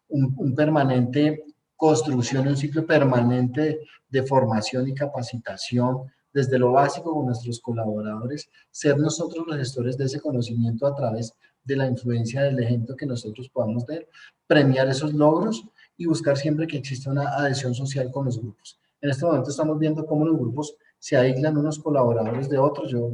un permanente construcción, un ciclo permanente de formación y capacitación desde lo básico con nuestros colaboradores, ser nosotros los gestores de ese conocimiento a través de la influencia del ejemplo que nosotros podamos dar, premiar esos logros y buscar siempre que exista una adhesión social con los grupos. En este momento estamos viendo cómo los grupos se aíslan unos colaboradores de otros. Yo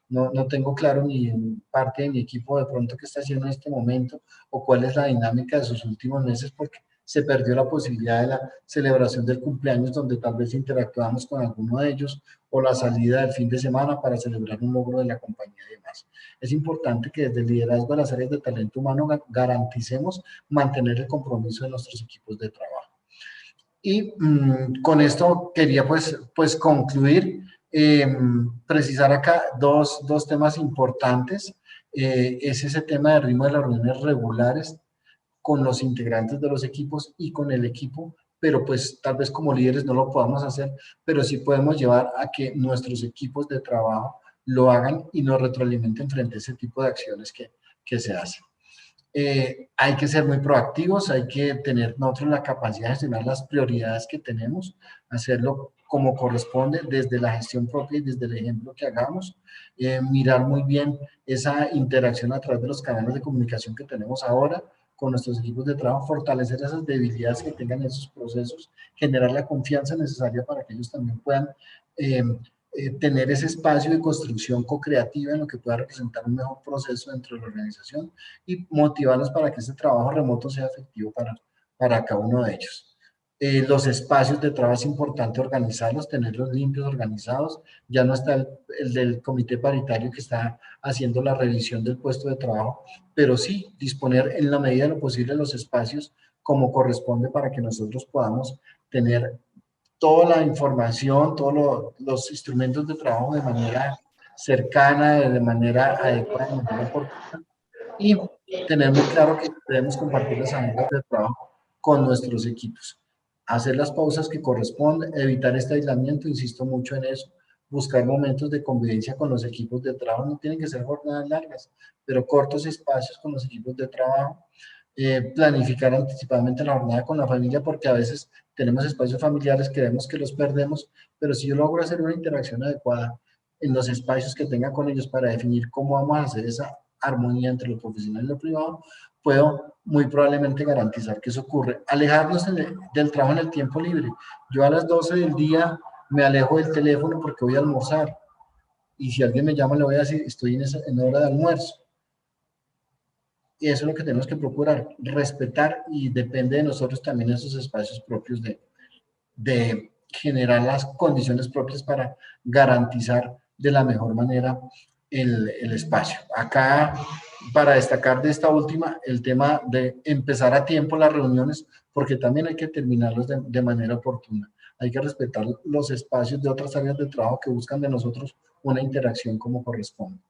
no tengo claro ni en parte de mi equipo de pronto qué está haciendo en este momento o cuál es la dinámica de sus últimos meses, porque se perdió la posibilidad de la celebración del cumpleaños donde tal vez interactuamos con alguno de ellos, o la salida del fin de semana para celebrar un logro de la compañía y demás. Es importante que desde el liderazgo de las áreas de talento humano garanticemos mantener el compromiso de nuestros equipos de trabajo. Y con esto quería pues concluir, precisar acá dos temas importantes. Es ese tema de ritmo de las reuniones regulares con los integrantes de los equipos y con el equipo, pero pues tal vez como líderes no lo podamos hacer, pero sí podemos llevar a que nuestros equipos de trabajo lo hagan y nos retroalimenten frente a ese tipo de acciones que se hacen. Hay que ser muy proactivos, hay que tener nosotros la capacidad de gestionar las prioridades que tenemos, hacerlo como corresponde desde la gestión propia y desde el ejemplo que hagamos, mirar muy bien esa interacción a través de los canales de comunicación que tenemos ahora con nuestros equipos de trabajo, fortalecer esas debilidades que tengan en esos procesos, generar la confianza necesaria para que ellos también puedan tener ese espacio de construcción co-creativa en lo que pueda representar un mejor proceso dentro de la organización, y motivarlos para que este trabajo remoto sea efectivo para cada uno de ellos. Los espacios de trabajo es importante organizarlos, tenerlos limpios, organizados. Ya no está el del comité paritario que está haciendo la revisión del puesto de trabajo, pero sí disponer en la medida de lo posible los espacios como corresponde para que nosotros podamos tener toda la información, todos los instrumentos de trabajo de manera cercana, de manera adecuada, de manera oportuna, y tener muy claro que debemos compartir las agendas de trabajo con nuestros equipos. Hacer las pausas que corresponden, evitar este aislamiento, insisto mucho en eso, buscar momentos de convivencia con los equipos de trabajo, no tienen que ser jornadas largas, pero cortos espacios con los equipos de trabajo, planificar anticipadamente la jornada con la familia, porque a veces tenemos espacios familiares que vemos que los perdemos, pero si yo logro hacer una interacción adecuada en los espacios que tenga con ellos para definir cómo vamos a hacer esa armonía entre lo profesional y lo privado, puedo muy probablemente garantizar que eso ocurre. Alejarnos del trabajo en el tiempo libre. Yo a las 12 del día me alejo del teléfono porque voy a almorzar. Y si alguien me llama, le voy a decir, estoy en hora de almuerzo. Y eso es lo que tenemos que procurar, respetar, y depende de nosotros también esos espacios propios de generar las condiciones propias para garantizar de la mejor manera el espacio. Acá, para destacar de esta última, el tema de empezar a tiempo las reuniones, porque también hay que terminarlos de manera oportuna. Hay que respetar los espacios de otras áreas de trabajo que buscan de nosotros una interacción como corresponde.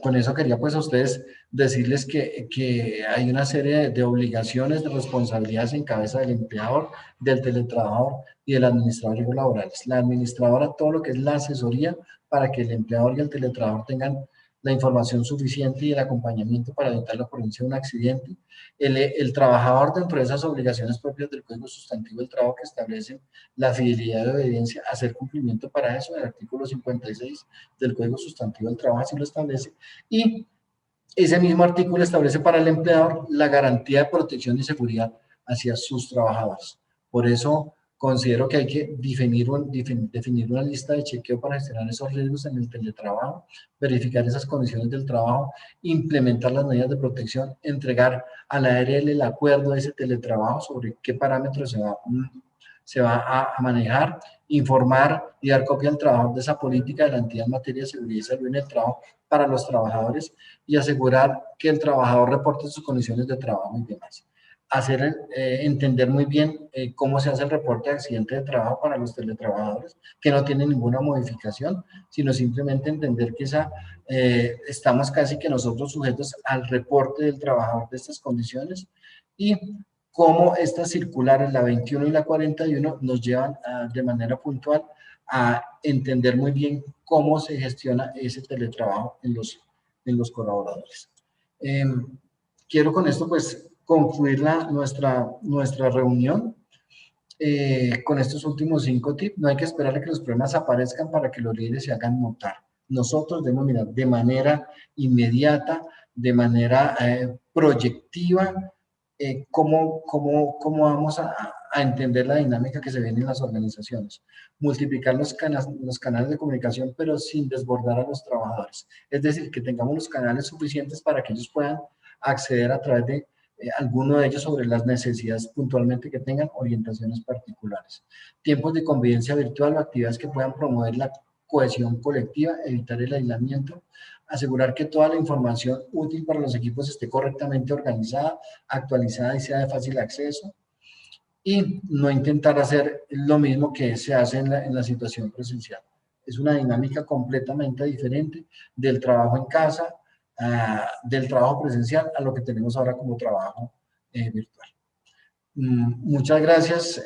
Con eso quería pues a ustedes decirles que hay una serie de obligaciones, de responsabilidades en cabeza del empleador, del teletrabajador y del administrador laborales. La administradora, todo lo que es la asesoría para que el empleador y el teletrabajador tengan la información suficiente y el acompañamiento para evitar la ocurrencia de un accidente. El trabajador, dentro de esas obligaciones propias del Código Sustantivo del Trabajo que establecen la fidelidad y obediencia, hacer cumplimiento para eso, el artículo 56 del Código Sustantivo del Trabajo así lo establece, y ese mismo artículo establece para el empleador la garantía de protección y seguridad hacia sus trabajadores. Por eso considero que hay que definir una lista de chequeo para gestionar esos riesgos en el teletrabajo, verificar esas condiciones del trabajo, implementar las medidas de protección, entregar a la ARL el acuerdo de ese teletrabajo sobre qué parámetros se va a manejar, informar y dar copia al trabajador de esa política de la entidad en materia de seguridad y salud en el trabajo para los trabajadores, y asegurar que el trabajador reporte sus condiciones de trabajo y demás. Entender muy bien cómo se hace el reporte de accidente de trabajo para los teletrabajadores, que no tienen ninguna modificación, sino simplemente entender que estamos casi que nosotros sujetos al reporte del trabajador de estas condiciones, y cómo estas circulares, la 21 y la 41, nos llevan de manera puntual a entender muy bien cómo se gestiona ese teletrabajo en los colaboradores. Quiero con esto pues concluir nuestra reunión con estos últimos 5 tips. No hay que esperar a que los problemas aparezcan para que los líderes se hagan notar. Nosotros debemos mirar de manera inmediata, de manera proyectiva, cómo vamos a entender la dinámica que se viene en las organizaciones. Multiplicar los canales de comunicación, pero sin desbordar a los trabajadores. Es decir, que tengamos los canales suficientes para que ellos puedan acceder a través de alguno de ellos sobre las necesidades puntualmente que tengan, orientaciones particulares. Tiempos de convivencia virtual o actividades que puedan promover la cohesión colectiva, evitar el aislamiento, asegurar que toda la información útil para los equipos esté correctamente organizada, actualizada y sea de fácil acceso, y no intentar hacer lo mismo que se hace en la situación presencial. Es una dinámica completamente diferente del trabajo en casa, del trabajo presencial, a lo que tenemos ahora como trabajo virtual. Muchas gracias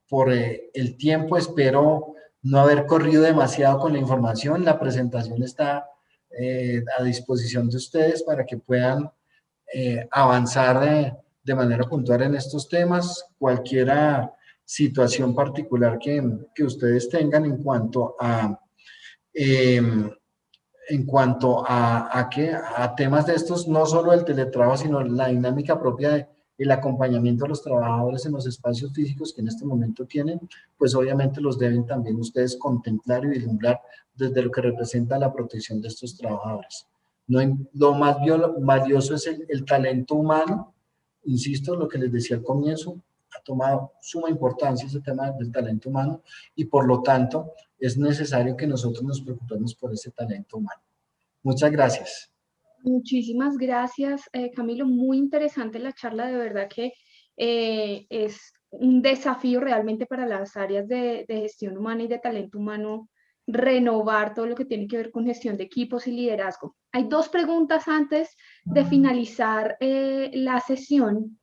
por el tiempo. Espero no haber corrido demasiado con la información. La presentación está a disposición de ustedes para que puedan avanzar de manera puntual en estos temas. Cualquier situación particular que ustedes tengan a temas de estos, no solo el teletrabajo, sino la dinámica propia del acompañamiento a los trabajadores en los espacios físicos que en este momento tienen, pues obviamente los deben también ustedes contemplar y vislumbrar desde lo que representa la protección de estos trabajadores. No, lo más valioso es el talento humano, insisto, lo que les decía al comienzo, ha tomado suma importancia ese tema del talento humano, y por lo tanto es necesario que nosotros nos preocupemos por ese talento humano. Muchas gracias. Muchísimas gracias, Camilo. Muy interesante la charla, de verdad que es un desafío realmente para las áreas de gestión humana y de talento humano renovar todo lo que tiene que ver con gestión de equipos y liderazgo. Hay dos preguntas antes de finalizar la sesión,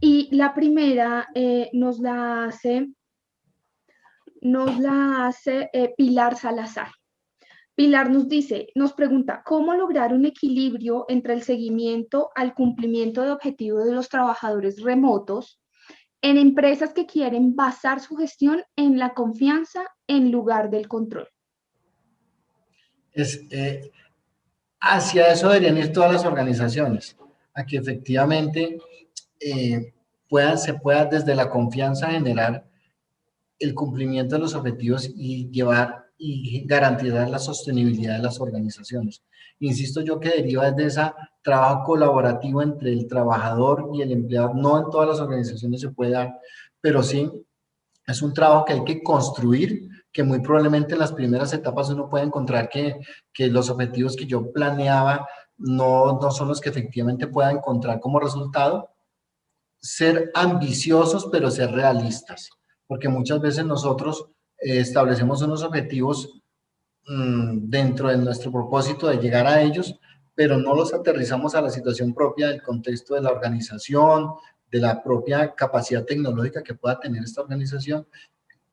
y la primera nos la hace Pilar Salazar. Pilar nos pregunta, ¿cómo lograr un equilibrio entre el seguimiento al cumplimiento de objetivos de los trabajadores remotos en empresas que quieren basar su gestión en la confianza en lugar del control? Hacia eso deberían ir todas las organizaciones, a que efectivamente se pueda desde la confianza generar el cumplimiento de los objetivos y llevar y garantizar la sostenibilidad de las organizaciones. Insisto yo que deriva desde ese trabajo colaborativo entre el trabajador y el empleador. No en todas las organizaciones se puede dar, pero sí es un trabajo que hay que construir, que muy probablemente en las primeras etapas uno puede encontrar que los objetivos que yo planeaba no son los que efectivamente pueda encontrar como resultado. Ser ambiciosos, pero ser realistas, porque muchas veces nosotros establecemos unos objetivos dentro de nuestro propósito de llegar a ellos, pero no los aterrizamos a la situación propia del contexto de la organización, de la propia capacidad tecnológica que pueda tener esta organización,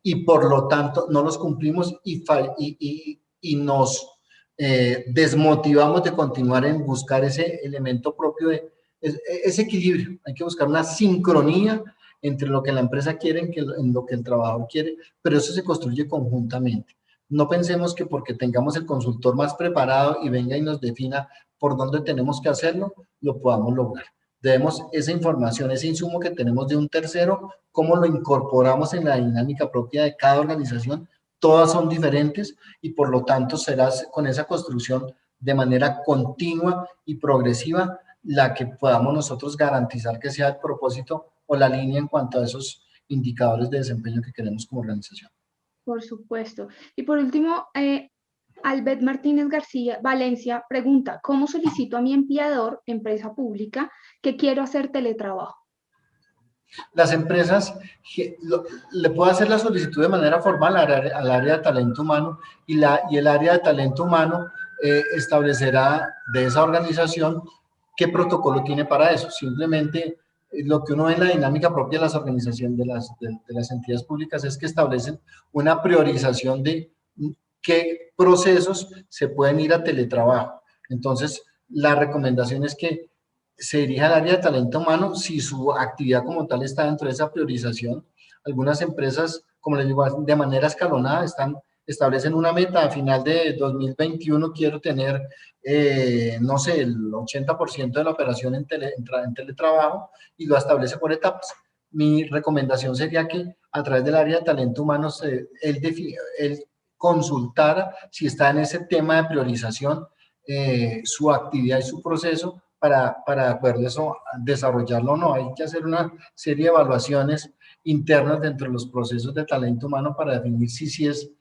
y por lo tanto no los cumplimos y nos desmotivamos de continuar en buscar ese elemento propio de ese equilibrio. Hay que buscar una sincronía entre lo que la empresa quiere en lo que el trabajador quiere, pero eso se construye conjuntamente. No pensemos que porque tengamos el consultor más preparado y venga y nos defina por dónde tenemos que hacerlo, lo podamos lograr. Debemos esa información, ese insumo que tenemos de un tercero, cómo lo incorporamos en la dinámica propia de cada organización. Todas son diferentes y por lo tanto será con esa construcción de manera continua y progresiva la que podamos nosotros garantizar que sea el propósito o la línea en cuanto a esos indicadores de desempeño que queremos como organización. Por supuesto. Y por último, Albert Martínez García Valencia pregunta, ¿cómo solicito a mi empleador, empresa pública, que quiero hacer teletrabajo? Las empresas le pueden hacer la solicitud de manera formal al área de talento humano y el área de talento humano establecerá de esa organización qué protocolo tiene para eso. Simplemente lo que uno ve en la dinámica propia de las organizaciones, de las entidades públicas, es que establecen una priorización de qué procesos se pueden ir a teletrabajo. Entonces, la recomendación es que se dirija al área de talento humano si su actividad como tal está dentro de esa priorización. Algunas empresas, como les digo, de manera escalonada establecen una meta. A final de 2021 quiero tener, no sé, el 80% de la operación en teletrabajo y lo establece por etapas. Mi recomendación sería que a través del área de talento humano él consultara si está en ese tema de priorización su actividad y su proceso para poder desarrollarlo o no. Hay que hacer una serie de evaluaciones internas dentro de los procesos de talento humano para definir si es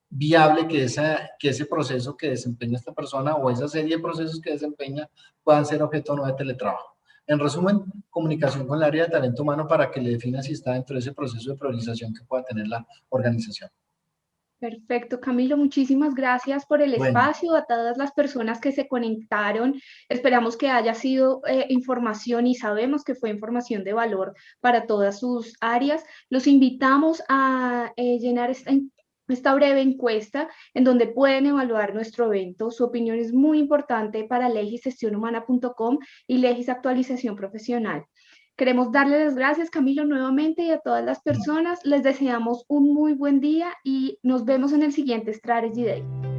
viable que ese proceso que desempeña esta persona o esa serie de procesos que desempeña puedan ser objeto o no de teletrabajo. En resumen, comunicación con el área de talento humano para que le defina si está dentro de ese proceso de priorización que pueda tener la organización. Perfecto, Camilo, muchísimas gracias por el espacio, a todas las personas que se conectaron. Esperamos que haya sido información y sabemos que fue información de valor para todas sus áreas. Los invitamos a llenar esta breve encuesta en donde pueden evaluar nuestro evento. Su opinión es muy importante para legisgestionhumana.com y Legis Actualización Profesional. Queremos darle las gracias, Camilo, nuevamente, y a todas las personas. Les deseamos un muy buen día y nos vemos en el siguiente Strategy Day.